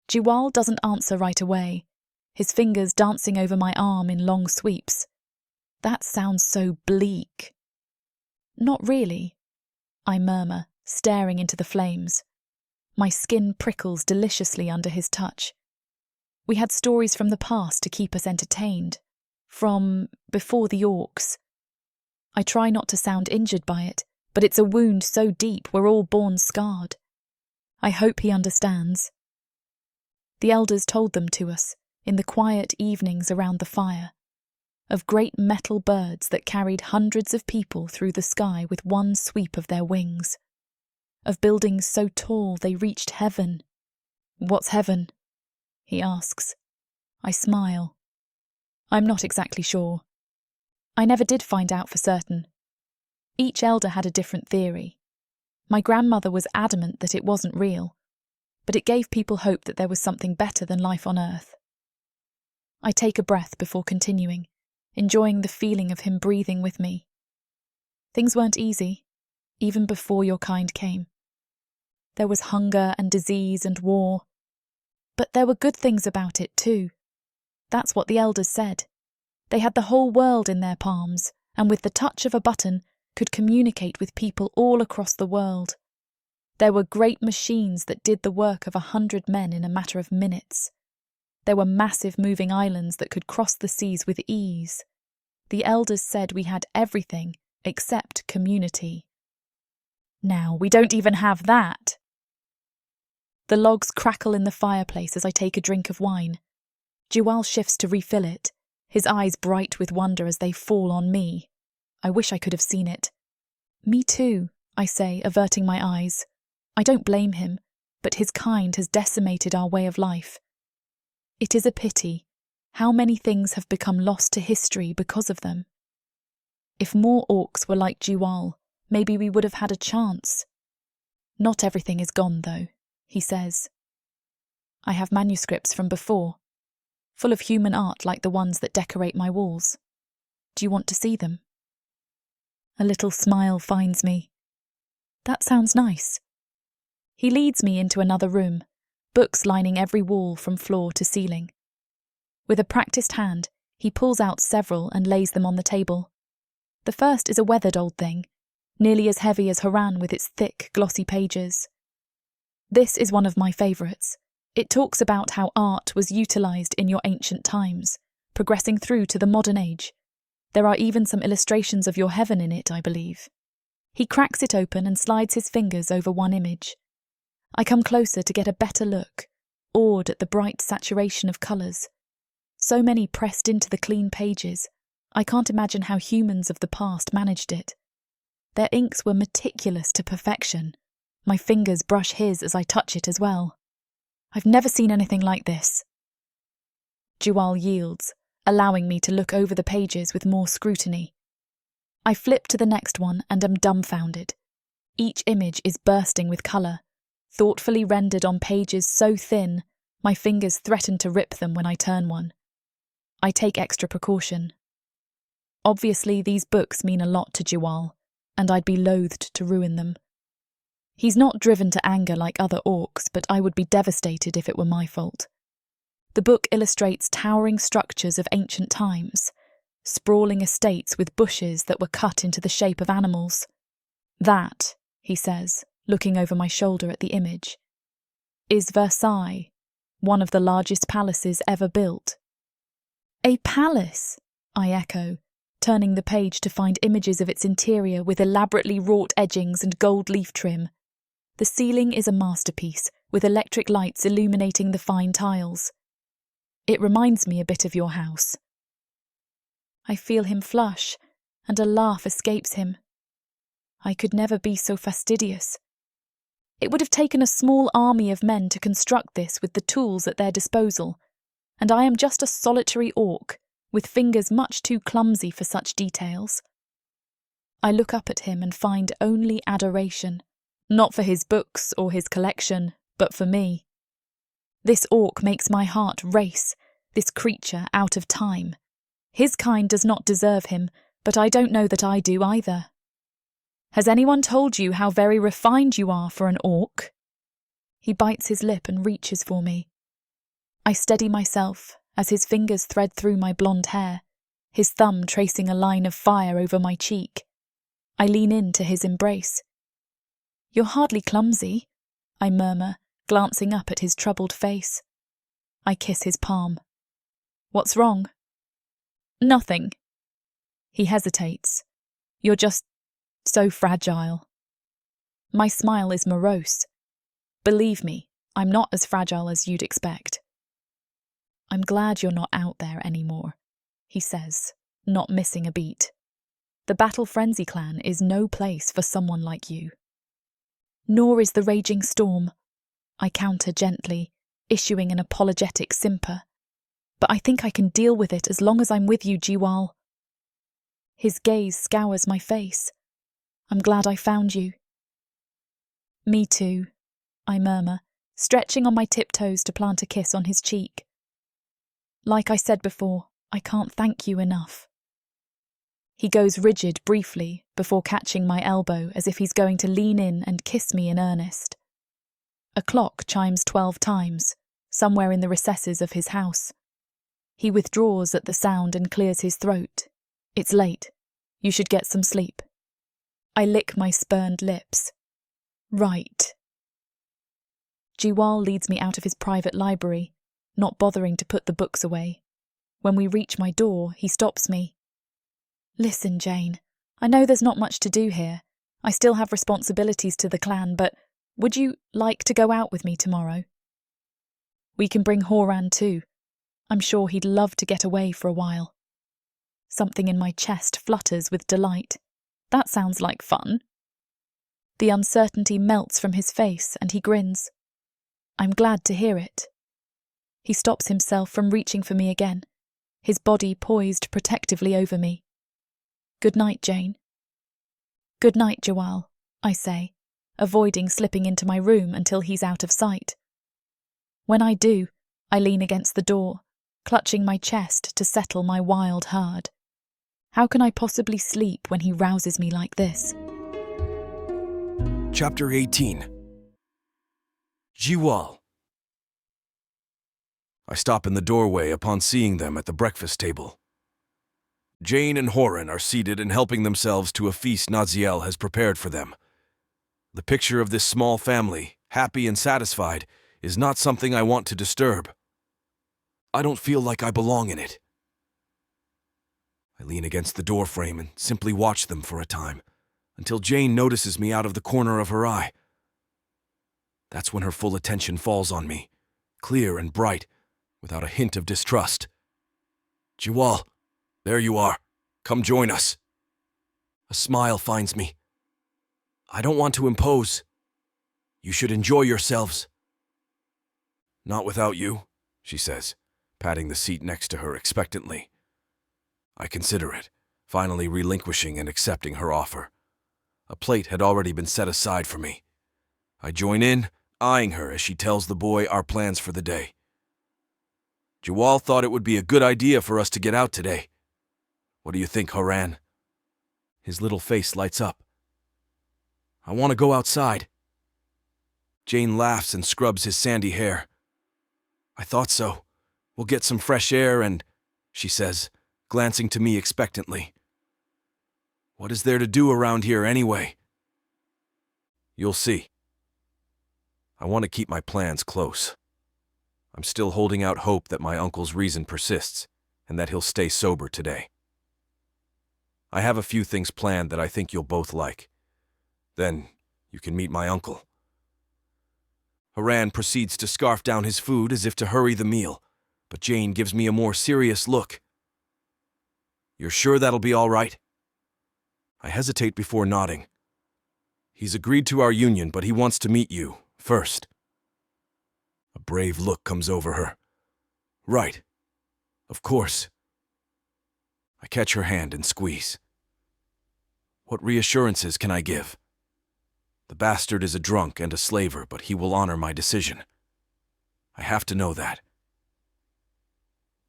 Speaker 2: Jiwal doesn't answer right away, his fingers dancing over my arm in long sweeps. That sounds so bleak. Not really, I murmur, staring into the flames. My skin prickles deliciously under his touch. We had stories from the past to keep us entertained, from before the orcs. I try not to sound injured by it, but it's a wound so deep we're all born scarred. I hope he understands. The elders told them to us, in the quiet evenings around the fire, of great metal birds that carried hundreds of people through the sky with one sweep of their wings, of buildings so tall they reached heaven. What's heaven? He asks. I smile. I'm not exactly sure. I never did find out for certain. Each elder had a different theory. My grandmother was adamant that it wasn't real, but it gave people hope that there was something better than life on Earth. I take a breath before continuing, enjoying the feeling of him breathing with me. Things weren't easy, even before your kind came. There was hunger and disease and war. But there were good things about it too. That's what the elders said. They had the whole world in their palms, and with the touch of a button could communicate with people all across the world. There were great machines that did the work of 100 men in a matter of minutes. There were massive moving islands that could cross the seas with ease. The elders said we had everything except community. Now, we don't even have that. The logs crackle in the fireplace as I take a drink of wine. Jiwal shifts to refill it, his eyes bright with wonder as they fall on me. I wish I could have seen it. Me too, I say, averting my eyes. I don't blame him, but his kind has decimated our way of life. It is a pity. How many things have become lost to history because of them? If more orcs were like Jiwal, maybe we would have had a chance. Not everything is gone, though, he says. I have manuscripts from before, full of human art like the ones that decorate my walls. Do you want to see them? A little smile finds me. That sounds nice. He leads me into another room, books lining every wall from floor to ceiling. With a practiced hand, he pulls out several and lays them on the table. The first is a weathered old thing, nearly as heavy as Horan with its thick, glossy pages. This is one of my favourites. It talks about how art was utilised in your ancient times, progressing through to the modern age. There are even some illustrations of your heaven in it, I believe. He cracks it open and slides his fingers over one image. I come closer to get a better look, awed at the bright saturation of colours. So many pressed into the clean pages, I can't imagine how humans of the past managed it. Their inks were meticulous to perfection. My fingers brush his as I touch it as well. I've never seen anything like this. Jiwal yields, allowing me to look over the pages with more scrutiny. I flip to the next one and am dumbfounded. Each image is bursting with colour, thoughtfully rendered on pages so thin, my fingers threaten to rip them when I turn one. I take extra precaution. Obviously, these books mean a lot to Jiwal, and I'd be loathed to ruin them. He's not driven to anger like other orcs, but I would be devastated if it were my fault. The book illustrates towering structures of ancient times, sprawling estates with bushes that were cut into the shape of animals. That, he says, looking over my shoulder at the image, is Versailles, one of the largest palaces ever built. A palace, I echo, turning the page to find images of its interior with elaborately wrought edgings and gold leaf trim. The ceiling is a masterpiece, with electric lights illuminating the fine tiles. It reminds me a bit of your house. I feel him flush, and a laugh escapes him. I could never be so fastidious. It would have taken a small army of men to construct this with the tools at their disposal, and I am just a solitary orc, with fingers much too clumsy for such details. I look up at him and find only adoration, not for his books or his collection, but for me. This orc makes my heart race, this creature out of time. His kind does not deserve him, but I don't know that I do either. Has anyone told you how very refined you are for an orc? He bites his lip and reaches for me. I steady myself as his fingers thread through my blonde hair, his thumb tracing a line of fire over my cheek. I lean into his embrace. You're hardly clumsy, I murmur, glancing up at his troubled face. I kiss his palm. What's wrong? Nothing. He hesitates. You're just so fragile. My smile is morose. Believe me, I'm not as fragile as you'd expect. I'm glad you're not out there anymore, he says, not missing a beat. The Battle Frenzy clan is no place for someone like you. Nor is the raging storm, I counter gently, issuing an apologetic simper. But I think I can deal with it as long as I'm with you, Jiwal. His gaze scours my face. I'm glad I found you. Me too, I murmur, stretching on my tiptoes to plant a kiss on his cheek. Like I said before, I can't thank you enough. He goes rigid briefly before catching my elbow as if he's going to lean in and kiss me in earnest. A clock chimes 12 times, somewhere in the recesses of his house. He withdraws at the sound and clears his throat. It's late. You should get some sleep. I lick my spurned lips. Right. Jiwal leads me out of his private library, not bothering to put the books away. When we reach my door, he stops me. Listen, Jane, I know there's not much to do here. I still have responsibilities to the clan, but would you like to go out with me tomorrow? We can bring Horan too. I'm sure he'd love to get away for a while. Something in my chest flutters with delight. That sounds like fun. The uncertainty melts from his face and he grins. I'm glad to hear it. He stops himself from reaching for me again, his body poised protectively over me. Good night, Jane. Good night, Jiwal, I say, avoiding slipping into my room until he's out of sight. When I do, I lean against the door, clutching my chest to settle my wild heart. How can I possibly sleep when he rouses me like this?
Speaker 1: Chapter 18. Jiwal. I stop in the doorway upon seeing them at the breakfast table. Jane and Horan are seated and helping themselves to a feast Naziel has prepared for them. The picture of this small family, happy and satisfied, is not something I want to disturb. I don't feel like I belong in it. I lean against the doorframe and simply watch them for a time, until Jane notices me out of the corner of her eye. That's when her full attention falls on me, clear and bright, without a hint of distrust. Jiwal, there you are. Come join us. A smile finds me. I don't want to impose. You should enjoy yourselves. Not without you, she says, patting the seat next to her expectantly. I consider it, finally relinquishing and accepting her offer. A plate had already been set aside for me. I join in, eyeing her as she tells the boy our plans for the day. Jiwal thought it would be a good idea for us to get out today. What do you think, Horan? His little face lights up. I want to go outside. Jane laughs and scrubs his sandy hair. I thought so. We'll get some fresh air and, she says, glancing to me expectantly. What is there to do around here anyway? You'll see. I want to keep my plans close. I'm still holding out hope that my uncle's reason persists and that he'll stay sober today. I have a few things planned that I think you'll both like. Then you can meet my uncle. Horan proceeds to scarf down his food as if to hurry the meal, but Jane gives me a more serious look. You're sure that'll be all right? I hesitate before nodding. He's agreed to our union, but he wants to meet you first. A brave look comes over her. Right. Of course. I catch her hand and squeeze. What reassurances can I give? The bastard is a drunk and a slaver, but he will honor my decision. I have to know that.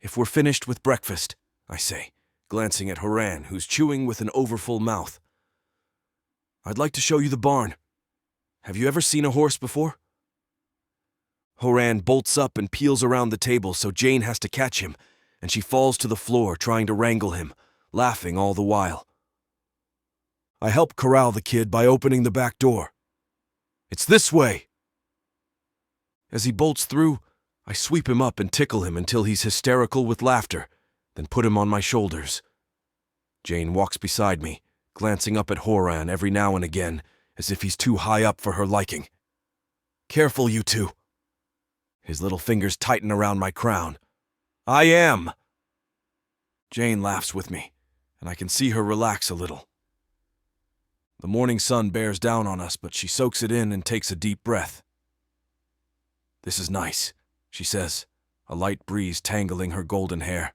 Speaker 1: If we're finished with breakfast, I say, glancing at Horan, who's chewing with an overfull mouth. I'd like to show you the barn. Have you ever seen a horse before? Horan bolts up and peels around the table so Jane has to catch him, and she falls to the floor trying to wrangle him, laughing all the while. I help corral the kid by opening the back door. It's this way! As he bolts through, I sweep him up and tickle him until he's hysterical with laughter, then put him on my shoulders. Jane walks beside me, glancing up at Horan every now and again, as if he's too high up for her liking. Careful, you two. His little fingers tighten around my crown. I am! Jane laughs with me, and I can see her relax a little. The morning sun bears down on us, but she soaks it in and takes a deep breath. This is nice, she says, a light breeze tangling her golden hair.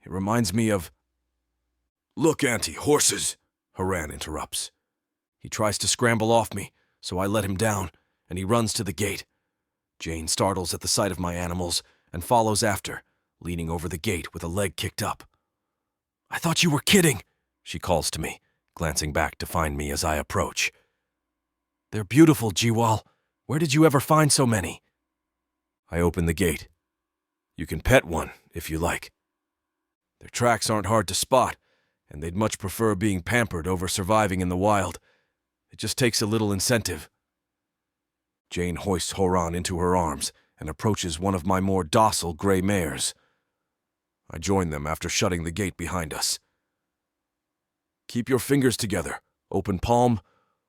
Speaker 1: It reminds me of... Look, Auntie, horses, Horan interrupts. He tries to scramble off me, so I let him down, and he runs to the gate. Jane startles at the sight of my animals and follows after, leaning over the gate with a leg kicked up. I thought you were kidding, she calls to me, glancing back to find me as I approach. They're beautiful, Jiwal. Where did you ever find so many? I open the gate. You can pet one, if you like. Their tracks aren't hard to spot, and they'd much prefer being pampered over surviving in the wild. It just takes a little incentive. Jane hoists Horan into her arms and approaches one of my more docile gray mares. I join them after shutting the gate behind us. Keep your fingers together, open palm,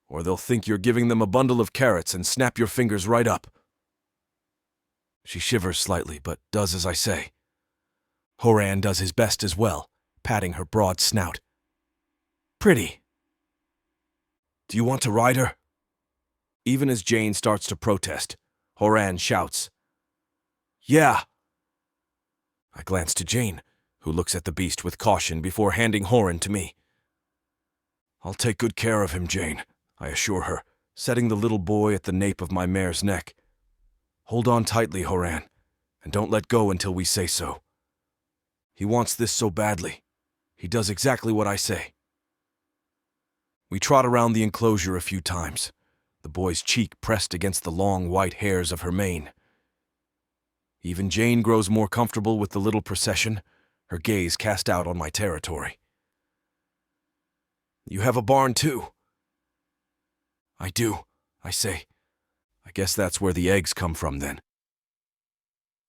Speaker 1: or they'll think you're giving them a bundle of carrots and snap your fingers right up. She shivers slightly, but does as I say. Horan does his best as well, patting her broad snout. Pretty. Do you want to ride her? Even as Jane starts to protest, Horan shouts, Yeah! I glance to Jane, who looks at the beast with caution before handing Horan to me. I'll take good care of him, Jane, I assure her, setting the little boy at the nape of my mare's neck. Hold on tightly, Horan, and don't let go until we say so. He wants this so badly. He does exactly what I say. We trot around the enclosure a few times, the boy's cheek pressed against the long white hairs of her mane. Even Jane grows more comfortable with the little procession, her gaze cast out on my territory. You have a barn too? I do, I say. I guess that's where the eggs come from then.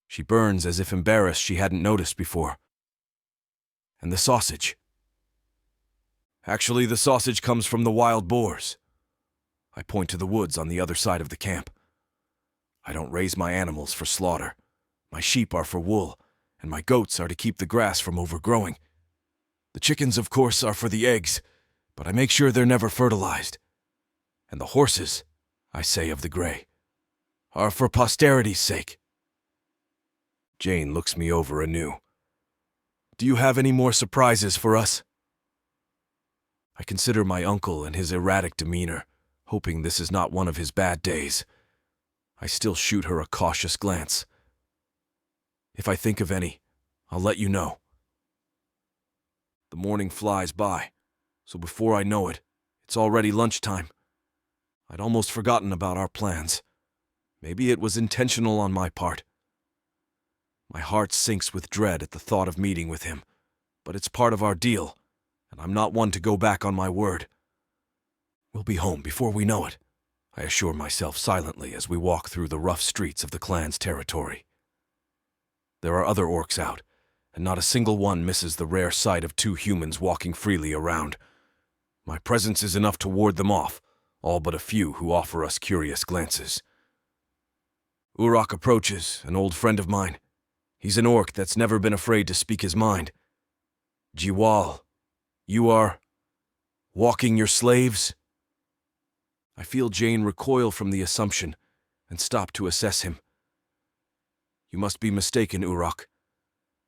Speaker 1: She burns as if embarrassed she hadn't noticed before. And the sausage? Actually, the sausage comes from the wild boars. I point to the woods on the other side of the camp. I don't raise my animals for slaughter. My sheep are for wool, and my goats are to keep the grass from overgrowing. The chickens, of course, are for the eggs, but I make sure they're never fertilized. And the horses, I say of the gray, are for posterity's sake. Jane looks me over anew. Do you have any more surprises for us? I consider my uncle and his erratic demeanor, hoping this is not one of his bad days. I still shoot her a cautious glance. If I think of any, I'll let you know. The morning flies by, so before I know it, it's already lunchtime. I'd almost forgotten about our plans. Maybe it was intentional on my part. My heart sinks with dread at the thought of meeting with him, but it's part of our deal, and I'm not one to go back on my word. We'll be home before we know it, I assure myself silently as we walk through the rough streets of the clan's territory. There are other orcs out, and not a single one misses the rare sight of two humans walking freely around. My presence is enough to ward them off, all but a few who offer us curious glances. Urok approaches, an old friend of mine. He's an orc that's never been afraid to speak his mind. Jiwal, you are walking your slaves? I feel Jane recoil from the assumption and stop to assess him. You must be mistaken, Urok.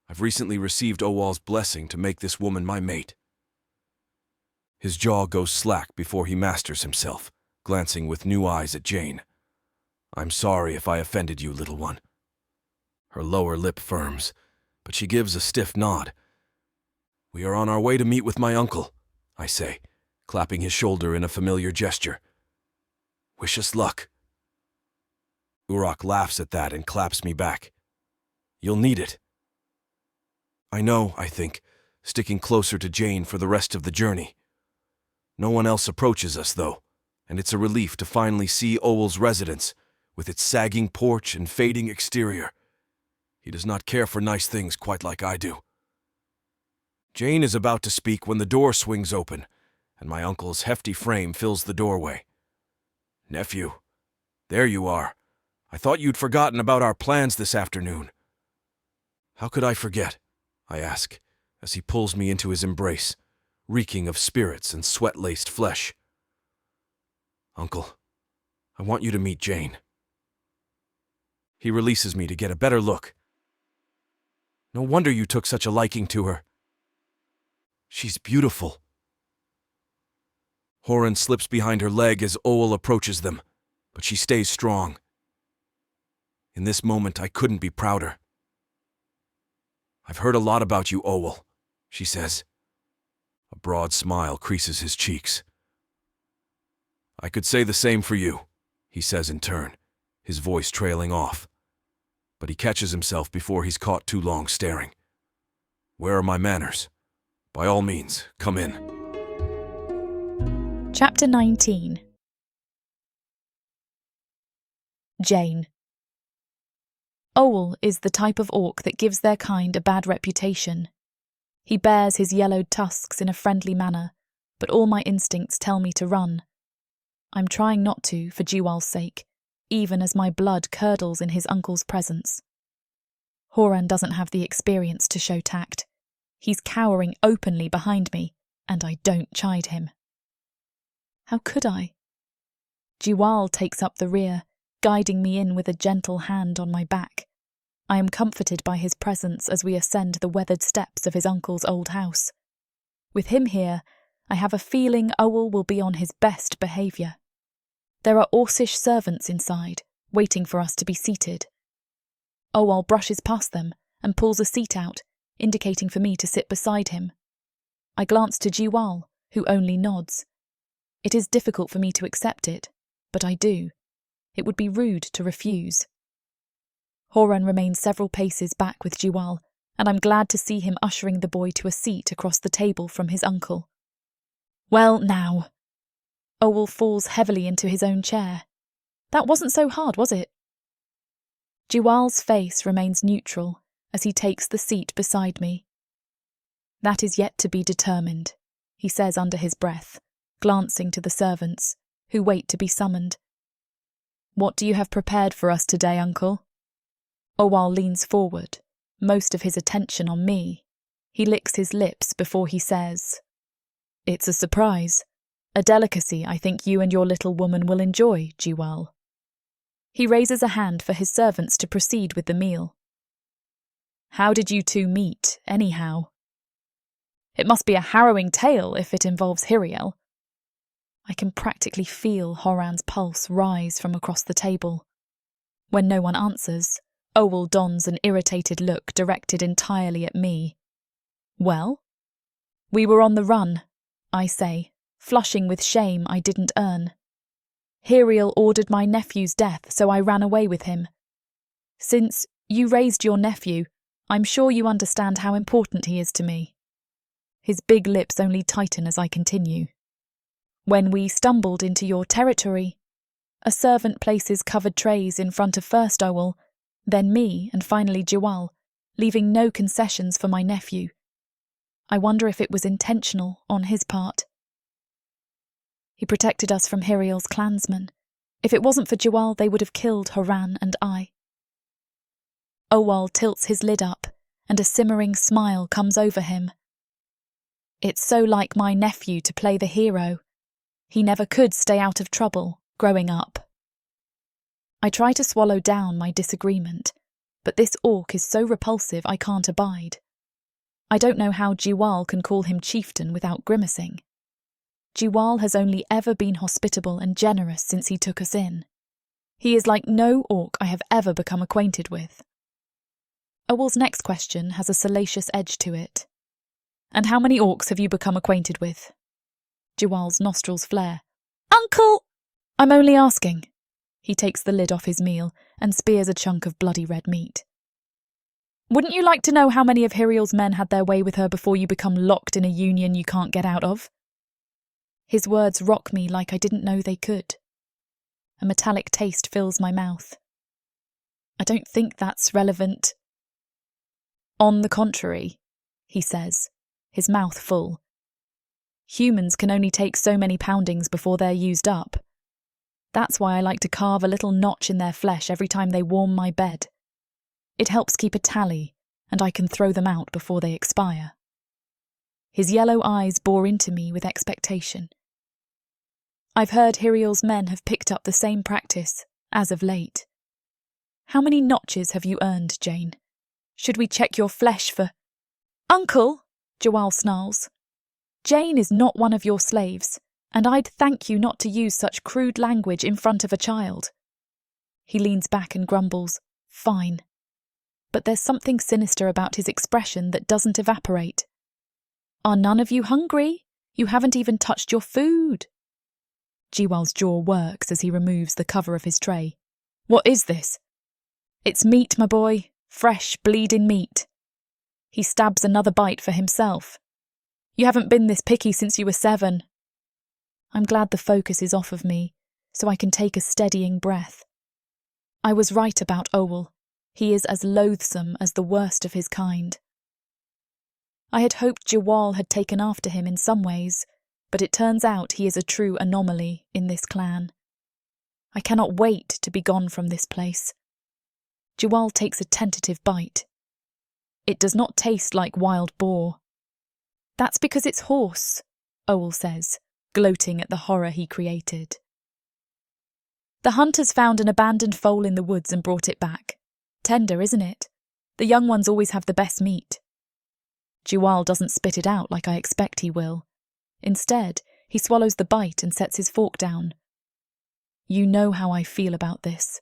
Speaker 1: I've recently received Owal's blessing to make this woman my mate. His jaw goes slack before he masters himself, glancing with new eyes at Jane. I'm sorry if I offended you, little one. Her lower lip firms, but she gives a stiff nod. We are on our way to meet with my uncle, I say, clapping his shoulder in a familiar gesture. Wish us luck. Urok laughs at that and claps me back. You'll need it. I know, I think, sticking closer to Jane for the rest of the journey. No one else approaches us, though, and it's a relief to finally see Owal's residence, with its sagging porch and fading exterior. He does not care for nice things quite like I do. Jane is about to speak when the door swings open, and my uncle's hefty frame fills the doorway. Nephew, there you are. I thought you'd forgotten about our plans this afternoon. How could I forget? I ask, as he pulls me into his embrace, reeking of spirits and sweat-laced flesh. Uncle, I want you to meet Jane. He releases me to get a better look. No wonder you took such a liking to her. She's beautiful. Horan slips behind her leg as Owal approaches them, but she stays strong. In this moment, I couldn't be prouder. I've heard a lot about you, Owal, she says. A broad smile creases his cheeks. I could say the same for you, he says in turn, his voice trailing off. But he catches himself before he's caught too long staring. Where are my manners? By all means, come in.
Speaker 2: Chapter 19. Jane. Owal is the type of orc that gives their kind a bad reputation. He bears his yellowed tusks in a friendly manner, but all my instincts tell me to run. I'm trying not to, for Jiwal's sake, even as my blood curdles in his uncle's presence. Horan doesn't have the experience to show tact. He's cowering openly behind me, and I don't chide him. How could I? Jiwal takes up the rear, guiding me in with a gentle hand on my back. I am comforted by his presence as we ascend the weathered steps of his uncle's old house. With him here, I have a feeling Owl will be on his best behaviour. There are Orcish servants inside, waiting for us to be seated. Owal brushes past them and pulls a seat out, indicating for me to sit beside him. I glance to Jiwal, who only nods. It is difficult for me to accept it, but I do. It would be rude to refuse. Horan remains several paces back with Jiwal, and I'm glad to see him ushering the boy to a seat across the table from his uncle. Well, now. Owal falls heavily into his own chair. That wasn't so hard, was it? Jiwal's face remains neutral as he takes the seat beside me. That is yet to be determined, he says under his breath, glancing to the servants, who wait to be summoned. What do you have prepared for us today, Uncle? Owal leans forward, most of his attention on me. He licks his lips before he says, It's a surprise. A delicacy I think you and your little woman will enjoy, Jiwal. He raises a hand for his servants to proceed with the meal. How did you two meet, anyhow? It must be a harrowing tale if it involves Hiriel. I can practically feel Horan's pulse rise from across the table. When no one answers, Owal dons an irritated look directed entirely at me. Well? We were on the run, I say, flushing with shame I didn't earn. Hiriel ordered my nephew's death, so I ran away with him. Since you raised your nephew, I'm sure you understand how important he is to me. His big lips only tighten as I continue. When we stumbled into your territory, a servant places covered trays in front of first Owal, then me, and finally Jiwal, leaving no concessions for my nephew. I wonder if it was intentional on his part. He protected us from Hiriel's clansmen. If it wasn't for Jiwal, they would have killed Horan and I. Owal tilts his lid up, and a simmering smile comes over him. It's so like my nephew to play the hero. He never could stay out of trouble, growing up. I try to swallow down my disagreement, but this orc is so repulsive I can't abide. I don't know how Jiwal can call him chieftain without grimacing. Jiwal has only ever been hospitable and generous since he took us in. He is like no orc I have ever become acquainted with. Owal's next question has a salacious edge to it. And how many orcs have you become acquainted with? Jiwal's nostrils flare. Uncle! I'm only asking. He takes the lid off his meal and spears a chunk of bloody red meat. Wouldn't you like to know how many of Hiriel's men had their way with her before you become locked in a union you can't get out of? His words rock me like I didn't know they could. A metallic taste fills my mouth. I don't think that's relevant. On the contrary, he says, his mouth full. Humans can only take so many poundings before they're used up. That's why I like to carve a little notch in their flesh every time they warm my bed. It helps keep a tally, and I can throw them out before they expire. His yellow eyes bore into me with expectation. I've heard Hiriel's men have picked up the same practice, as of late. How many notches have you earned, Jane? Should we check your flesh for— Uncle, Jiwal snarls. Jane is not one of your slaves, and I'd thank you not to use such crude language in front of a child. He leans back and grumbles, Fine. But there's something sinister about his expression that doesn't evaporate. Are none of you hungry? You haven't even touched your food. Jiwal's jaw works as he removes the cover of his tray. What is this? It's meat, my boy. Fresh, bleeding meat. He stabs another bite for himself. You haven't been this picky since you were 7. I'm glad the focus is off of me, so I can take a steadying breath. I was right about Owal. He is as loathsome as the worst of his kind. I had hoped Jiwal had taken after him in some ways, but it turns out he is a true anomaly in this clan. I cannot wait to be gone from this place. Jiwal takes a tentative bite. It does not taste like wild boar. That's because it's horse, Owal says, gloating at the horror he created. The hunters found an abandoned foal in the woods and brought it back. Tender, isn't it? The young ones always have the best meat. Jiwal doesn't spit it out like I expect he will. Instead, he swallows the bite and sets his fork down. You know how I feel about this.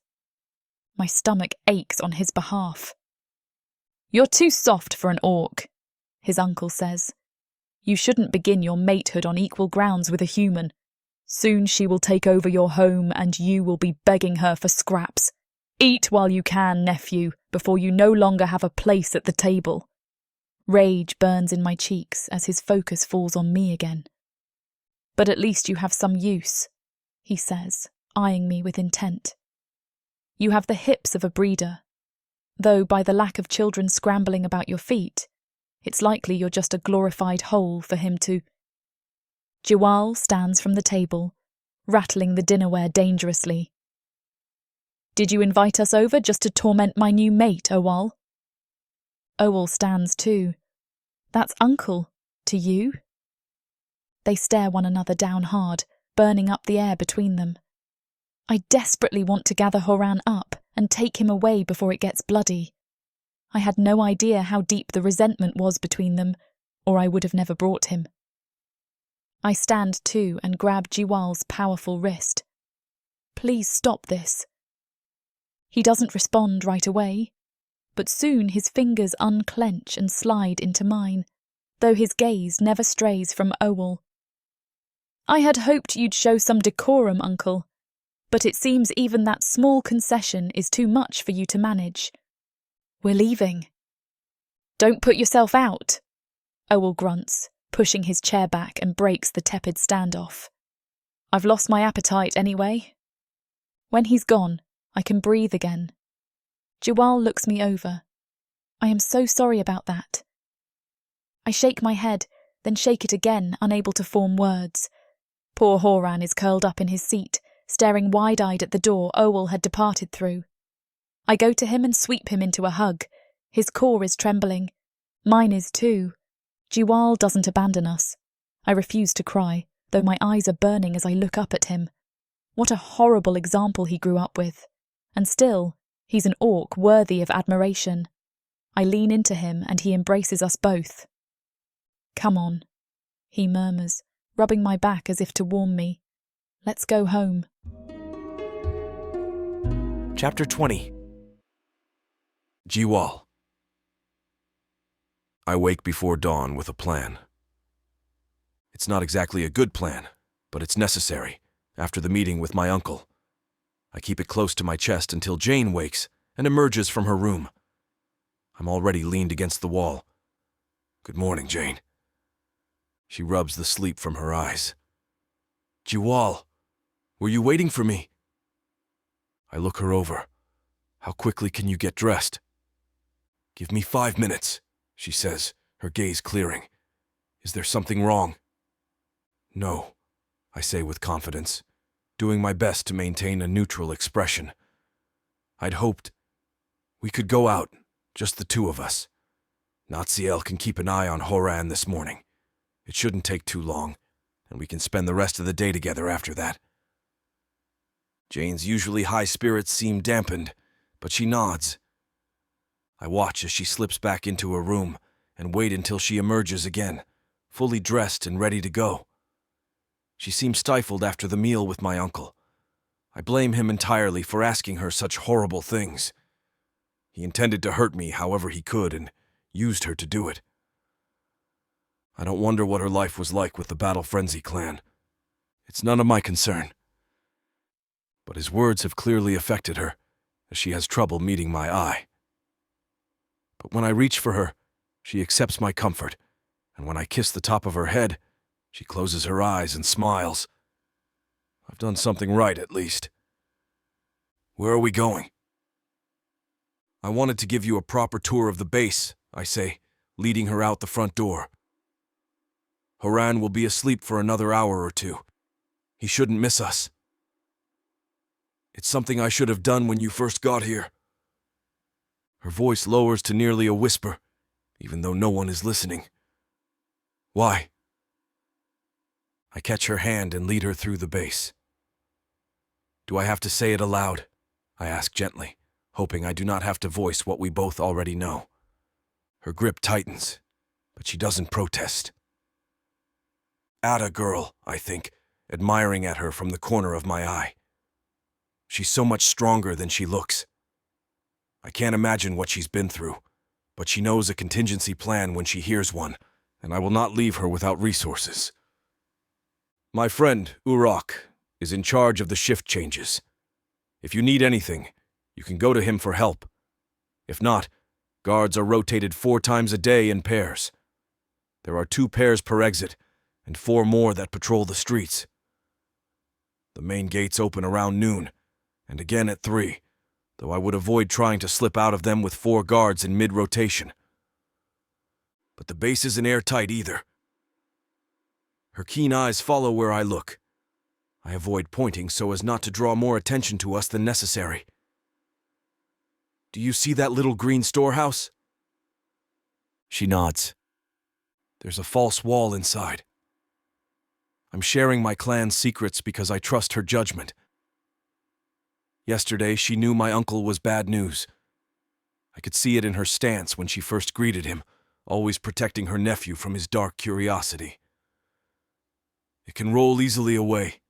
Speaker 2: My stomach aches on his behalf. You're too soft for an orc, his uncle says. You shouldn't begin your matehood on equal grounds with a human. Soon she will take over your home and you will be begging her for scraps. Eat while you can, nephew, before you no longer have a place at the table. Rage burns in my cheeks as his focus falls on me again. But at least you have some use, he says, eyeing me with intent. You have the hips of a breeder, though by the lack of children scrambling about your feet, it's likely you're just a glorified hole for him to... Jiwal stands from the table, rattling the dinnerware dangerously. Did you invite us over just to torment my new mate, Owal? Owal stands too. That's uncle, to you? They stare one another down hard, burning up the air between them. I desperately want to gather Horan up and take him away before it gets bloody. I had no idea how deep the resentment was between them, or I would have never brought him. I stand too and grab Jiwal's powerful wrist. Please stop this. He doesn't respond right away, but soon his fingers unclench and slide into mine, though his gaze never strays from Owal. I had hoped you'd show some decorum, uncle, but it seems even that small concession is too much for you to manage. We're leaving. Don't put yourself out, Owal grunts, pushing his chair back and breaks the tepid standoff. I've lost my appetite anyway. When he's gone, I can breathe again. Jiwal looks me over. I am so sorry about that. I shake my head, then shake it again, unable to form words. Poor Horan is curled up in his seat, staring wide-eyed at the door Owal had departed through. I go to him and sweep him into a hug. His core is trembling. Mine is too. Jiwal doesn't abandon us. I refuse to cry, though my eyes are burning as I look up at him. What a horrible example he grew up with. And still, he's an orc worthy of admiration. I lean into him and he embraces us both. Come on, he murmurs, rubbing my back as if to warm me. Let's go home.
Speaker 1: Chapter 20. Jiwal. I wake before dawn with a plan. It's not exactly a good plan, but it's necessary, after the meeting with my uncle. I keep it close to my chest until Jane wakes and emerges from her room. I'm already leaned against the wall. Good morning, Jane. She rubs the sleep from her eyes. Jiwal, were you waiting for me? I look her over. How quickly can you get dressed? Give me 5 minutes, she says, her gaze clearing. Is there something wrong? No, I say with confidence, doing my best to maintain a neutral expression. I'd hoped we could go out, just the two of us. Natsiel can keep an eye on Horan this morning. It shouldn't take too long, and we can spend the rest of the day together after that. Jane's usually high spirits seem dampened, but she nods. I watch as she slips back into her room and wait until she emerges again, fully dressed and ready to go. She seems stifled after the meal with my uncle. I blame him entirely for asking her such horrible things. He intended to hurt me however he could and used her to do it. I don't wonder what her life was like with the Battle Frenzy clan. It's none of my concern. But his words have clearly affected her, as she has trouble meeting my eye. But when I reach for her, she accepts my comfort, and when I kiss the top of her head, she closes her eyes and smiles. I've done something right, at least. Where are we going? I wanted to give you a proper tour of the base, I say, leading her out the front door. Horan will be asleep for another hour or two. He shouldn't miss us. It's something I should have done when you first got here. Her voice lowers to nearly a whisper, even though no one is listening. Why? I catch her hand and lead her through the base. Do I have to say it aloud? I ask gently, hoping I do not have to voice what we both already know. Her grip tightens, but she doesn't protest. Atta girl, I think, admiring at her from the corner of my eye. She's so much stronger than she looks. I can't imagine what she's been through, but she knows a contingency plan when she hears one, and I will not leave her without resources. My friend, Urok, is in charge of the shift changes. If you need anything, you can go to him for help. If not, guards are rotated 4 times a day in pairs. There are 2 pairs per exit, and 4 more that patrol the streets. The main gates open around noon, and again at 3, though I would avoid trying to slip out of them with 4 guards in mid-rotation. But the base isn't airtight either. Her keen eyes follow where I look. I avoid pointing so as not to draw more attention to us than necessary. Do you see that little green storehouse? She nods. There's a false wall inside. I'm sharing my clan's secrets because I trust her judgment. Yesterday, she knew my uncle was bad news. I could see it in her stance when she first greeted him, always protecting her nephew from his dark curiosity. It can roll easily away,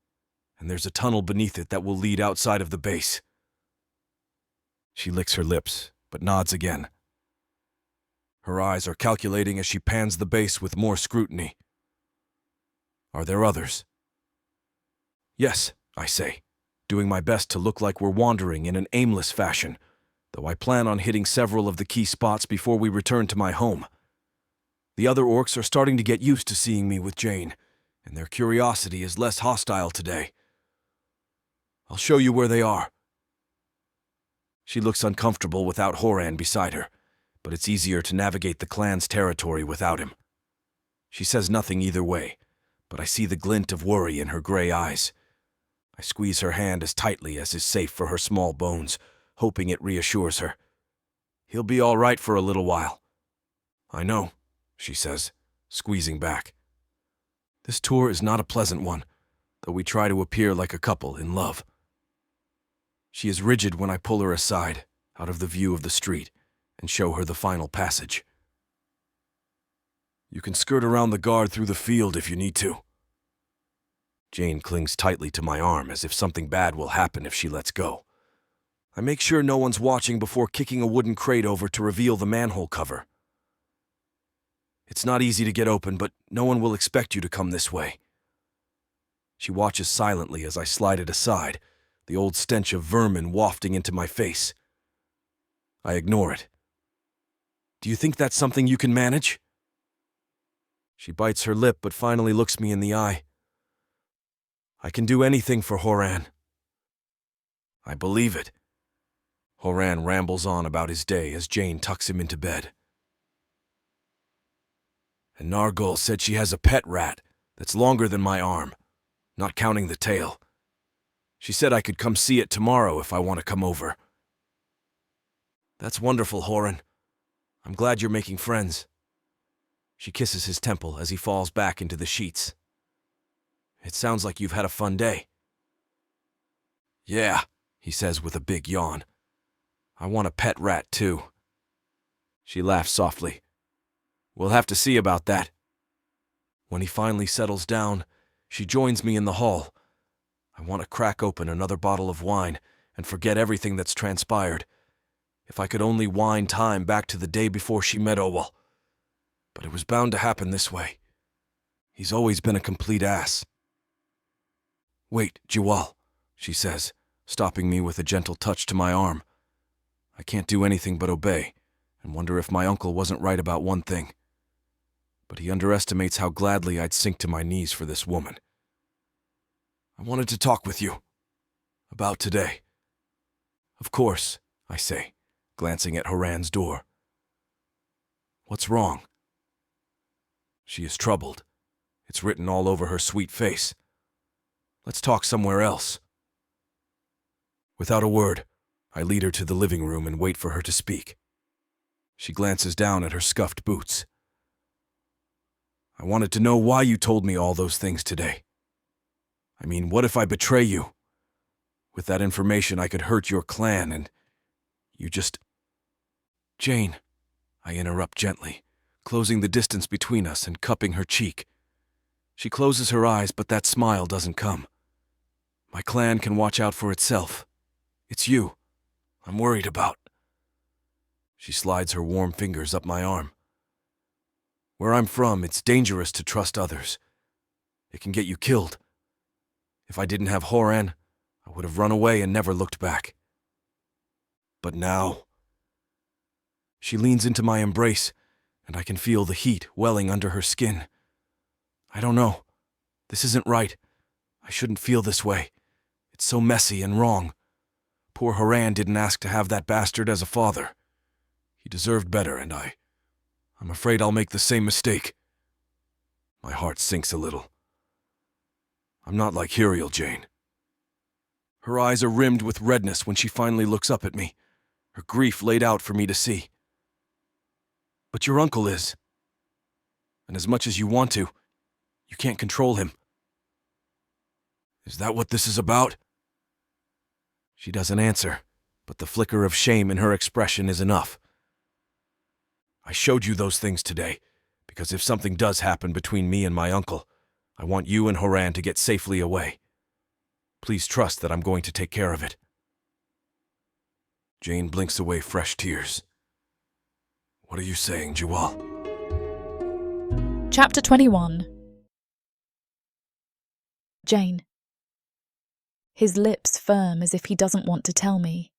Speaker 1: and there's a tunnel beneath it that will lead outside of the base. She licks her lips, but nods again. Her eyes are calculating as she pans the base with more scrutiny. Are there others? Yes, I say, doing my best to look like we're wandering in an aimless fashion, though I plan on hitting several of the key spots before we return to my home. The other orcs are starting to get used to seeing me with Jane, and their curiosity is less hostile today. I'll show you where they are. She looks uncomfortable without Horan beside her, but it's easier to navigate the clan's territory without him. She says nothing either way, but I see the glint of worry in her gray eyes. I squeeze her hand as tightly as is safe for her small bones, hoping it reassures her. He'll be all right for a little while. I know, she says, squeezing back. This tour is not a pleasant one, though we try to appear like a couple in love. She is rigid when I pull her aside, out of the view of the street, and show her the final passage. You can skirt around the guard through the field if you need to. Jane clings tightly to my arm as if something bad will happen if she lets go. I make sure no one's watching before kicking a wooden crate over to reveal the manhole cover. It's not easy to get open, but no one will expect you to come this way. She watches silently as I slide it aside, the old stench of vermin wafting into my face. I ignore it. Do you think that's something you can manage? She bites her lip but finally looks me in the eye. I can do anything for Horan. I believe it. Horan rambles on about his day as Jane tucks him into bed. And Nargol said she has a pet rat that's longer than my arm, not counting the tail. She said I could come see it tomorrow if I want to come over. That's wonderful, Horan. I'm glad you're making friends. She kisses his temple as he falls back into the sheets. It sounds like you've had a fun day. Yeah, he says with a big yawn. I want a pet rat too. She laughs softly. We'll have to see about that. When he finally settles down, she joins me in the hall. I want to crack open another bottle of wine and forget everything that's transpired. If I could only wind time back to the day before she met Owal. But it was bound to happen this way. He's always been a complete ass. Wait, Jiwal, she says, stopping me with a gentle touch to my arm. I can't do anything but obey, and wonder if my uncle wasn't right about one thing. But he underestimates how gladly I'd sink to my knees for this woman. I wanted to talk with you. About today. Of course, I say, glancing at Horan's door. What's wrong? She is troubled. It's written all over her sweet face. Let's talk somewhere else. Without a word, I lead her to the living room and wait for her to speak. She glances down at her scuffed boots. I wanted to know why you told me all those things today. I mean, what if I betray you? With that information, I could hurt your clan, and you just... Jane, I interrupt gently, closing the distance between us and cupping her cheek. She closes her eyes, but that smile doesn't come. My clan can watch out for itself. It's you I'm worried about. She slides her warm fingers up my arm. Where I'm from, it's dangerous to trust others. It can get you killed. If I didn't have Horan, I would have run away and never looked back. But now... She leans into my embrace, and I can feel the heat welling under her skin. I don't know. This isn't right. I shouldn't feel this way. It's so messy and wrong. Poor Horan didn't ask to have that bastard as a father. He deserved better, and I'm afraid I'll make the same mistake. My heart sinks a little. I'm not like Hiriel, Jane. Her eyes are rimmed with redness when she finally looks up at me, her grief laid out for me to see. But your uncle is. And as much as you want to, you can't control him. Is that what this is about? She doesn't answer, but the flicker of shame in her expression is enough. I showed you those things today, because if something does happen between me and my uncle, I want you and Horan to get safely away. Please trust that I'm going to take care of it. Jane blinks away fresh tears. What are you saying, Jiwal?
Speaker 2: Chapter 21. Jane. His lips firm as if he doesn't want to tell me.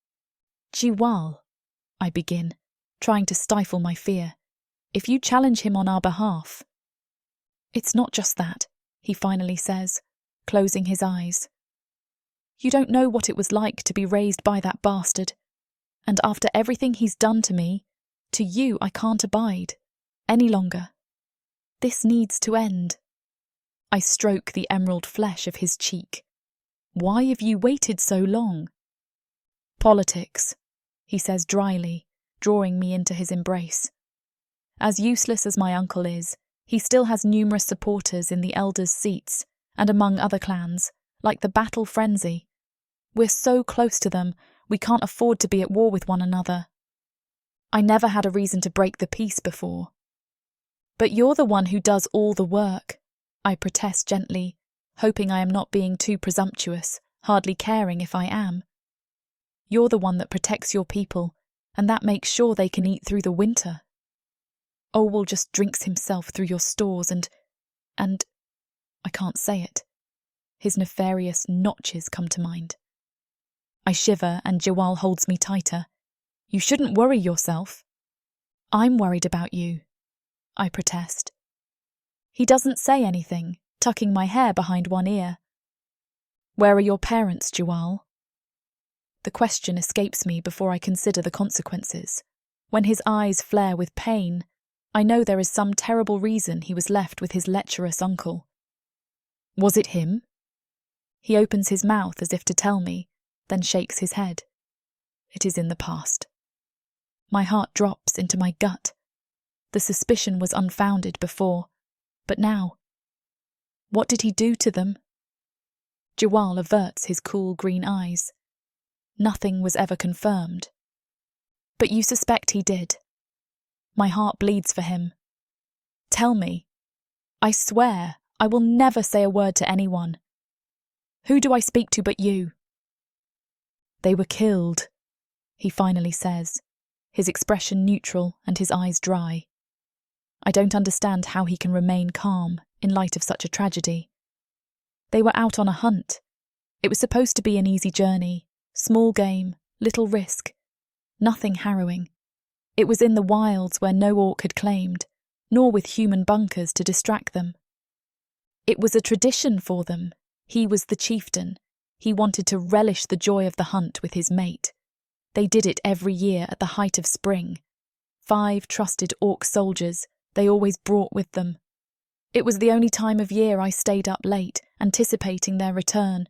Speaker 2: Jiwal, I begin, trying to stifle my fear. If you challenge him on our behalf... It's not just that, he finally says, closing his eyes. You don't know what it was like to be raised by that bastard. And after everything he's done to me, to you I can't abide any longer. This needs to end. I stroke the emerald flesh of his cheek. Why have you waited so long? Politics, he says dryly, drawing me into his embrace. As useless as my uncle is, he still has numerous supporters in the elders' seats and among other clans, like the battle frenzy. We're so close to them, we can't afford to be at war with one another. I never had a reason to break the peace before. But you're the one who does all the work, I protest gently, hoping I am not being too presumptuous, hardly caring if I am. You're the one that protects your people, and that makes sure they can eat through the winter. Owal just drinks himself through your stores and I can't say it. His nefarious notches come to mind. I shiver and Jiwal holds me tighter. You shouldn't worry yourself. I'm worried about you, I protest. He doesn't say anything, tucking my hair behind one ear. Where are your parents, Jiwal? The question escapes me before I consider the consequences. When his eyes flare with pain, I know there is some terrible reason he was left with his lecherous uncle. Was it him? He opens his mouth as if to tell me, then shakes his head. It is in the past. My heart drops into my gut. The suspicion was unfounded before, but now... What did he do to them? Jiwal averts his cool green eyes. Nothing was ever confirmed. But you suspect he did. My heart bleeds for him. Tell me. I swear I will never say a word to anyone. Who do I speak to but you? They were killed, he finally says, his expression neutral and his eyes dry. I don't understand how he can remain calm in light of such a tragedy. They were out on a hunt. It was supposed to be an easy journey, small game, little risk, nothing harrowing. It was in the wilds where no orc had claimed, nor with human bunkers to distract them. It was a tradition for them. He was the chieftain. He wanted to relish the joy of the hunt with his mate. They did it every year at the height of spring. 5 trusted orc soldiers they always brought with them. It was the only time of year I stayed up late, anticipating their return.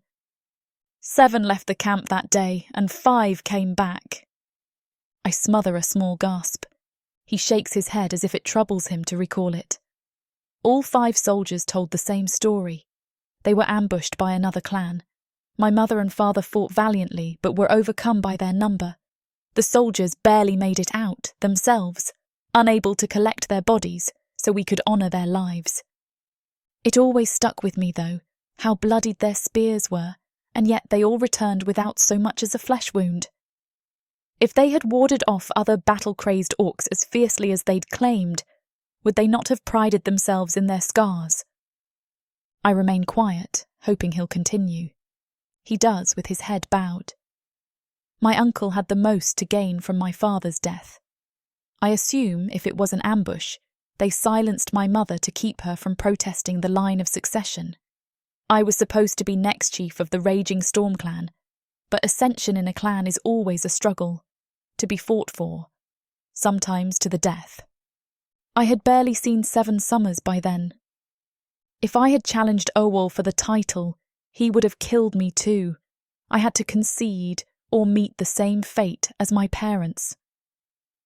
Speaker 2: 7 left the camp that day, and 5 came back. I smother a small gasp. He shakes his head as if it troubles him to recall it. All 5 soldiers told the same story. They were ambushed by another clan. My mother and father fought valiantly, but were overcome by their number. The soldiers barely made it out, themselves, unable to collect their bodies so we could honour their lives. It always stuck with me, though, how bloodied their spears were, and yet they all returned without so much as a flesh wound. If they had warded off other battle-crazed orcs as fiercely as they'd claimed, would they not have prided themselves in their scars? I remain quiet, hoping he'll continue. He does, with his head bowed. My uncle had the most to gain from my father's death. I assume, if it was an ambush, they silenced my mother to keep her from protesting the line of succession. I was supposed to be next chief of the Raging Storm clan, but ascension in a clan is always a struggle, to be fought for, sometimes to the death. I had barely seen 7 summers by then. If I had challenged Owal for the title, he would have killed me too. I had to concede or meet the same fate as my parents.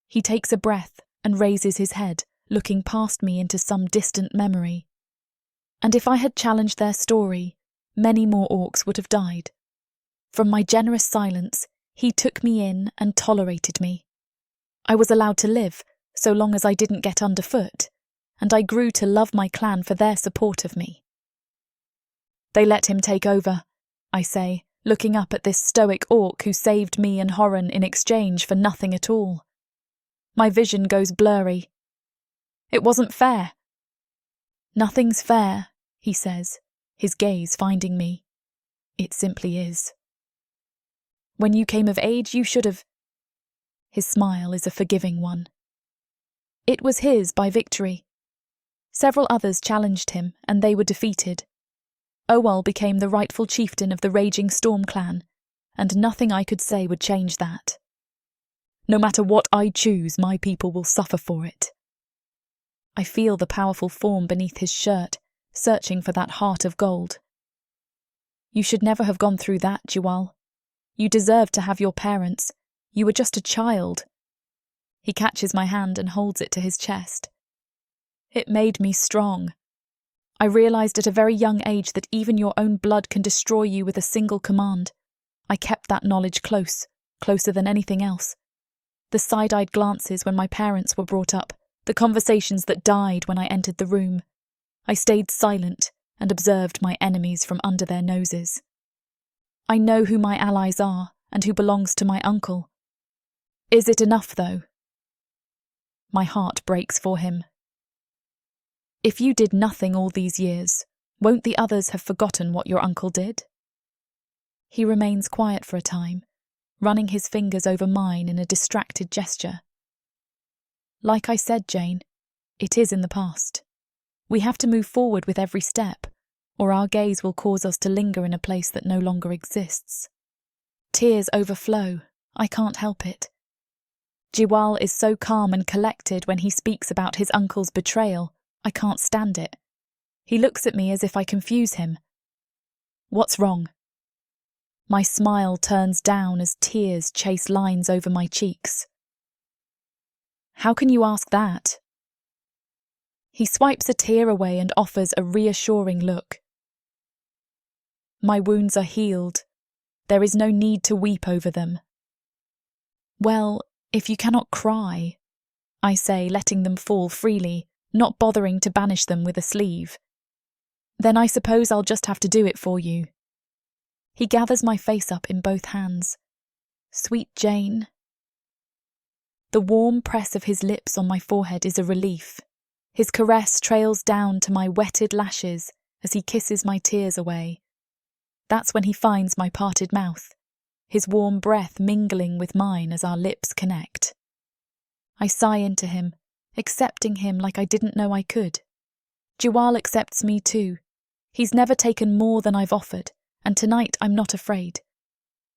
Speaker 2: He takes a breath and raises his head, looking past me into some distant memory. And if I had challenged their story, many more orcs would have died. From my generous silence, he took me in and tolerated me. I was allowed to live, so long as I didn't get underfoot, and I grew to love my clan for their support of me. They let him take over, I say, looking up at this stoic orc who saved me and Horan in exchange for nothing at all. My vision goes blurry. It wasn't fair. Nothing's fair, he says, his gaze finding me. It simply is. When you came of age, you should have. His smile is a forgiving one. It was his by victory. Several others challenged him, and they were defeated. Owal became the rightful chieftain of the Raging Storm clan, and nothing I could say would change that. No matter what I choose, my people will suffer for it. I feel the powerful form beneath his shirt, searching for that heart of gold. You should never have gone through that, Jiwal. You deserved to have your parents. You were just a child. He catches my hand and holds it to his chest. It made me strong. I realised at a very young age that even your own blood can destroy you with a single command. I kept that knowledge close, closer than anything else. The side-eyed glances when my parents were brought up, the conversations that died when I entered the room. I stayed silent and observed my enemies from under their noses. I know who my allies are and who belongs to my uncle. Is it enough, though? My heart breaks for him. If you did nothing all these years, won't the others have forgotten what your uncle did? He remains quiet for a time, running his fingers over mine in a distracted gesture. Like I said, Jane, it is in the past. We have to move forward with every step, or our gaze will cause us to linger in a place that no longer exists. Tears overflow. I can't help it. Jiwal is so calm and collected when he speaks about his uncle's betrayal. I can't stand it. He looks at me as if I confuse him. What's wrong? My smile turns down as tears chase lines over my cheeks. How can you ask that? He swipes a tear away and offers a reassuring look. My wounds are healed. There is no need to weep over them. Well, if you cannot cry, I say, letting them fall freely, not bothering to banish them with a sleeve. Then I suppose I'll just have to do it for you. He gathers my face up in both hands. Sweet Jane. The warm press of his lips on my forehead is a relief. His caress trails down to my wetted lashes as he kisses my tears away. That's when he finds my parted mouth, his warm breath mingling with mine as our lips connect. I sigh into him, accepting him like I didn't know I could. Jiwal accepts me too. He's never taken more than I've offered, and tonight I'm not afraid.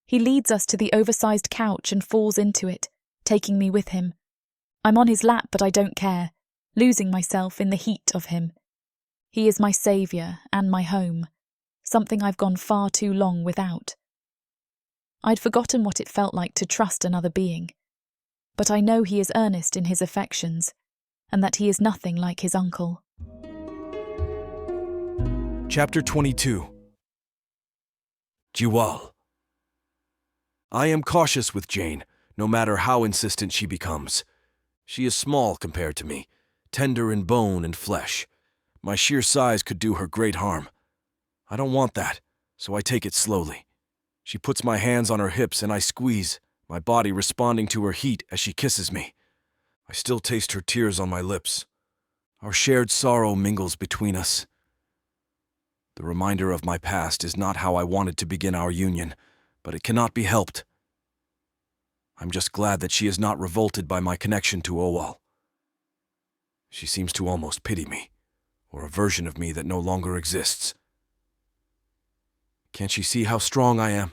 Speaker 2: He leads us to the oversized couch and falls into it, taking me with him. I'm on his lap, but I don't care, losing myself in the heat of him. He is my saviour and my home, something I've gone far too long without. I'd forgotten what it felt like to trust another being, but I know he is earnest in his affections, and that he is nothing like his uncle.
Speaker 1: Chapter 22. Jiwal. I am cautious with Jane, no matter how insistent she becomes. She is small compared to me, tender in bone and flesh. My sheer size could do her great harm. I don't want that, so I take it slowly. She puts my hands on her hips and I squeeze, my body responding to her heat as she kisses me. I still taste her tears on my lips. Our shared sorrow mingles between us. The reminder of my past is not how I wanted to begin our union, but it cannot be helped. I'm just glad that she is not revolted by my connection to Owal. She seems to almost pity me, or a version of me that no longer exists. Can't she see how strong I am?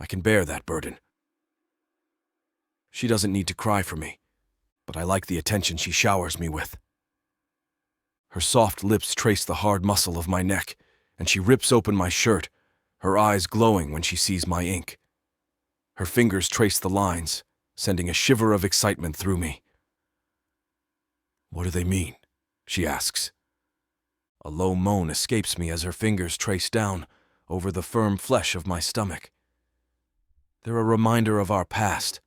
Speaker 1: I can bear that burden. She doesn't need to cry for me, but I like the attention she showers me with. Her soft lips trace the hard muscle of my neck, and she rips open my shirt, her eyes glowing when she sees my ink. Her fingers trace the lines, sending a shiver of excitement through me. "What do they mean?" she asks. A low moan escapes me as her fingers trace down over the firm flesh of my stomach. They're a reminder of our past.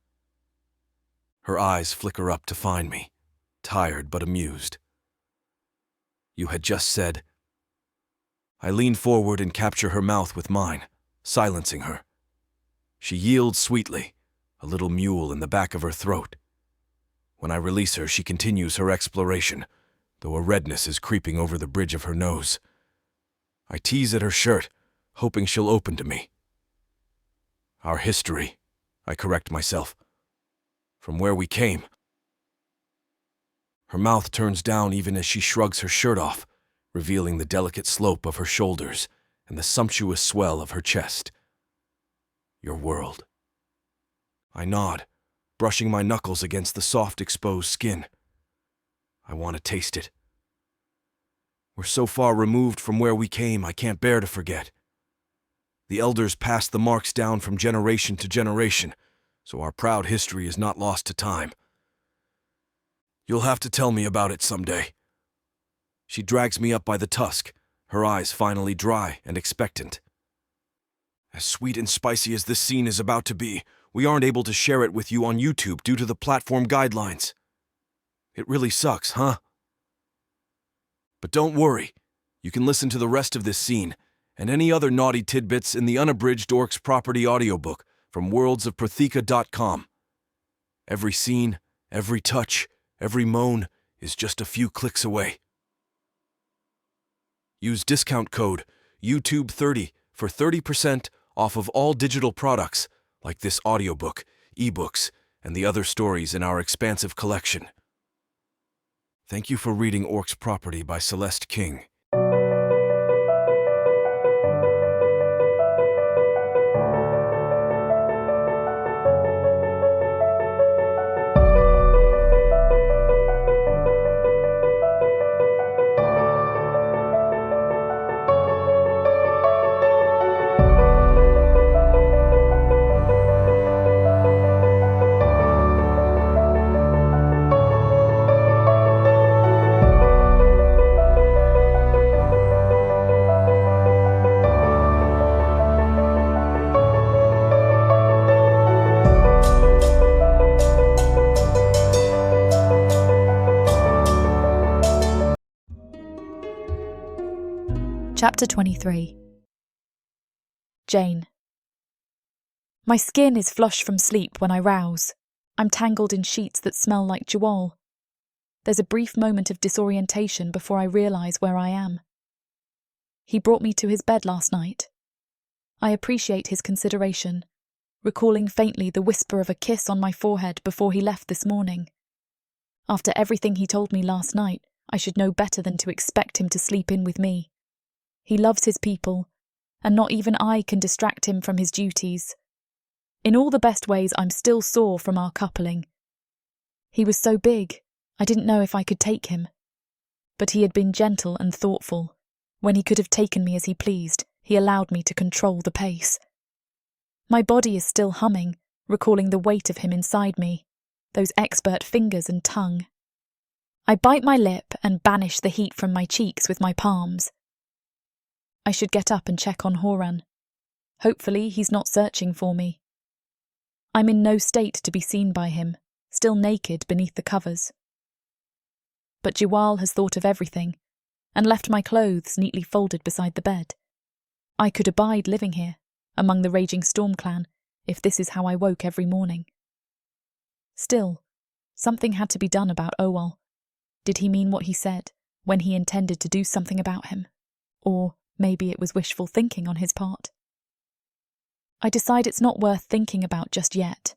Speaker 1: Her eyes flicker up to find me, tired but amused. "You had just said..." I lean forward and capture her mouth with mine, silencing her. She yields sweetly, a little mule in the back of her throat. When I release her, she continues her exploration, though a redness is creeping over the bridge of her nose. I tease at her shirt, hoping she'll open to me. "Our history," I correct myself. "From where we came." Her mouth turns down even as she shrugs her shirt off, revealing the delicate slope of her shoulders and the sumptuous swell of her chest. "Your world." I nod, brushing my knuckles against the soft, exposed skin. I want to taste it. We're so far removed from where we came, I can't bear to forget. The elders passed the marks down from generation to generation, so our proud history is not lost to time. "You'll have to tell me about it someday." She drags me up by the tusk, her eyes finally dry and expectant. "As sweet and spicy as this scene is about to be, we aren't able to share it with you on YouTube due to the platform guidelines. It really sucks, huh? But don't worry, you can listen to the rest of this scene and any other naughty tidbits in the unabridged Orcs Property audiobook from worldsofprotheka.com. Every scene, every touch, every moan is just a few clicks away. Use discount code YouTube30 for 30% off of all digital products like this audiobook, ebooks, and the other stories in our expansive collection. Thank you for reading Orcs Property by Celeste King.
Speaker 2: Chapter 23. Jane. My skin is flush from sleep when I rouse. I'm tangled in sheets that smell like Jiwal. There's a brief moment of disorientation before I realise where I am. He brought me to his bed last night. I appreciate his consideration, recalling faintly the whisper of a kiss on my forehead before he left this morning. After everything he told me last night, I should know better than to expect him to sleep in with me. He loves his people, and not even I can distract him from his duties. In all the best ways, I'm still sore from our coupling. He was so big, I didn't know if I could take him. But he had been gentle and thoughtful. When he could have taken me as he pleased, he allowed me to control the pace. My body is still humming, recalling the weight of him inside me, those expert fingers and tongue. I bite my lip and banish the heat from my cheeks with my palms. I should get up and check on Horan. Hopefully he's not searching for me. I'm in no state to be seen by him, still naked beneath the covers. but Jiwal has thought of everything and left my clothes neatly folded beside the bed. I could abide living here, among the raging storm clan, if this is how I woke every morning. Still, something had to be done about Owal. Did he mean what he said when he intended to do something about him? Or maybe it was wishful thinking on his part. I decide it's not worth thinking about just yet.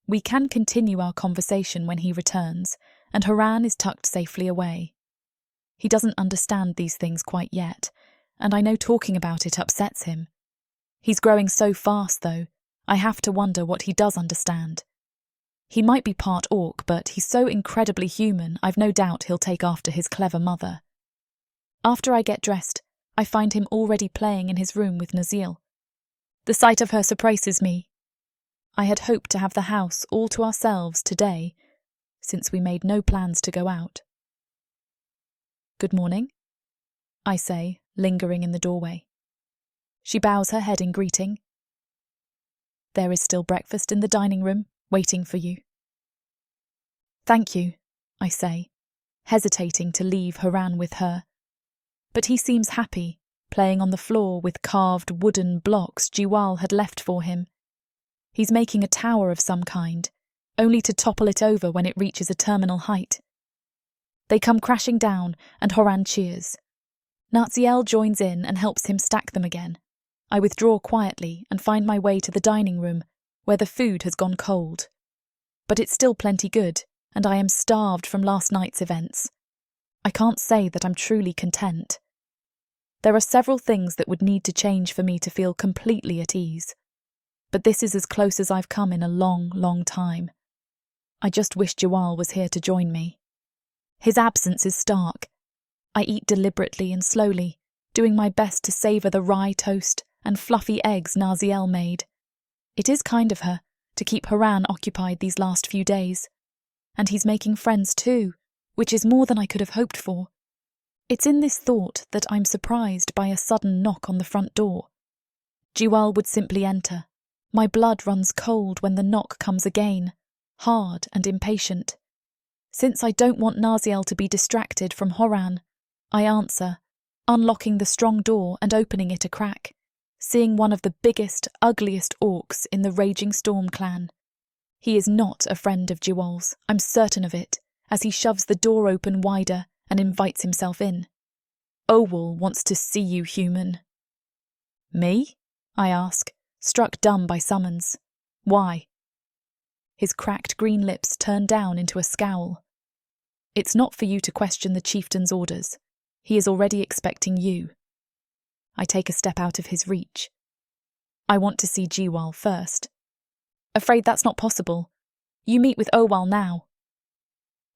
Speaker 2: We can continue our conversation when he returns, and Horan is tucked safely away. He doesn't understand these things quite yet, and I know talking about it upsets him. He's growing so fast, though, I have to wonder what he does understand. He might be part orc, but he's so incredibly human, I've no doubt he'll take after his clever mother. After I get dressed, I find him already playing in his room with Nazil. The sight of her surprises me. I had hoped to have the house all to ourselves today, since we made no plans to go out. "Good morning," I say, lingering in the doorway. She bows her head in greeting. "There is still breakfast in the dining room, waiting for you." "Thank you," I say, hesitating to leave Horan with her. But he seems happy, playing on the floor with carved wooden blocks Jiwal had left for him. He's making a tower of some kind, only to topple it over when it reaches a terminal height. They come crashing down, and Horan cheers. Naziel joins in and helps him stack them again. I withdraw quietly and find my way to the dining room, where the food has gone cold. But it's still plenty good, and I am starved from last night's events. I can't say that I'm truly content. There are several things that would need to change for me to feel completely at ease. But this is as close as I've come in a long, long time. I just wish Jiwal was here to join me. His absence is stark. I eat deliberately and slowly, doing my best to savour the rye toast and fluffy eggs Naziel made. It is kind of her to keep Horan occupied these last few days. And he's making friends too, which is more than I could have hoped for. It's in this thought that I'm surprised by a sudden knock on the front door. Jiwal would simply enter. My blood runs cold when the knock comes again, hard and impatient. Since I don't want Naziel to be distracted from Horan, I answer, unlocking the strong door and opening it a crack, seeing one of the biggest, ugliest orcs in the Raging Storm clan. He is not a friend of Jiwal's, I'm certain of it, as he shoves the door open wider and invites himself in. "Owal wants to see you, human." "Me?" I ask, struck dumb by summons. "Why?" His cracked green lips turn down into a scowl. "It's not for you to question the chieftain's orders. He is already expecting you." I take a step out of his reach. "I want to see Jiwal first." "Afraid that's not possible. You meet with Owal now."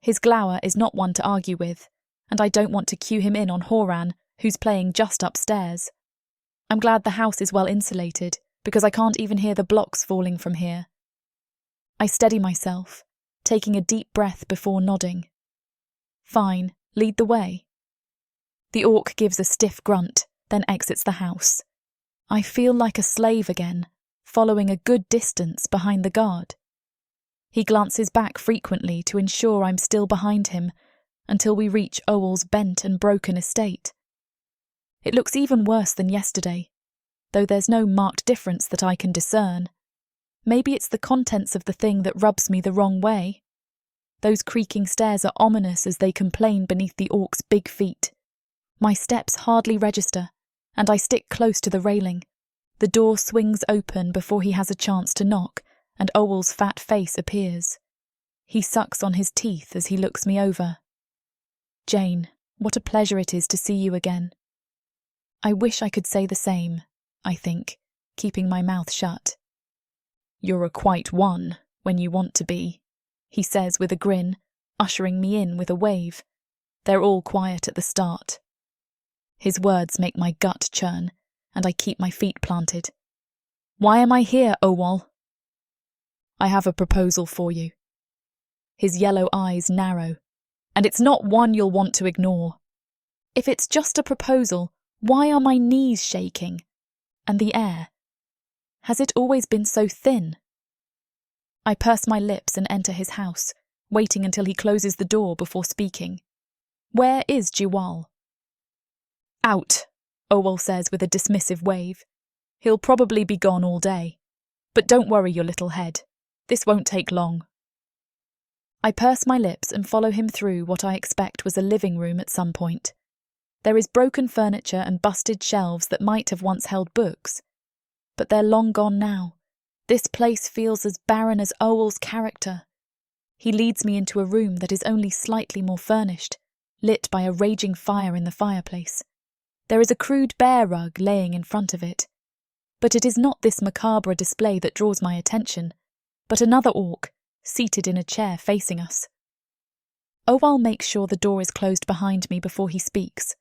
Speaker 2: His glower is not one to argue with, and I don't want to cue him in on Horan, who's playing just upstairs. I'm glad the house is well insulated, because I can't even hear the blocks falling from here. I steady myself, taking a deep breath before nodding. "Fine, lead the way." The orc gives a stiff grunt, then exits the house. I feel like a slave again, following a good distance behind the guard. He glances back frequently to ensure I'm still behind him, until we reach Owal's bent and broken estate. It looks even worse than yesterday, though there's no marked difference that I can discern. Maybe it's the contents of the thing that rubs me the wrong way. Those creaking stairs are ominous as they complain beneath the orc's big feet. My steps hardly register, and I stick close to the railing. The door swings open before he has a chance to knock, and Owal's fat face appears. He sucks on his teeth as he looks me over. "Jane, what a pleasure it is to see you again." I wish I could say the same, I think, keeping my mouth shut. "You're a quite one when you want to be," he says with a grin, ushering me in with a wave. They're all quiet at the start. His words make my gut churn, and I keep my feet planted. "Why am I here, Owal?" "I have a proposal for you." His yellow eyes narrow, and it's not one you'll want to ignore. If it's just a proposal, why are my knees shaking? And the air? Has it always been so thin? I purse my lips and enter his house, waiting until he closes the door before speaking. Where is Jiwal? Out, Owal says with a dismissive wave. He'll probably be gone all day. But don't worry your little head. This won't take long. I purse my lips and follow him through what I expect was a living room at some point. There is broken furniture and busted shelves that might have once held books. But they're long gone now. This place feels as barren as Owal's character. He leads me into a room that is only slightly more furnished, lit by a raging fire in the fireplace. There is a crude bear rug laying in front of it. But it is not this macabre display that draws my attention, but another orc, seated in a chair facing us. Owal makes sure the door is closed behind me before he speaks,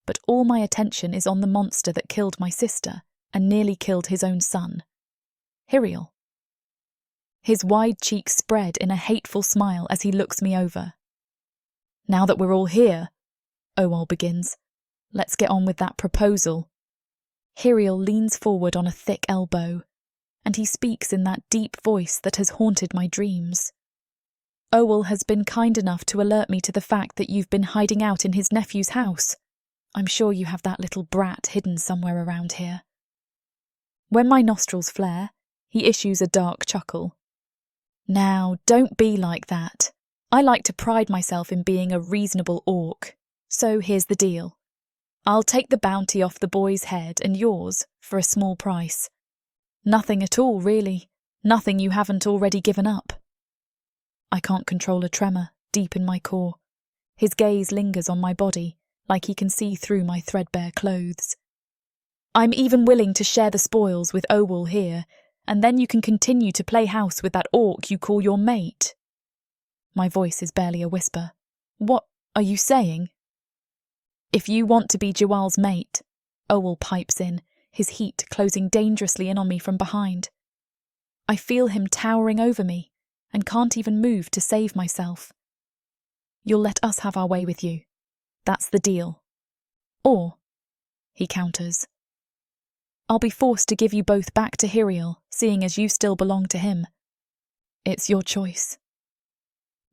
Speaker 2: but all my attention is on the monster that killed my sister and nearly killed his own son. Hiriel. His wide cheeks spread in a hateful smile as he looks me over. Now that we're all here, Owal begins, let's get on with that proposal. Hiriel leans forward on a thick elbow, and he speaks in that deep voice that has haunted my dreams. Owal has been kind enough to alert me to the fact that you've been hiding out in his nephew's house. I'm sure you have that little brat hidden somewhere around here. When my nostrils flare, he issues a dark chuckle. Now, don't be like that. I like to pride myself in being a reasonable orc. So here's the deal. I'll take the bounty off the boy's head and yours for a small price. Nothing at all, really. Nothing you haven't already given up. I can't control a tremor deep in my core. His gaze lingers on my body, like he can see through my threadbare clothes. I'm even willing to share the spoils with Owal here, and then you can continue to play house with that orc you call your mate. My voice is barely a whisper. What are you saying? If you want to be Jiwal's mate, Owal pipes in, his heat closing dangerously in on me from behind. I feel him towering over me, and can't even move to save myself. You'll let us have our way with you. That's the deal. Or, he counters, I'll be forced to give you both back to Hiriel, seeing as you still belong to him. It's your choice.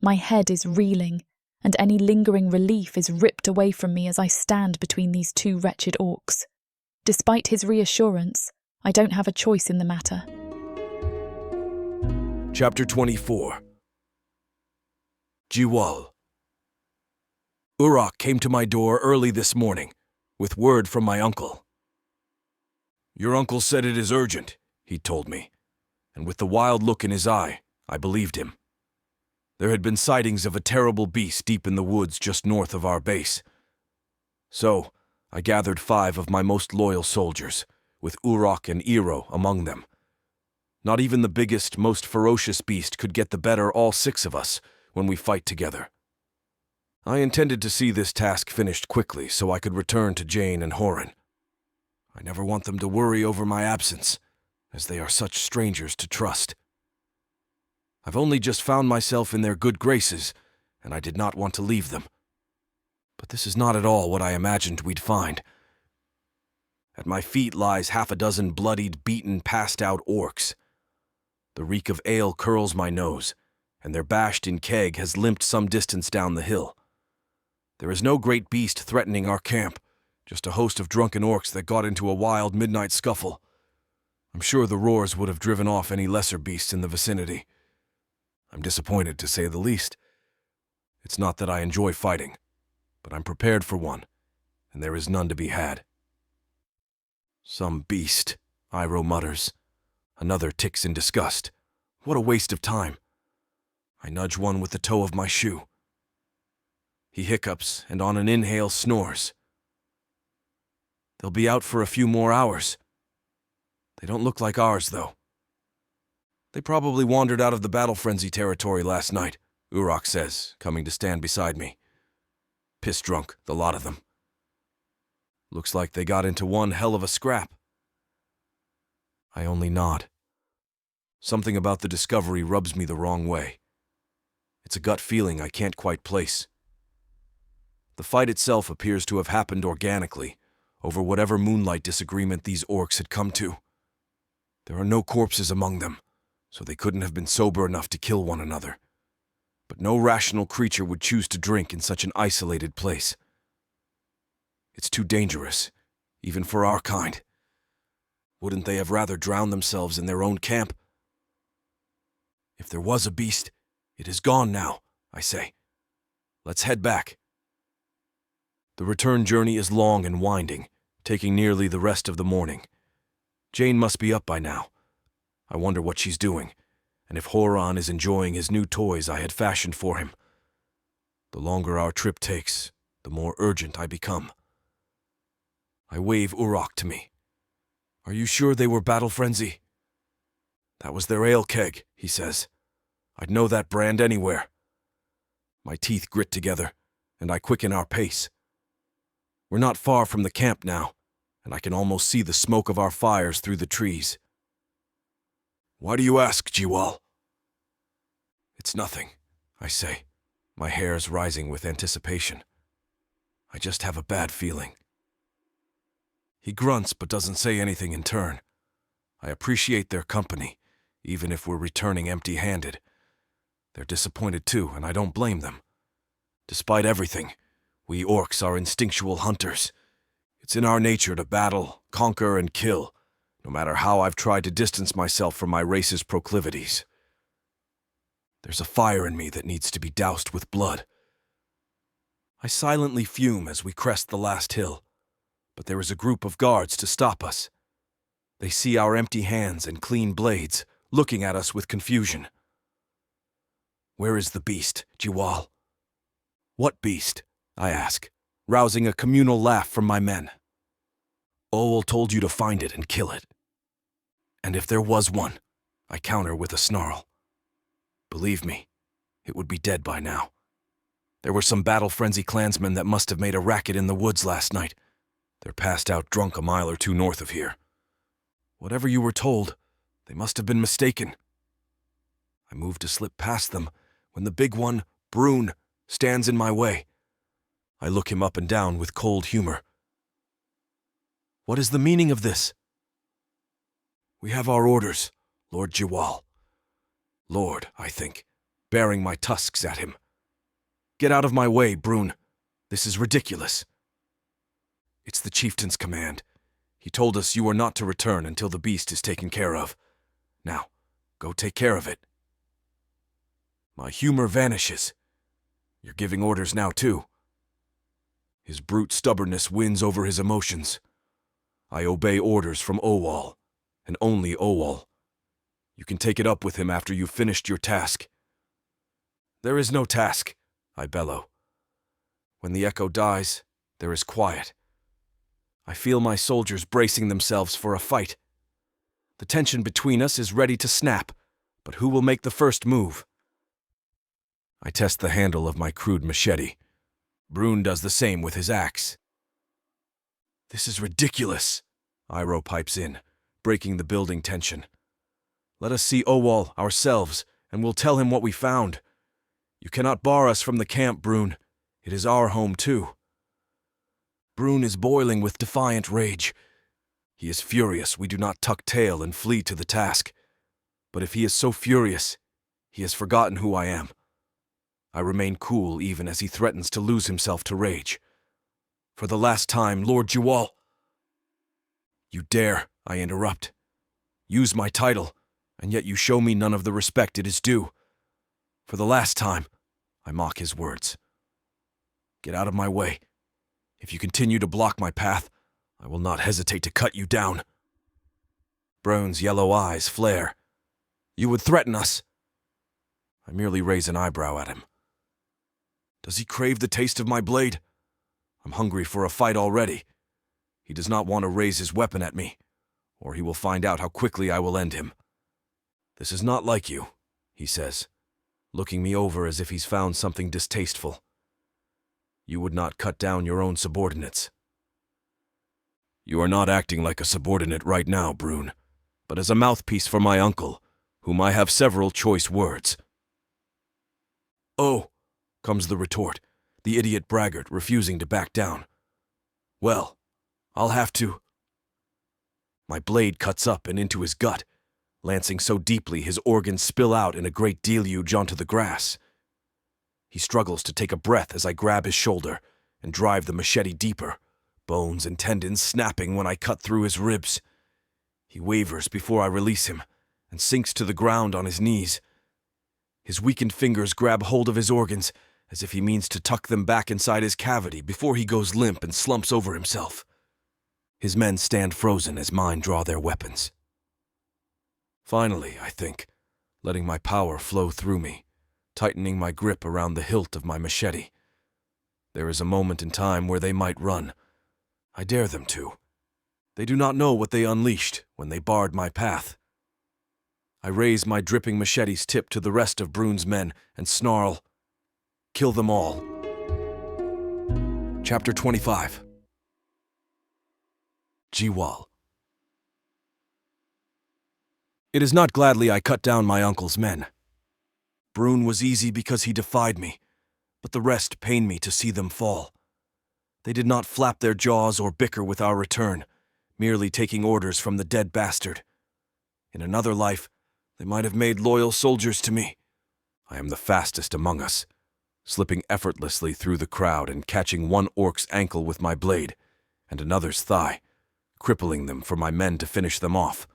Speaker 2: My head is reeling, and any lingering relief is ripped away from me as I stand between these two wretched orcs. Despite his reassurance, I don't have a choice in the matter.
Speaker 1: Chapter 24. Jiwal. Uruk came to my door early this morning, with word from my uncle. Your uncle said it is urgent, he told me, and with the wild look in his eye, I believed him. There had been sightings of a terrible beast deep in the woods just north of our base. So, I gathered 5 of my most loyal soldiers, with Uruk and Iro among them. Not even the biggest, most ferocious beast could get the better all 6 of us when we fight together. I intended to see this task finished quickly so I could return to Jane and Horan. I never want them to worry over my absence, as they are such strangers to trust. I've only just found myself in their good graces, and I did not want to leave them. But this is not at all what I imagined we'd find. At my feet lies 6 bloodied, beaten, passed-out orcs. The reek of ale curls my nose, and their bashed-in keg has limped some distance down the hill. There is no great beast threatening our camp, just a host of drunken orcs that got into a wild midnight scuffle. I'm sure the roars would have driven off any lesser beasts in the vicinity. I'm disappointed, to say the least. It's not that I enjoy fighting, but I'm prepared for one, and there is none to be had. Some beast, Iro mutters. Another ticks in disgust. What a waste of time. I nudge one with the toe of my shoe. He hiccups and on an inhale snores. They'll be out for a few more hours. They don't look like ours, though. They probably wandered out of the battle frenzy territory last night, Uruk says, coming to stand beside me. Piss drunk, the lot of them. Looks like they got into one hell of a scrap. I only nod. Something about the discovery rubs me the wrong way. It's a gut feeling I can't quite place. The fight itself appears to have happened organically, over whatever moonlight disagreement these orcs had come to. There are no corpses among them, so they couldn't have been sober enough to kill one another. but no rational creature would choose to drink in such an isolated place. It's too dangerous, even for our kind. Wouldn't they have rather drowned themselves in their own camp? If there was a beast, it is gone now, I say. Let's head back. The return journey is long and winding, taking nearly the rest of the morning. Jane must be up by now. I wonder what she's doing, and if Horan is enjoying his new toys I had fashioned for him. The longer our trip takes, the more urgent I become. I wave Uruk to me. Are you sure they were Battle Frenzy? That was their ale keg, he says. I'd know that brand anywhere. My teeth grit together, and I quicken our pace. We're not far from the camp now, and I can almost see the smoke of our fires through the trees. Why do you ask, Jiwal? It's nothing, I say, my hairs rising with anticipation. I just have a bad feeling. He grunts but doesn't say anything in turn. I appreciate their company, even if we're returning empty-handed. They're disappointed too, and I don't blame them. Despite everything, we orcs are instinctual hunters. It's in our nature to battle, conquer, and kill, no matter how I've tried to distance myself from my race's proclivities. There's a fire in me that needs to be doused with blood. I silently fume as we crest the last hill, but there is a group of guards to stop us. They see our empty hands and clean blades, looking at us with confusion. Where is the beast, Jiwal? What beast? I ask, rousing a communal laugh from my men. Owal told you to find it and kill it. And if there was one, I counter with a snarl. Believe me, it would be dead by now. There were some battle-frenzy clansmen that must have made a racket in the woods last night. They're passed out drunk a mile or two north of here. Whatever you were told, they must have been mistaken. I move to slip past them when the big one, Brune, stands in my way. I look him up and down with cold humor. What is the meaning of this? We have our orders, Lord Jiwal. Lord, I think, baring my tusks at him. Get out of my way, Brune. This is ridiculous. It's the chieftain's command. He told us you are not to return until the beast is taken care of. Now, go take care of it. My humor vanishes. You're giving orders now, too. His brute stubbornness wins over his emotions. I obey orders from Owal, and only Owal. You can take it up with him after you've finished your task. There is no task, I bellow. When the echo dies, there is quiet. I feel my soldiers bracing themselves for a fight. The tension between us is ready to snap, but who will make the first move? I test the handle of my crude machete. Brune does the same with his axe. This is ridiculous, Iroh pipes in, breaking the building tension. Let us see Owal ourselves, and we'll tell him what we found. You cannot bar us from the camp, Brune. It is our home, too. Brune is boiling with defiant rage. He is furious we do not tuck tail and flee to the task. But if he is so furious, he has forgotten who I am. I remain cool even as he threatens to lose himself to rage. For the last time, Lord Jiwal. You dare, I interrupt. Use my title, and yet you show me none of the respect it is due. For the last time, I mock his words. Get out of my way. If you continue to block my path, I will not hesitate to cut you down. Brune's yellow eyes flare. You would threaten us. I merely raise an eyebrow at him. Does he crave the taste of my blade? I'm hungry for a fight already. He does not want to raise his weapon at me, or he will find out how quickly I will end him. This is not like you, he says, looking me over as if he's found something distasteful. You would not cut down your own subordinates. You are not acting like a subordinate right now, Brune, but as a mouthpiece for my uncle, whom I have several choice words. Oh, comes the retort, the idiot braggart refusing to back down. Well, I'll have to. My blade cuts up and into his gut, lancing so deeply his organs spill out in a great deluge onto the grass. He struggles to take a breath as I grab his shoulder and drive the machete deeper, bones and tendons snapping when I cut through his ribs. He wavers before I release him and sinks to the ground on his knees. His weakened fingers grab hold of his organs as if he means to tuck them back inside his cavity before he goes limp and slumps over himself. His men stand frozen as mine draw their weapons. Finally, I think, letting my power flow through me, tightening my grip around the hilt of my machete. There is a moment in time where they might run. I dare them to. They do not know what they unleashed when they barred my path. I raise my dripping machete's tip to the rest of Brune's men and snarl, "Kill them all." Chapter 25. Jiwal. It is not gladly I cut down my uncle's men. Brune was easy because he defied me, but the rest pained me to see them fall. They did not flap their jaws or bicker with our return, merely taking orders from the dead bastard. In another life, they might have made loyal soldiers to me. I am the fastest among us, slipping effortlessly through the crowd and catching one orc's ankle with my blade, and another's thigh, crippling them for my men to finish them off.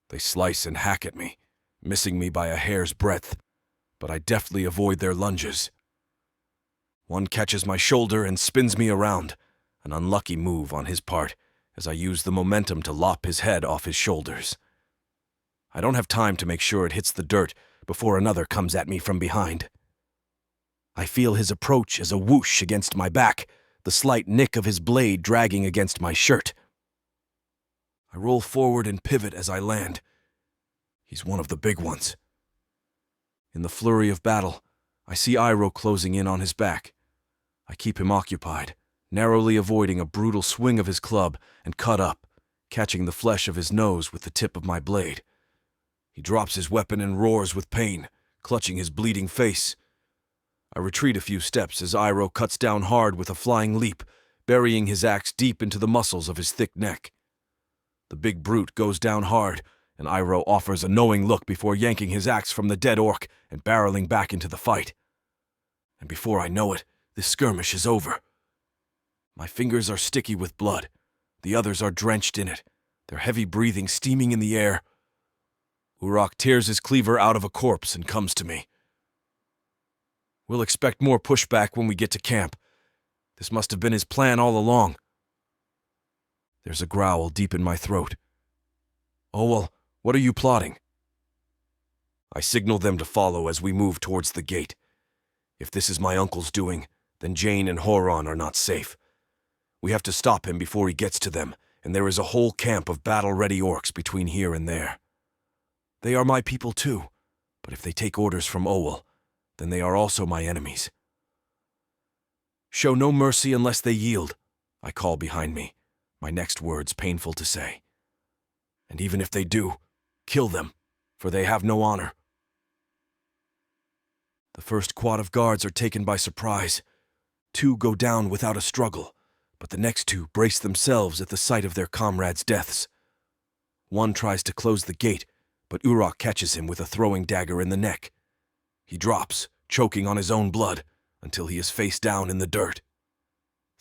Speaker 1: They slice and hack at me, missing me by a hair's breadth, but I deftly avoid their lunges. One catches my shoulder and spins me around, an unlucky move on his part, as I use the momentum to lop his head off his shoulders. I don't have time to make sure it hits the dirt before another comes at me from behind. I feel his approach as a whoosh against my back, the slight nick of his blade dragging against my shirt. I roll forward and pivot as I land. He's one of the big ones. In the flurry of battle, I see Iroh closing in on his back. I keep him occupied, narrowly avoiding a brutal swing of his club and cut up, catching the flesh of his nose with the tip of my blade. He drops his weapon and roars with pain, clutching his bleeding face. I retreat a few steps as Iroh cuts down hard with a flying leap, burying his axe deep into the muscles of his thick neck. The big brute goes down hard, and Iroh offers a knowing look before yanking his axe from the dead orc and barreling back into the fight. And before I know it, this skirmish is over. My fingers are sticky with blood. The others are drenched in it, their heavy breathing steaming in the air. Uruk tears his cleaver out of a corpse and comes to me. We'll expect more pushback when we get to camp. This must have been his plan all along. There's a growl deep in my throat. Oh, well, what are you plotting? I signal them to follow as we move towards the gate. If this is my uncle's doing, then Jane and Horan are not safe. We have to stop him before he gets to them, and there is a whole camp of battle-ready orcs between here and there. They are my people too, but if they take orders from Owal, then they are also my enemies. Show no mercy unless they yield, I call behind me, my next words painful to say. And even if they do, kill them, for they have no honor. The first quad of guards are taken by surprise. 2 go down without a struggle, but the next 2 brace themselves at the sight of their comrades' deaths. One tries to close the gate, but Uruk catches him with a throwing dagger in the neck. He drops, choking on his own blood, until he is face down in the dirt.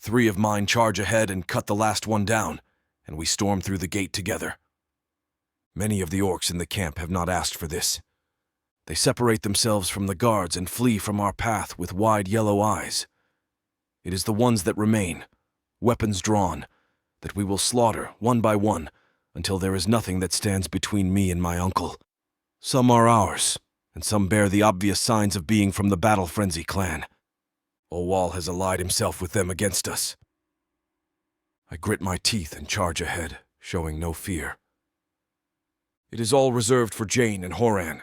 Speaker 1: 3 of mine charge ahead and cut the last one down, and we storm through the gate together. Many of the orcs in the camp have not asked for this. They separate themselves from the guards and flee from our path with wide yellow eyes. It is the ones that remain, weapons drawn, that we will slaughter one by one until there is nothing that stands between me and my uncle. Some are ours, and some bear the obvious signs of being from the Battle Frenzy clan. Owal has allied himself with them against us. I grit my teeth and charge ahead, showing no fear. It is all reserved for Jane and Horan.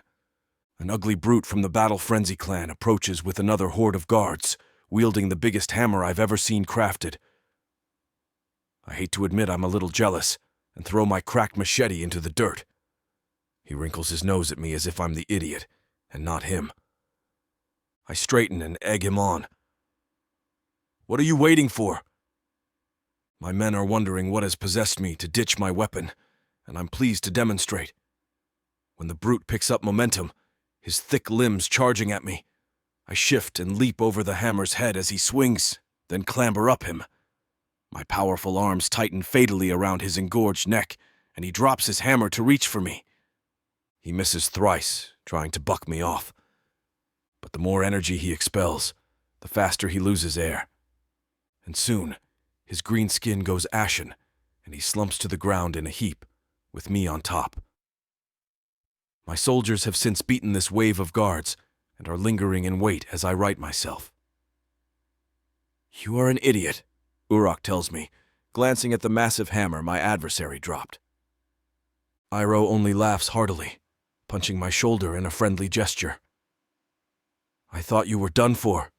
Speaker 1: An ugly brute from the Battle Frenzy clan approaches with another horde of guards, wielding the biggest hammer I've ever seen crafted. I hate to admit I'm a little jealous, and throw my cracked machete into the dirt. He wrinkles his nose at me as if I'm the idiot, and not him. I straighten and egg him on. What are you waiting for? My men are wondering what has possessed me to ditch my weapon, and I'm pleased to demonstrate. When the brute picks up momentum, his thick limbs charging at me, I shift and leap over the hammer's head as he swings, then clamber up him. My powerful arms tighten fatally around his engorged neck, and he drops his hammer to reach for me. He misses thrice, trying to buck me off. But the more energy he expels, the faster he loses air. And soon, his green skin goes ashen, and he slumps to the ground in a heap, with me on top. My soldiers have since beaten this wave of guards, and are lingering in wait as I right myself. "You are an idiot," Uruk tells me, glancing at the massive hammer my adversary dropped. Iroh only laughs heartily, punching my shoulder in a friendly gesture. "I thought you were done for."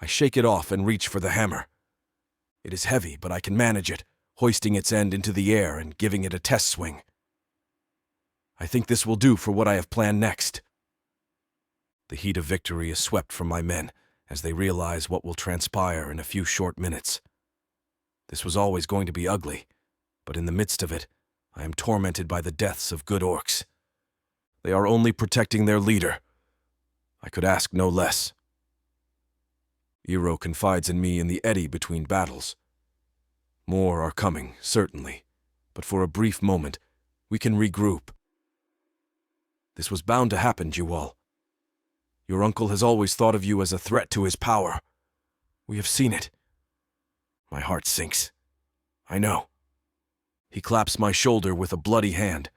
Speaker 1: I shake it off and reach for the hammer. It is heavy, but I can manage it, hoisting its end into the air and giving it a test swing. I think this will do for what I have planned next. The heat of victory is swept from my men as they realize what will transpire in a few short minutes. This was always going to be ugly, but in the midst of it, I am tormented by the deaths of good orcs. They are only protecting their leader. I could ask no less. Iroh confides in me in the eddy between battles. More are coming, certainly, but for a brief moment, we can regroup. This was bound to happen, Jiwal. Your uncle has always thought of you as a threat to his power. We have seen it. My heart sinks. I know. He claps my shoulder with a bloody hand.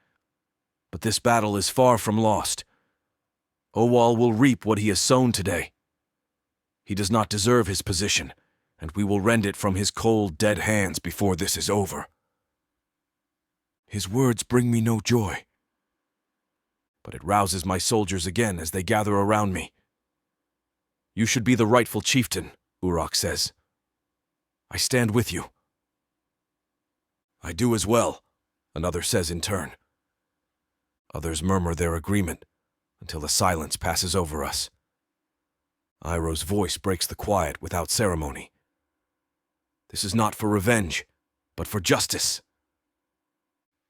Speaker 1: But this battle is far from lost. Owal will reap what he has sown today. He does not deserve his position, and we will rend it from his cold, dead hands before this is over. His words bring me no joy. But it rouses my soldiers again as they gather around me. "You should be the rightful chieftain," Uruk says. "I stand with you." "I do as well," another says in turn. Others murmur their agreement until a silence passes over us. Iroh's voice breaks the quiet without ceremony. "This is not for revenge, but for justice."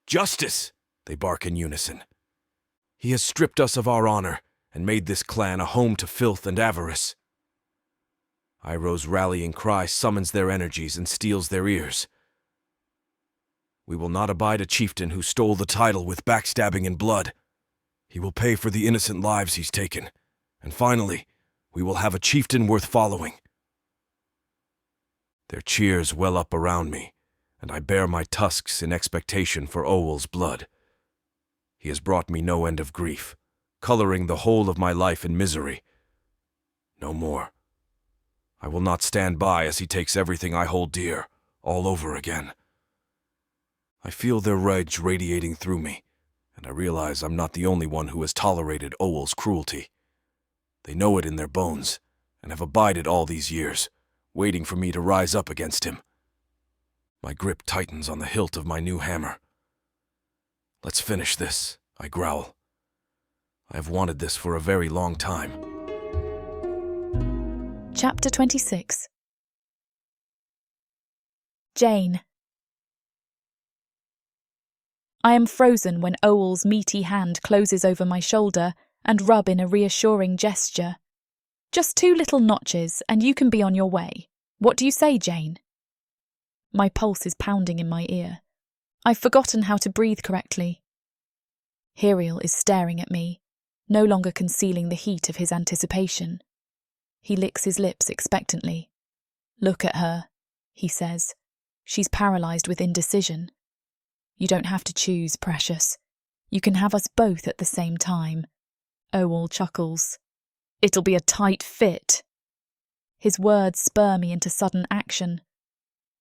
Speaker 1: "Justice!" they bark in unison. "He has stripped us of our honor and made this clan a home to filth and avarice." Iroh's rallying cry summons their energies and steals their ears. "We will not abide a chieftain who stole the title with backstabbing and blood. He will pay for the innocent lives he's taken. And finally, we will have a chieftain worth following." Their cheers well up around me, and I bare my tusks in expectation for Owal's blood. He has brought me no end of grief, coloring the whole of my life in misery. No more. I will not stand by as he takes everything I hold dear, all over again. I feel their rage radiating through me, and I realize I'm not the only one who has tolerated Owal's cruelty. They know it in their bones, and have abided all these years, waiting for me to rise up against him. My grip tightens on the hilt of my new hammer. "Let's finish this," I growl. I have wanted this for a very long time.
Speaker 2: Chapter 26. Jane. I am frozen when Owal's meaty hand closes over my shoulder and rub in a reassuring gesture. "Just 2 little notches, and you can be on your way. What do you say, Jane?" My pulse is pounding in my ear. I've forgotten how to breathe correctly. Hiriel is staring at me, no longer concealing the heat of his anticipation. He licks his lips expectantly. "Look at her," he says. "She's paralysed with indecision. You don't have to choose, precious. You can have us both at the same time." Owal chuckles. "It'll be a tight fit." His words spur me into sudden action.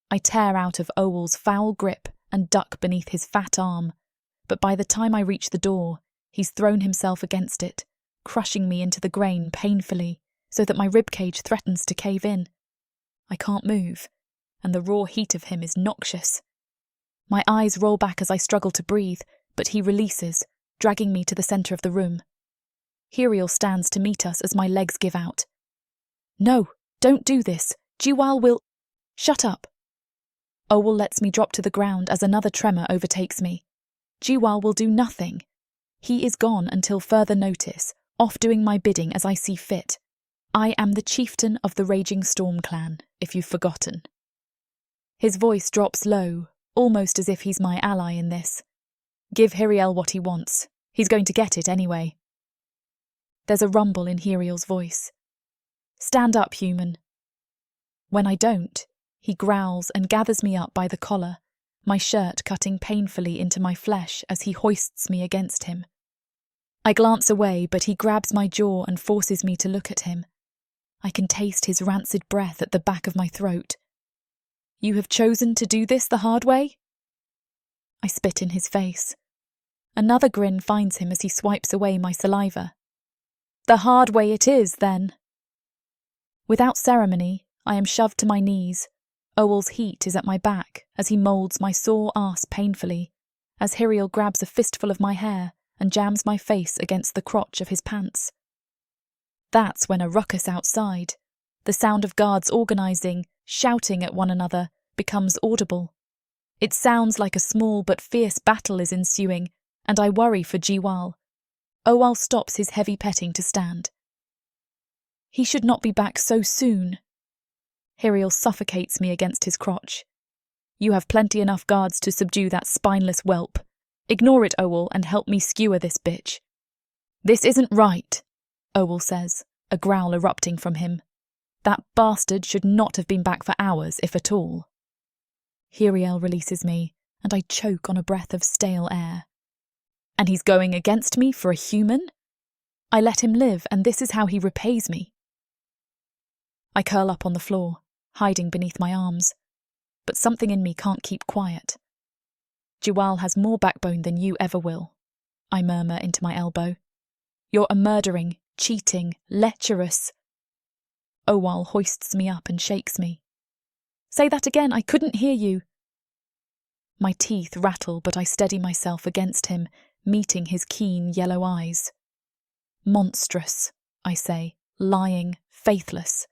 Speaker 2: I tear out of Owal's foul grip and duck beneath his fat arm, but by the time I reach the door, he's thrown himself against it, crushing me into the grain painfully, so that my ribcage threatens to cave in. I can't move, and the raw heat of him is noxious. My eyes roll back as I struggle to breathe, but he releases, dragging me to the centre of the room. Hiriel stands to meet us as my legs give out. "No, don't do this. Jiwal will—" "Shut up." Owal lets me drop to the ground as another tremor overtakes me. Jiwal will do nothing. He is gone until further notice, off doing my bidding as I see fit. I am the chieftain of the Raging Storm clan, if you've forgotten. His voice drops low, almost as if he's my ally in this. Give Hiriel what he wants. He's going to get it anyway. There's a rumble in Hiriel's voice. Stand up, human. When I don't, he growls and gathers me up by the collar, my shirt cutting painfully into my flesh as he hoists me against him. I glance away, but he grabs my jaw and forces me to look at him. I can taste his rancid breath at the back of my throat. You have chosen to do this the hard way? I spit in his face. Another grin finds him as he swipes away my saliva. The hard way it is, then. Without ceremony, I am shoved to my knees. Owl's heat is at my back as he moulds my sore arse painfully, as Hiriel grabs a fistful of my hair and jams my face against the crotch of his pants. That's when a ruckus outside, the sound of guards organising, shouting at one another, becomes audible. It sounds like a small but fierce battle is ensuing, and I worry for Jiwal. Owal stops his heavy petting to stand. He should not be back so soon. Hiriel suffocates me against his crotch. You have plenty enough guards to subdue that spineless whelp. Ignore it, Owal, and help me skewer this bitch. This isn't right, Owal says, a growl erupting from him. That bastard should not have been back for hours, if at all. Hiriel releases me, and I choke on a breath of stale air. And he's going against me for a human? I let him live, and this is how he repays me. I curl up on the floor, hiding beneath my arms, but something in me can't keep quiet. Jiwal has more backbone than you ever will, I murmur into my elbow. You're a murdering, cheating, lecherous... Owal hoists me up and shakes me. Say that again, I couldn't hear you. My teeth rattle, but I steady myself against him, meeting his keen yellow eyes. Monstrous, I say, lying, faithless.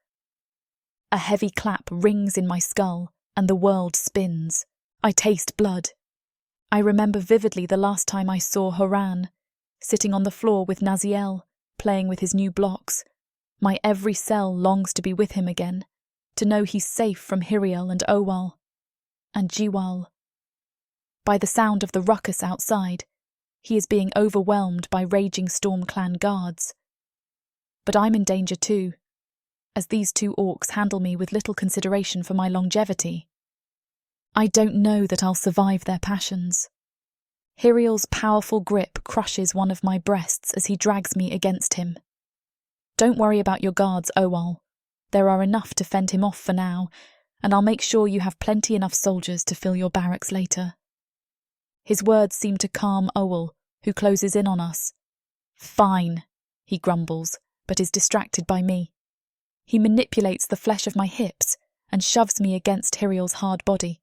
Speaker 2: A heavy clap rings in my skull, and the world spins. I taste blood. I remember vividly the last time I saw Horan, sitting on the floor with Naziel, playing with his new blocks. My every cell longs to be with him again, to know he's safe from Hiriel and Owal. And Jiwal. By the sound of the ruckus outside, he is being overwhelmed by Raging Storm clan guards. But I'm in danger too, as these two orcs handle me with little consideration for my longevity. I don't know that I'll survive their passions. Hiriel's powerful grip crushes one of my breasts as he drags me against him. Don't worry about your guards, Owal. There are enough to fend him off for now, and I'll make sure you have plenty enough soldiers to fill your barracks later. His words seem to calm Owal, who closes in on us. Fine, he grumbles, but is distracted by me. He manipulates the flesh of my hips and shoves me against Hiriel's hard body.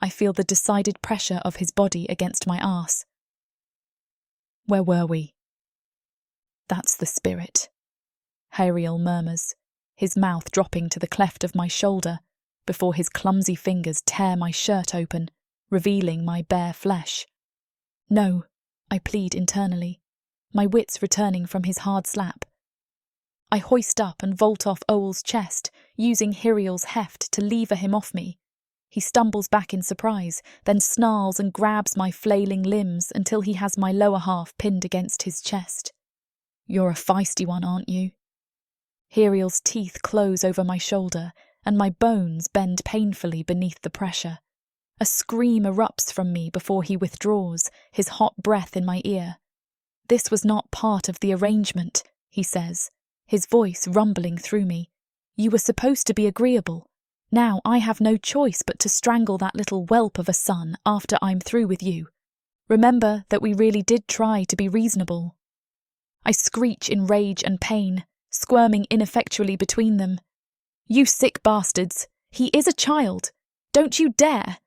Speaker 2: I feel the decided pressure of his body against my arse. Where were we? That's the spirit, Hiriel murmurs, his mouth dropping to the cleft of my shoulder before his clumsy fingers tear my shirt open, revealing my bare flesh. No, I plead internally, my wits returning from his hard slap. I hoist up and vault off Owal's chest, using Hiriel's heft to lever him off me. He stumbles back in surprise, then snarls and grabs my flailing limbs until he has my lower half pinned against his chest. You're a feisty one, aren't you? Hiriel's teeth close over my shoulder, and my bones bend painfully beneath the pressure. A scream erupts from me before he withdraws, his hot breath in my ear. This was not part of the arrangement, he says, his voice rumbling through me. You were supposed to be agreeable. Now I have no choice but to strangle that little whelp of a son after I'm through with you. Remember that we really did try to be reasonable. I screech in rage and pain, squirming ineffectually between them. You sick bastards! He is a child! Don't you dare!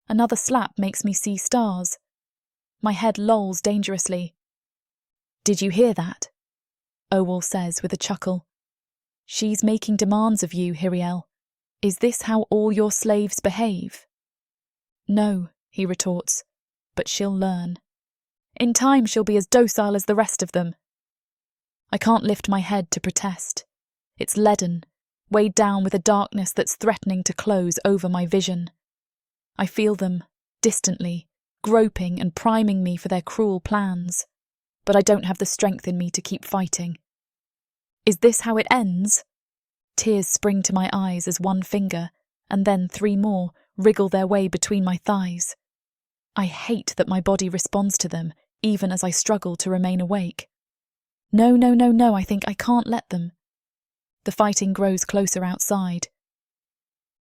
Speaker 2: Another slap makes me see stars. My head lolls dangerously. Did you hear that? Owal says with a chuckle. She's making demands of you, Hiriel. Is this how all your slaves behave? No, he retorts, but she'll learn. In time she'll be as docile as the rest of them, I can't lift my head to protest. It's leaden, weighed down with a darkness that's threatening to close over my vision. I feel them, distantly, groping and priming me for their cruel plans, but I don't have the strength in me to keep fighting. Is this how it ends? Tears spring to my eyes as one finger, and then 3 more, wriggle their way between my thighs. I hate that my body responds to them, even as I struggle to remain awake. No, I think I can't let them. The fighting grows closer outside.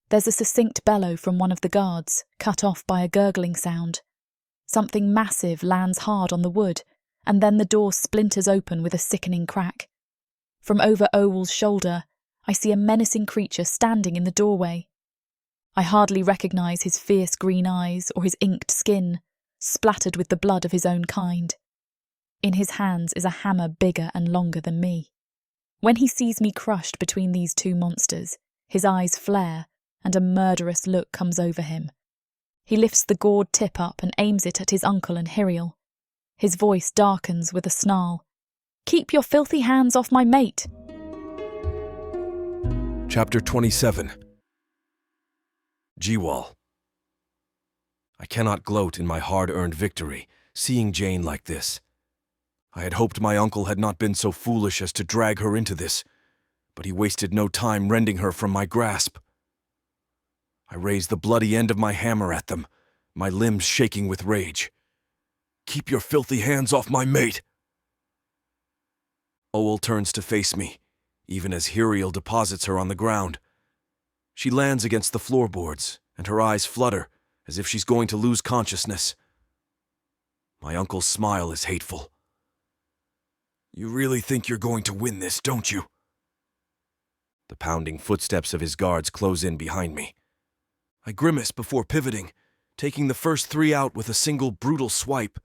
Speaker 2: There's a succinct bellow from one of the guards, cut off by a gurgling sound. Something massive lands hard on the wood, and then the door splinters open with a sickening crack. From over Owal's shoulder, I see a menacing creature standing in the doorway. I hardly recognise his fierce green eyes or his inked skin, splattered with the blood of his own kind. In his hands is a hammer bigger and longer than me. When he sees me crushed between these 2 monsters, his eyes flare, and a murderous look comes over him. He lifts the gored tip up and aims it at his uncle and Hiriel. His voice darkens with a snarl. "Keep your filthy hands off my mate!"
Speaker 1: Chapter 27. Jiwal. I cannot gloat in my hard-earned victory, seeing Jane like this. I had hoped my uncle had not been so foolish as to drag her into this, but he wasted no time rending her from my grasp. I raised the bloody end of my hammer at them, my limbs shaking with rage. "Keep your filthy hands off my mate!" Owal turns to face me, even as Hiriel deposits her on the ground. She lands against the floorboards, and her eyes flutter, as if she's going to lose consciousness. My uncle's smile is hateful. "You really think you're going to win this, don't you?" The pounding footsteps of his guards close in behind me. I grimace before pivoting, taking the first 3 out with a single brutal swipe.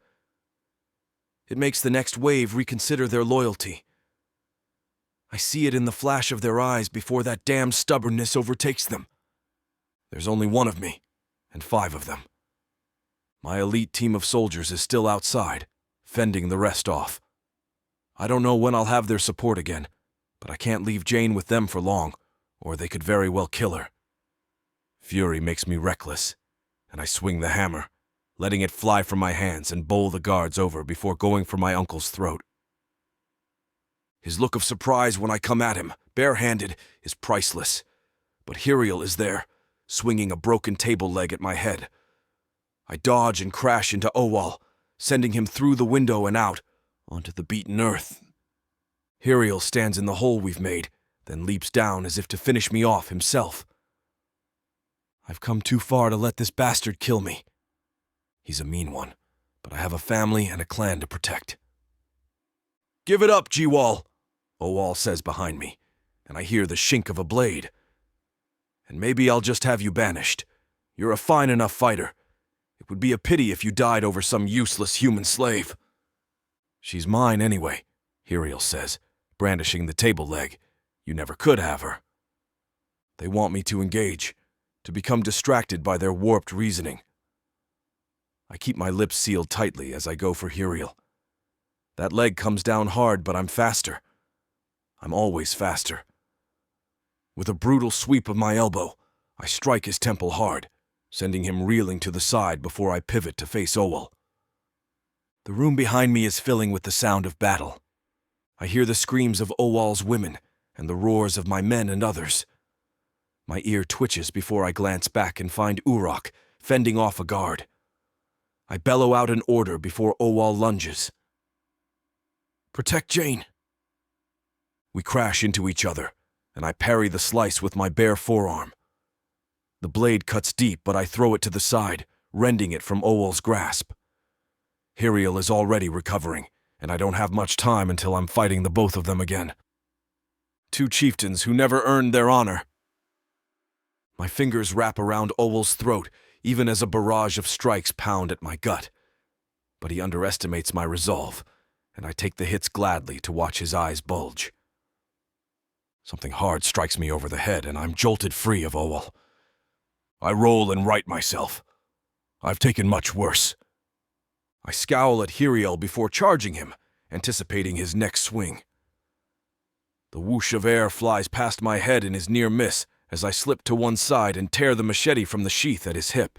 Speaker 1: It makes the next wave reconsider their loyalty. I see it in the flash of their eyes before that damned stubbornness overtakes them. There's only 1 of me, and 5 of them. My elite team of soldiers is still outside, fending the rest off. I don't know when I'll have their support again, but I can't leave Jane with them for long, or they could very well kill her. Fury makes me reckless, and I swing the hammer, letting it fly from my hands and bowl the guards over before going for my uncle's throat. His look of surprise when I come at him, barehanded, is priceless, but Hiriel is there, swinging a broken table leg at my head. I dodge and crash into Owal, sending him through the window and out, onto the beaten earth. Hiriel stands in the hole we've made, then leaps down as if to finish me off himself. I've come too far to let this bastard kill me. He's a mean one, but I have a family and a clan to protect. "Give it up, Jiwal," Owal says behind me, and I hear the shink of a blade. "And maybe I'll just have you banished. You're a fine enough fighter. It would be a pity if you died over some useless human slave." "She's mine anyway," Hiriel says, brandishing the table leg. "You never could have her." They want me to engage, to become distracted by their warped reasoning. I keep my lips sealed tightly as I go for Hiriel. That leg comes down hard, but I'm faster. I'm always faster. With a brutal sweep of my elbow, I strike his temple hard, sending him reeling to the side before I pivot to face Owal. The room behind me is filling with the sound of battle. I hear the screams of Owal's women and the roars of my men and others. My ear twitches before I glance back and find Urok fending off a guard. I bellow out an order before Owal lunges. "Protect Jane." We crash into each other, and I parry the slice with my bare forearm. The blade cuts deep, but I throw it to the side, rending it from Owal's grasp. Hiriel is already recovering, and I don't have much time until I'm fighting the both of them again. 2 chieftains who never earned their honor. My fingers wrap around Owal's throat, even as a barrage of strikes pound at my gut. But he underestimates my resolve, and I take the hits gladly to watch his eyes bulge. Something hard strikes me over the head, and I'm jolted free of Owal. I roll and right myself. I've taken much worse. I scowl at Hiriel before charging him, anticipating his next swing. The whoosh of air flies past my head in his near miss as I slip to one side and tear the machete from the sheath at his hip.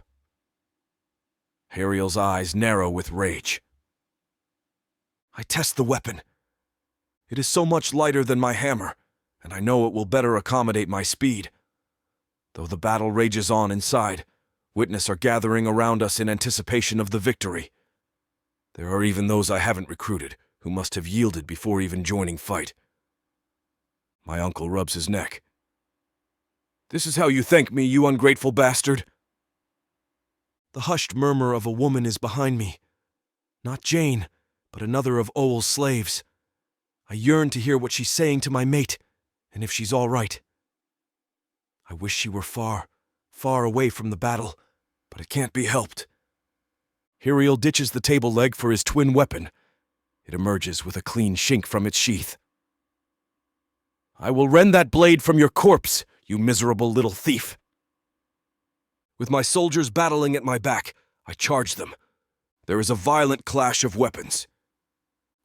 Speaker 1: Hariel's eyes narrow with rage. I test the weapon. It is so much lighter than my hammer, and I know it will better accommodate my speed. Though the battle rages on inside, witnesses are gathering around us in anticipation of the victory. There are even those I haven't recruited, who must have yielded before even joining fight. My uncle rubs his neck. This is how you thank me, you ungrateful bastard? The hushed murmur of a woman is behind me. Not Jane, but another of Owl's slaves. I yearn to hear what she's saying to my mate, and if she's all right. I wish she were far, far away from the battle, but it can't be helped. Hariel ditches the table leg for his twin weapon. It emerges with a clean shink from its sheath. I will rend that blade from your corpse, you miserable little thief. With my soldiers battling at my back, I charge them. There is a violent clash of weapons.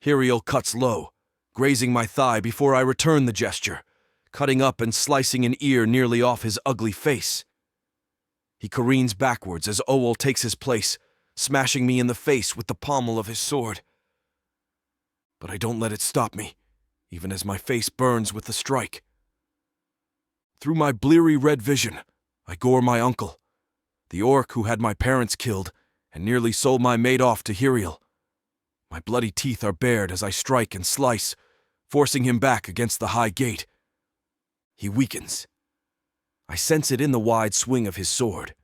Speaker 1: Hariel cuts low, grazing my thigh before I return the gesture, cutting up and slicing an ear nearly off his ugly face. He careens backwards as Owl takes his place, smashing me in the face with the pommel of his sword. But I don't let it stop me, even as my face burns with the strike. Through my bleary red vision, I gore my uncle, the orc who had my parents killed and nearly sold my mate off to Hariel. My bloody teeth are bared as I strike and slice, forcing him back against the high gate. He weakens. I sense it in the wide swing of his sword,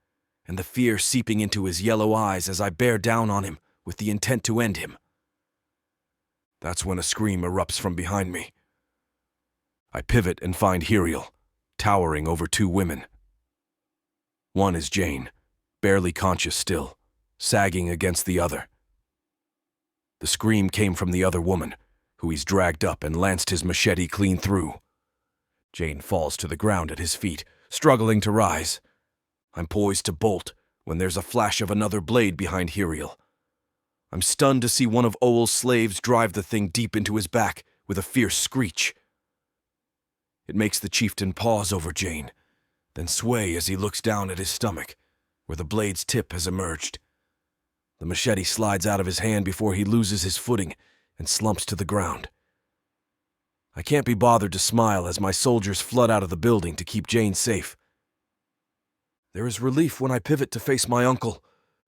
Speaker 1: and the fear seeping into his yellow eyes as I bear down on him with the intent to end him. That's when a scream erupts from behind me. I pivot and find Hariel, towering over two women. One is Jane, barely conscious still, sagging against the other. The scream came from the other woman, who he's dragged up and lanced his machete clean through. Jane falls to the ground at his feet, struggling to rise. I'm poised to bolt when there's a flash of another blade behind Hariel. I'm stunned to see one of Owl's slaves drive the thing deep into his back with a fierce screech. It makes the chieftain pause over Jane, then sway as he looks down at his stomach, where the blade's tip has emerged. The machete slides out of his hand before he loses his footing and slumps to the ground. I can't be bothered to smile as my soldiers flood out of the building to keep Jane safe. There is relief when I pivot to face my uncle,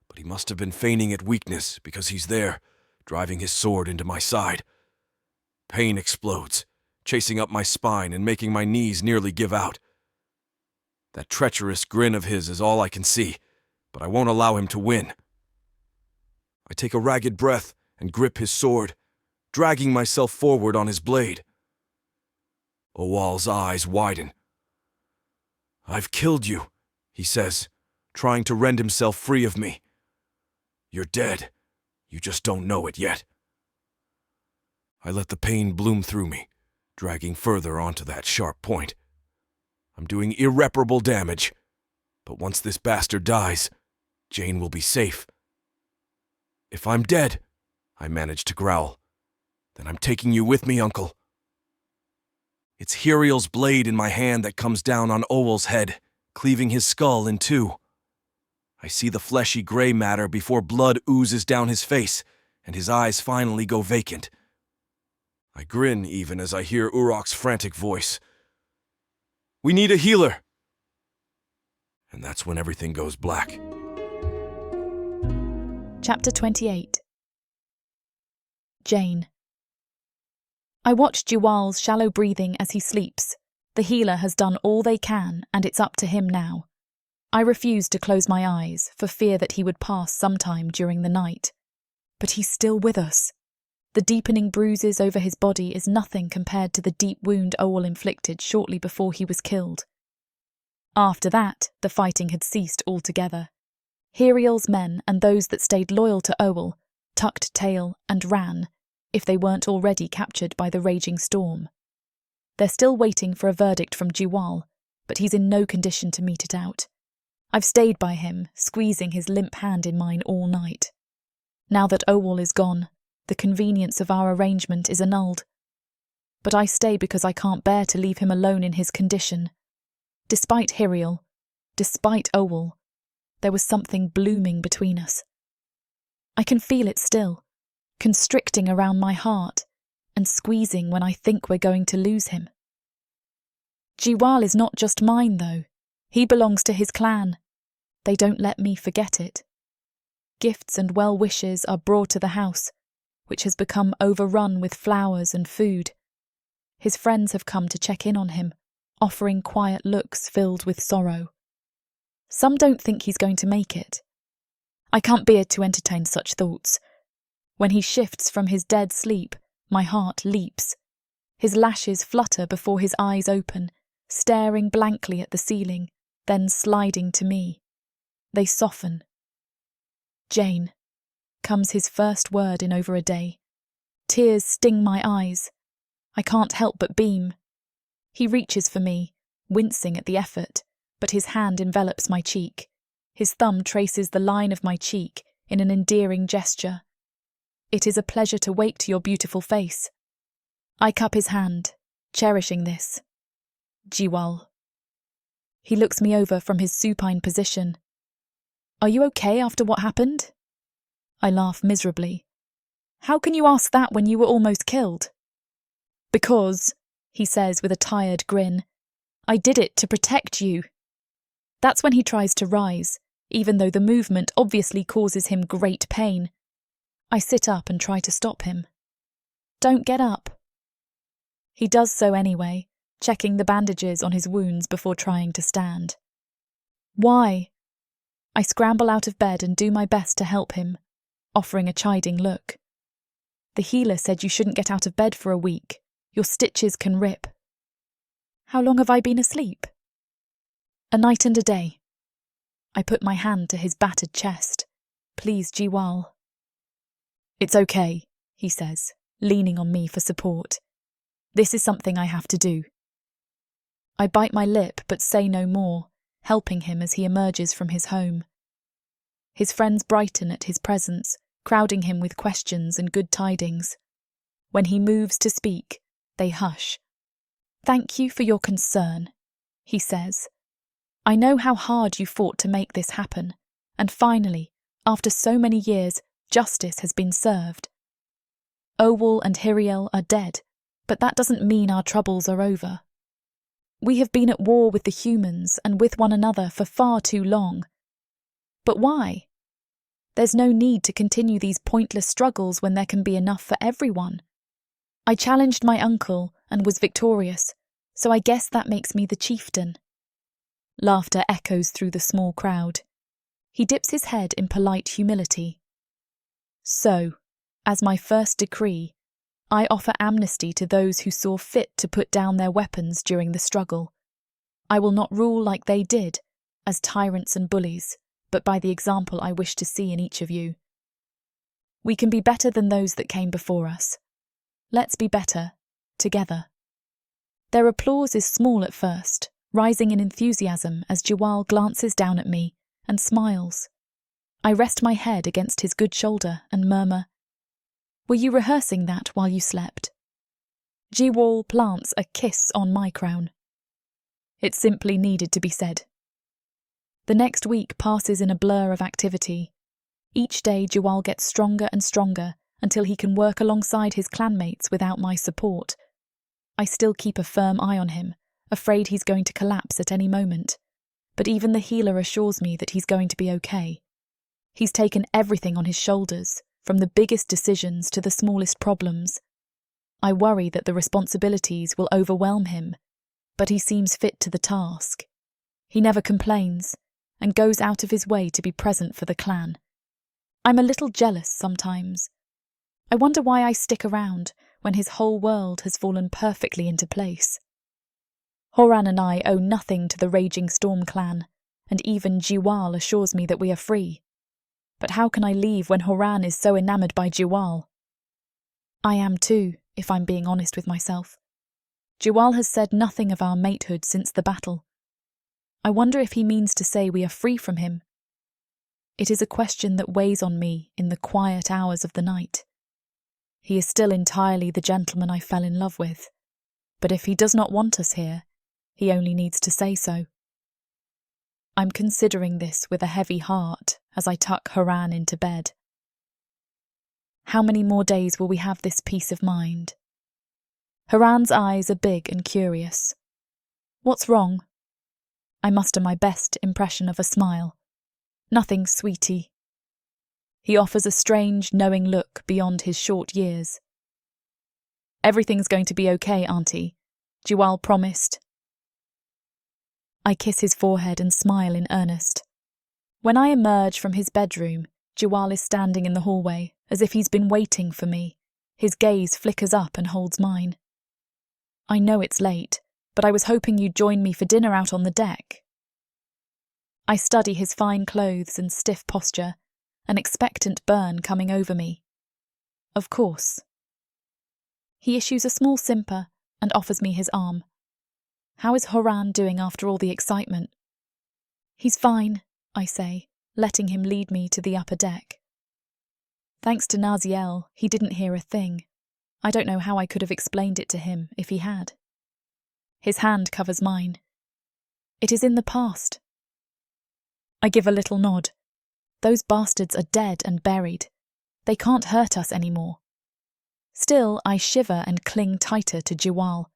Speaker 1: but he must have been feigning at weakness because he's there, driving his sword into my side. Pain explodes, chasing up my spine and making my knees nearly give out. That treacherous grin of his is all I can see, but I won't allow him to win. I take a ragged breath and grip his sword, dragging myself forward on his blade. Owal's eyes widen. I've killed you, he says, trying to rend himself free of me. You're dead. You just don't know it yet. I let the pain bloom through me, dragging further onto that sharp point. I'm doing irreparable damage, but once this bastard dies, Jane will be safe. If I'm dead, I manage to growl, then I'm taking you with me, Uncle. It's Hariel's blade in my hand that comes down on Owl's head, cleaving his skull in two. I see the fleshy gray matter before blood oozes down his face, and his eyes finally go vacant. I grin even as I hear Urok's frantic voice. We need a healer! And that's when everything goes black.
Speaker 2: Chapter 28. Jane. I watch Jiwal's shallow breathing as he sleeps. The healer has done all they can, and it's up to him now. I refuse to close my eyes for fear that he would pass sometime during the night. But he's still with us. The deepening bruises over his body is nothing compared to the deep wound Owl inflicted shortly before he was killed. After that, the fighting had ceased altogether. Hariel's men and those that stayed loyal to Owl tucked tail and ran, if they weren't already captured by the raging storm. They're still waiting for a verdict from Jiwal, but he's in no condition to mete it out. I've stayed by him, squeezing his limp hand in mine all night. Now that Owl is gone, the convenience of our arrangement is annulled. but I stay because I can't bear to leave him alone in his condition. Despite Hiriel, despite Owel, there was something blooming between us. I can feel it still, constricting around my heart and squeezing when I think we're going to lose him. Jiwal is not just mine, though. He belongs to his clan. They don't let me forget it. Gifts and well-wishes are brought to the house, which has become overrun with flowers and food. His friends have come to check in on him, offering quiet looks filled with sorrow. Some don't think he's going to make it. I can't bear to entertain such thoughts. When he shifts from his dead sleep, my heart leaps. His lashes flutter before his eyes open, staring blankly at the ceiling, then sliding to me. They soften. Jane, comes his first word in over a day. Tears sting my eyes. I can't help but beam. He reaches for me, wincing at the effort, but his hand envelops my cheek. His thumb traces the line of my cheek in an endearing gesture. It is a pleasure to wake to your beautiful face. I cup his hand, cherishing this. Jiwal. He looks me over from his supine position. Are you okay after what happened? I laugh miserably. How can you ask that when you were almost killed? Because, he says with a tired grin, I did it to protect you. That's when he tries to rise, even though the movement obviously causes him great pain. I sit up and try to stop him. Don't get up. He does so anyway, checking the bandages on his wounds before trying to stand. Why? I scramble out of bed and do my best to help him, offering a chiding look. The healer said you shouldn't get out of bed for a week. Your stitches can rip. How long have I been asleep? A night and a day. I put my hand to his battered chest. Please, Jiwal. It's okay, he says, leaning on me for support. This is something I have to do. I bite my lip but say no more, helping him as he emerges from his home. His friends brighten at his presence, crowding him with questions and good tidings. When he moves to speak, they hush. Thank you for your concern, he says. I know how hard you fought to make this happen, and finally, after so many years, justice has been served. Owal and Hiriel are dead, but that doesn't mean our troubles are over. We have been at war with the humans and with one another for far too long. But why? There's no need to continue these pointless struggles when there can be enough for everyone. I challenged my uncle and was victorious, so I guess that makes me the chieftain. Laughter echoes through the small crowd. He dips his head in polite humility. So, as my first decree, I offer amnesty to those who saw fit to put down their weapons during the struggle. I will not rule like they did, as tyrants and bullies, but by the example I wish to see in each of you. We can be better than those that came before us. Let's be better, together. Their applause is small at first, rising in enthusiasm as Jiwal glances down at me and smiles. I rest my head against his good shoulder and murmur, Were you rehearsing that while you slept? Jiwal plants a kiss on my crown. It simply needed to be said. The next week passes in a blur of activity. Each day Jiwal gets stronger and stronger until he can work alongside his clanmates without my support. I still keep a firm eye on him, afraid he's going to collapse at any moment, but even the healer assures me that he's going to be okay. He's taken everything on his shoulders, from the biggest decisions to the smallest problems. I worry that the responsibilities will overwhelm him, but he seems fit to the task. He never complains, and goes out of his way to be present for the clan. I'm a little jealous sometimes. I wonder why I stick around when his whole world has fallen perfectly into place. Horan and I owe nothing to the Raging Storm clan, and even Jiwal assures me that we are free. But how can I leave when Horan is so enamoured by Jiwal? I am too, if I'm being honest with myself. Jiwal has said nothing of our matehood since the battle. I wonder if he means to say we are free from him. It is a question that weighs on me in the quiet hours of the night. He is still entirely the gentleman I fell in love with, But if he does not want us here, he only needs to say so. I'm considering this with a heavy heart as I tuck Horan into bed. How many more days will we have this peace of mind? Horan's eyes are big and curious. What's wrong? I muster my best impression of a smile. Nothing, sweetie. He offers a strange, knowing look beyond his short years. Everything's going to be okay, Auntie, Jiwal promised. I kiss his forehead and smile in earnest. When I emerge from his bedroom, Jiwal is standing in the hallway, as if he's been waiting for me. His gaze flickers up and holds mine. I know it's late, but I was hoping you'd join me for dinner out on the deck. I study his fine clothes and stiff posture, an expectant burn coming over me. Of course. He issues a small simper and offers me his arm. How is Horan doing after all the excitement? He's fine, I say, letting him lead me to the upper deck. Thanks to Naziel, he didn't hear a thing. I don't know how I could have explained it to him if he had. His hand covers mine. It is in the past. I give a little nod. Those bastards are dead and buried. They can't hurt us anymore. Still, I shiver and cling tighter to Jiwal.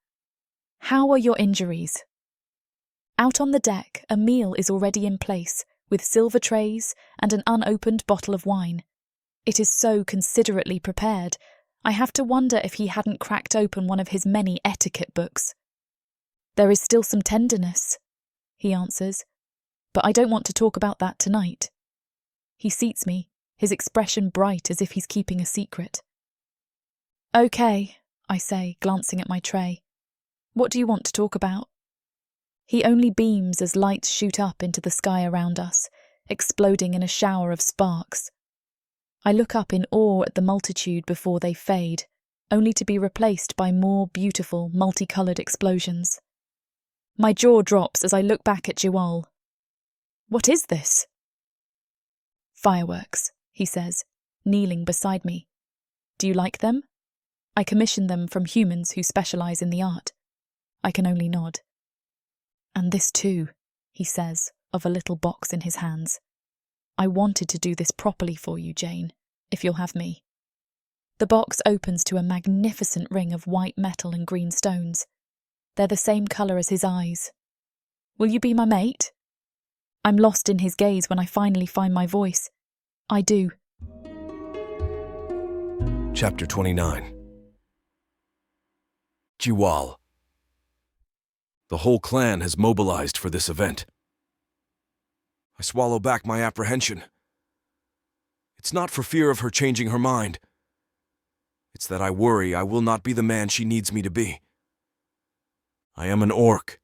Speaker 2: How are your injuries? Out on the deck, a meal is already in place, with silver trays and an unopened bottle of wine. It is so considerately prepared, I have to wonder if he hadn't cracked open one of his many etiquette books. There is still some tenderness, he answers, but I don't want to talk about that tonight. He seats me, his expression bright as if he's keeping a secret. Okay, I say, glancing at my tray. What do you want to talk about? He only beams as lights shoot up into the sky around us, exploding in a shower of sparks. I look up in awe at the multitude before they fade, only to be replaced by more beautiful, multicoloured explosions. My jaw drops as I look back at Jiwal. What is this? Fireworks, he says, kneeling beside me. Do you like them? I commissioned them from humans who specialise in the art. I can only nod. And this too, he says, of a little box in his hands. I wanted to do this properly for you, Jane, if you'll have me. The box opens to a magnificent ring of white metal and green stones. They're the same colour as his eyes. Will you be my mate? I'm lost in his gaze when I finally find my voice. I do.
Speaker 1: Chapter 29. Jiwal. The whole clan has mobilized for this event. I swallow back my apprehension. It's not for fear of her changing her mind. It's that I worry I will not be the man she needs me to be. I am an orc.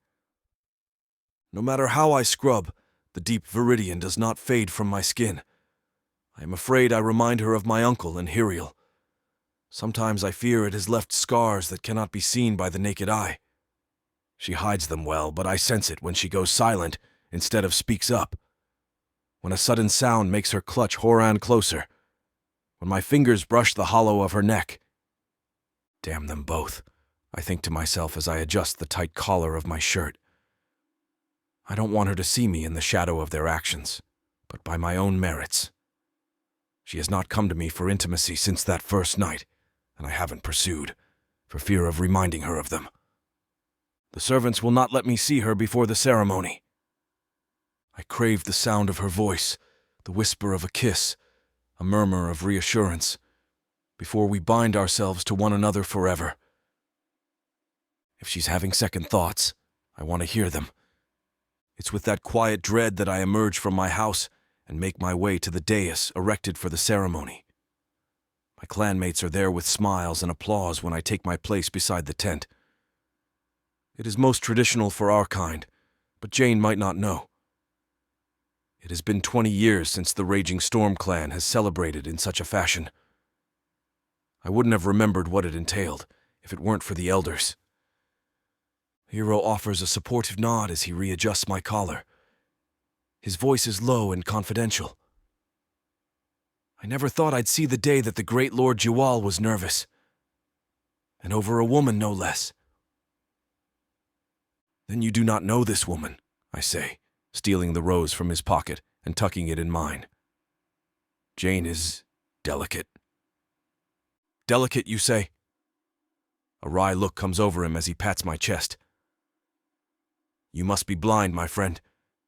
Speaker 1: No matter how I scrub, the deep viridian does not fade from my skin. I am afraid I remind her of my uncle and Hiriel. Sometimes I fear it has left scars that cannot be seen by the naked eye. She hides them well, but I sense it when she goes silent instead of speaks up. When a sudden sound makes her clutch Horan closer. When my fingers brush the hollow of her neck. Damn them both, I think to myself as I adjust the tight collar of my shirt. I don't want her to see me in the shadow of their actions, but by my own merits. She has not come to me for intimacy since that first night, and I haven't pursued, for fear of reminding her of them. The servants will not let me see her before the ceremony. I crave the sound of her voice, the whisper of a kiss, a murmur of reassurance, before we bind ourselves to one another forever. If she's having second thoughts, I want to hear them. It's with that quiet dread that I emerge from my house and make my way to the dais erected for the ceremony. My clanmates are there with smiles and applause when I take my place beside the tent. It is most traditional for our kind, but Jane might not know. It has been 20 years since the Raging Storm clan has celebrated in such a fashion. I wouldn't have remembered what it entailed if it weren't for the elders. Hero offers a supportive nod as he readjusts my collar. His voice is low and confidential. I never thought I'd see the day that the great Lord Jiwal was nervous. And over a woman, no less. Then you do not know this woman, I say, stealing the rose from his pocket and tucking it in mine. Jane is delicate. Delicate, you say? A wry look comes over him as he pats my chest. You must be blind, my friend.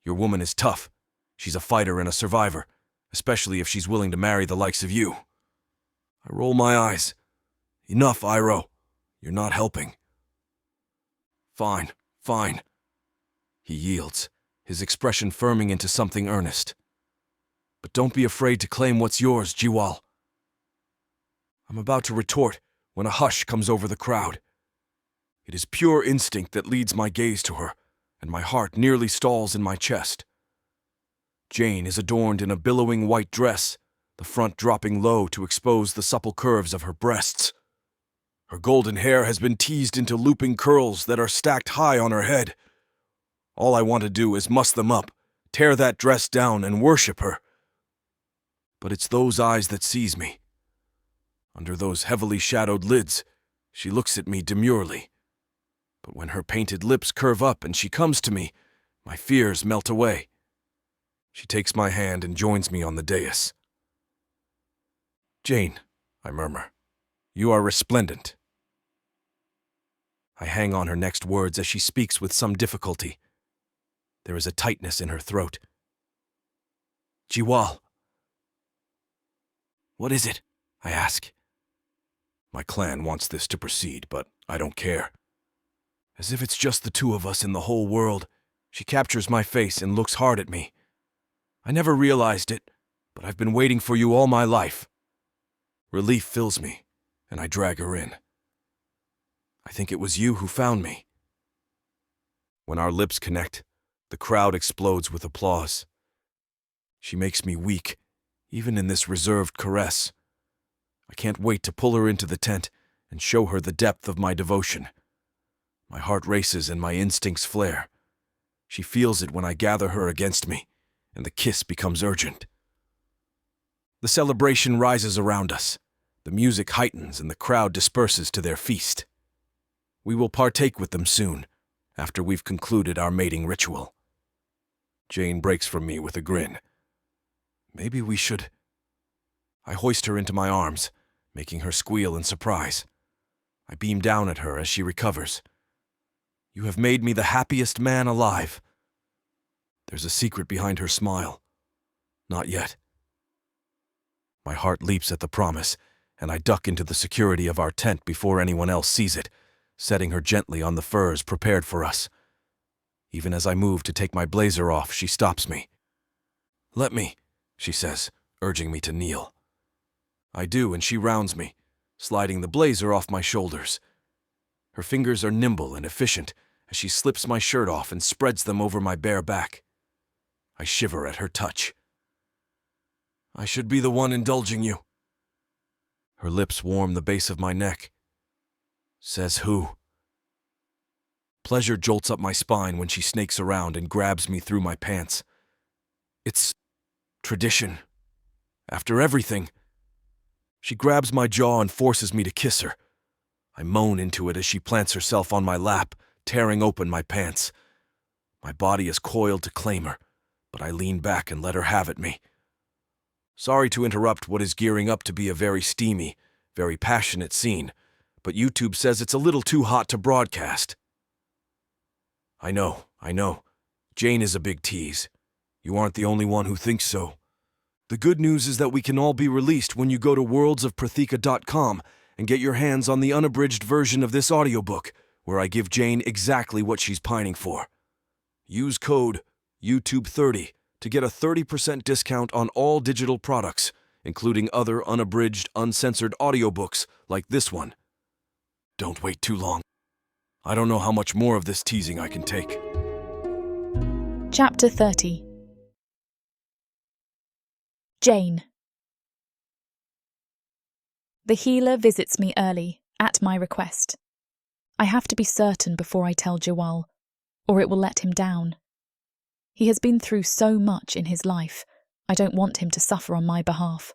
Speaker 1: Your woman is tough. She's a fighter and a survivor, especially if she's willing to marry the likes of you. I roll my eyes. Enough, Iroh. You're not helping. Fine, fine. He yields, his expression firming into something earnest. But don't be afraid to claim what's yours, Jiwal. I'm about to retort when a hush comes over the crowd. It is pure instinct that leads my gaze to her, and my heart nearly stalls in my chest. Jane is adorned in a billowing white dress, the front dropping low to expose the supple curves of her breasts. Her golden hair has been teased into looping curls that are stacked high on her head. All I want to do is muss them up, tear that dress down, and worship her. But it's those eyes that seize me. Under those heavily shadowed lids, she looks at me demurely. But when her painted lips curve up and she comes to me, my fears melt away. She takes my hand and joins me on the dais. Jane, I murmur, you are resplendent. I hang on her next words as she speaks with some difficulty. There is a tightness in her throat. Jiwal. What is it? I ask. My clan wants this to proceed, but I don't care. As if it's just the two of us in the whole world, she captures my face and looks hard at me. I never realized it, but I've been waiting for you all my life. Relief fills me, and I drag her in. I think it was you who found me. When our lips connect, the crowd explodes with applause. She makes me weak, even in this reserved caress. I can't wait to pull her into the tent and show her the depth of my devotion. My heart races and my instincts flare. She feels it when I gather her against me, and the kiss becomes urgent. The celebration rises around us. The music heightens and the crowd disperses to their feast. We will partake with them soon, after we've concluded our mating ritual. Jane breaks from me with a grin. Maybe we should... I hoist her into my arms, making her squeal in surprise. I beam down at her as she recovers. You have made me the happiest man alive. There's a secret behind her smile. Not yet. My heart leaps at the promise, and I duck into the security of our tent before anyone else sees it, setting her gently on the furs prepared for us. Even as I move to take my blazer off, she stops me. Let me, she says, urging me to kneel. I do, and she rounds me, sliding the blazer off my shoulders. Her fingers are nimble and efficient as she slips my shirt off and spreads them over my bare back. I shiver at her touch. I should be the one indulging you. Her lips warm the base of my neck. Says who? Pleasure jolts up my spine when she snakes around and grabs me through my pants. It's tradition. After everything. She grabs my jaw and forces me to kiss her. I moan into it as she plants herself on my lap, tearing open my pants. My body is coiled to claim her, but I lean back and let her have at me. Sorry to interrupt what is gearing up to be a very steamy, very passionate scene, but YouTube says it's a little too hot to broadcast. I know. Jane is a big tease. You aren't the only one who thinks so. The good news is that we can all be released when you go to worldsofprotheka.com and get your hands on the unabridged version of this audiobook, where I give Jane exactly what she's pining for. Use code YouTube30 to get a 30% discount on all digital products, including other unabridged, uncensored audiobooks like this one. Don't wait too long. I don't know how much more of this teasing I can take.
Speaker 2: Chapter 30. Jane. The healer visits me early, at my request. I have to be certain before I tell Jiwal, or it will let him down. He has been through so much in his life, I don't want him to suffer on my behalf.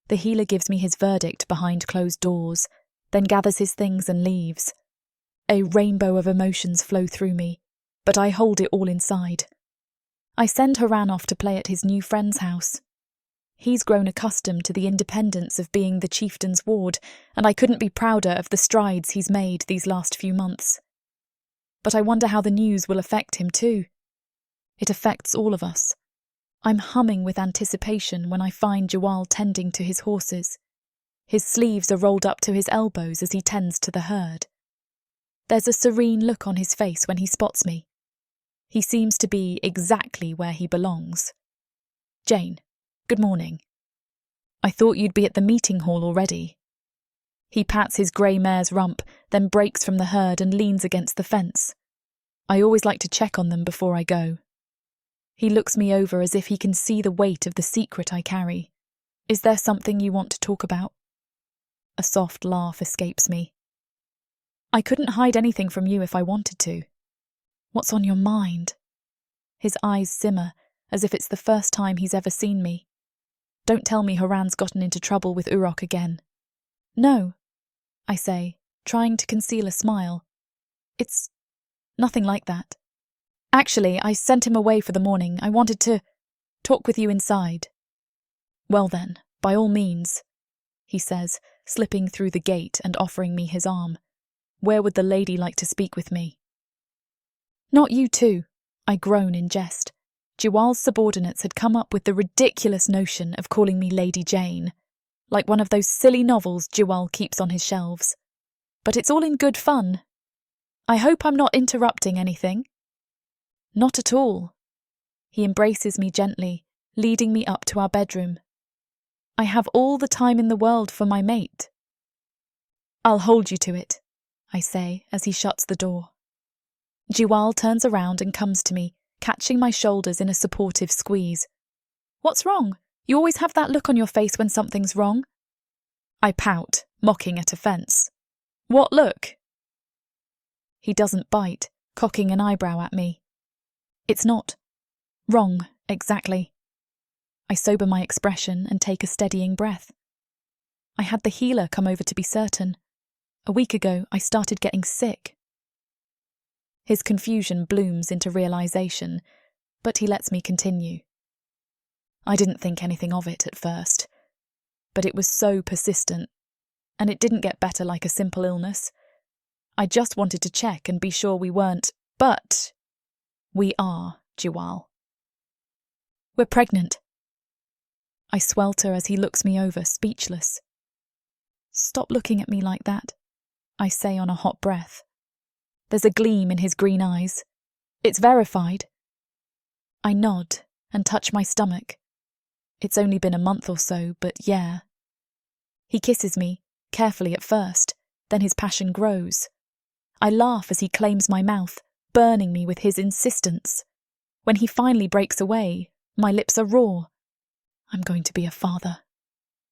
Speaker 2: The healer gives me his verdict behind closed doors, then gathers his things and leaves. A rainbow of emotions flow through me, but I hold it all inside. I send Horan off to play at his new friend's house. He's grown accustomed to the independence of being the chieftain's ward, and I couldn't be prouder of the strides he's made these last few months. But I wonder how the news will affect him too. It affects all of us. I'm humming with anticipation when I find Jiwal tending to his horses. His sleeves are rolled up to his elbows as he tends to the herd. There's a serene look on his face when he spots me. He seems to be exactly where he belongs. Jane, good morning. I thought you'd be at the meeting hall already. He pats his grey mare's rump, then breaks from the herd and leans against the fence. I always like to check on them before I go. He looks me over as if he can see the weight of the secret I carry. Is there something you want to talk about? A soft laugh escapes me. I couldn't hide anything from you if I wanted to. What's on your mind? His eyes simmer, as if it's the first time he's ever seen me. Don't tell me Horan's gotten into trouble with Urok again. No, I say, trying to conceal a smile. It's nothing like that. Actually, I sent him away for the morning. I wanted to talk with you inside. Well then, by all means, he says, slipping through the gate and offering me his arm. Where would the lady like to speak with me? Not you too, I groan in jest. Jiwal's subordinates had come up with the ridiculous notion of calling me Lady Jane, like one of those silly novels Jiwal keeps on his shelves. But it's all in good fun. I hope I'm not interrupting anything. Not at all. He embraces me gently, leading me up to our bedroom. I have all the time in the world for my mate. I'll hold you to it, I say as he shuts the door. Jiwal turns around and comes to me, catching my shoulders in a supportive squeeze. What's wrong? You always have that look on your face when something's wrong. I pout, mocking at offence. What look? He doesn't bite, cocking an eyebrow at me. It's not wrong, exactly. I sober my expression and take a steadying breath. I had the healer come over to be certain. A week ago, I started getting sick. His confusion blooms into realisation, but he lets me continue. I didn't think anything of it at first, but it was so persistent, and it didn't get better like a simple illness. I just wanted to check and be sure we weren't, but we are, Jiwal. We're pregnant. I swelter as he looks me over, speechless. Stop looking at me like that, I say on a hot breath. There's a gleam in his green eyes. It's verified. I nod and touch my stomach. It's only been a month or so, but yeah. He kisses me, carefully at first, then his passion grows. I laugh as he claims my mouth, burning me with his insistence. When he finally breaks away, my lips are raw. I'm going to be a father,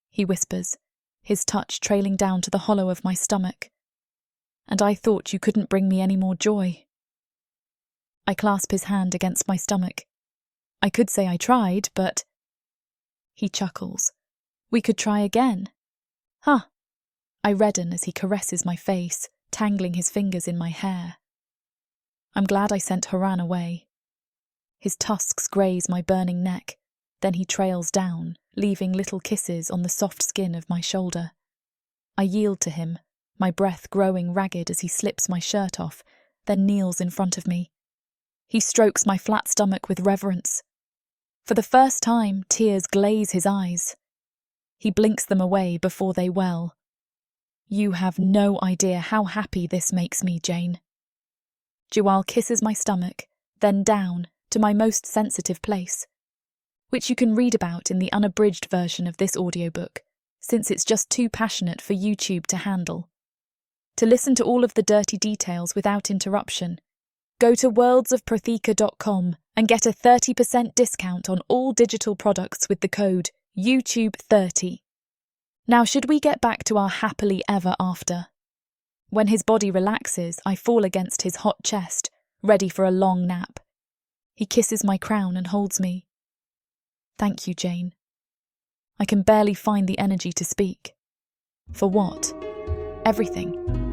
Speaker 2: he whispers, his touch trailing down to the hollow of my stomach. And I thought you couldn't bring me any more joy. I clasp his hand against my stomach. I could say I tried, but... He chuckles. We could try again. Huh. I redden as he caresses my face, tangling his fingers in my hair. I'm glad I sent Horan away. His tusks graze my burning neck, then he trails down, leaving little kisses on the soft skin of my shoulder. I yield to him, my breath growing ragged as he slips my shirt off, then kneels in front of me. He strokes my flat stomach with reverence. For the first time, tears glaze his eyes. He blinks them away before they well. You have no idea how happy this makes me, Jane. Jiwal kisses my stomach, then down to my most sensitive place, which you can read about in the unabridged version of this audiobook, since it's just too passionate for YouTube to handle. To listen to all of the dirty details without interruption, go to worldsofprotheka.com and get a 30% discount on all digital products with the code YouTube30. Now, should we get back to our happily ever after? When his body relaxes, I fall against his hot chest, ready for a long nap. He kisses my crown and holds me. Thank you, Jane. I can barely find the energy to speak. For what? Everything.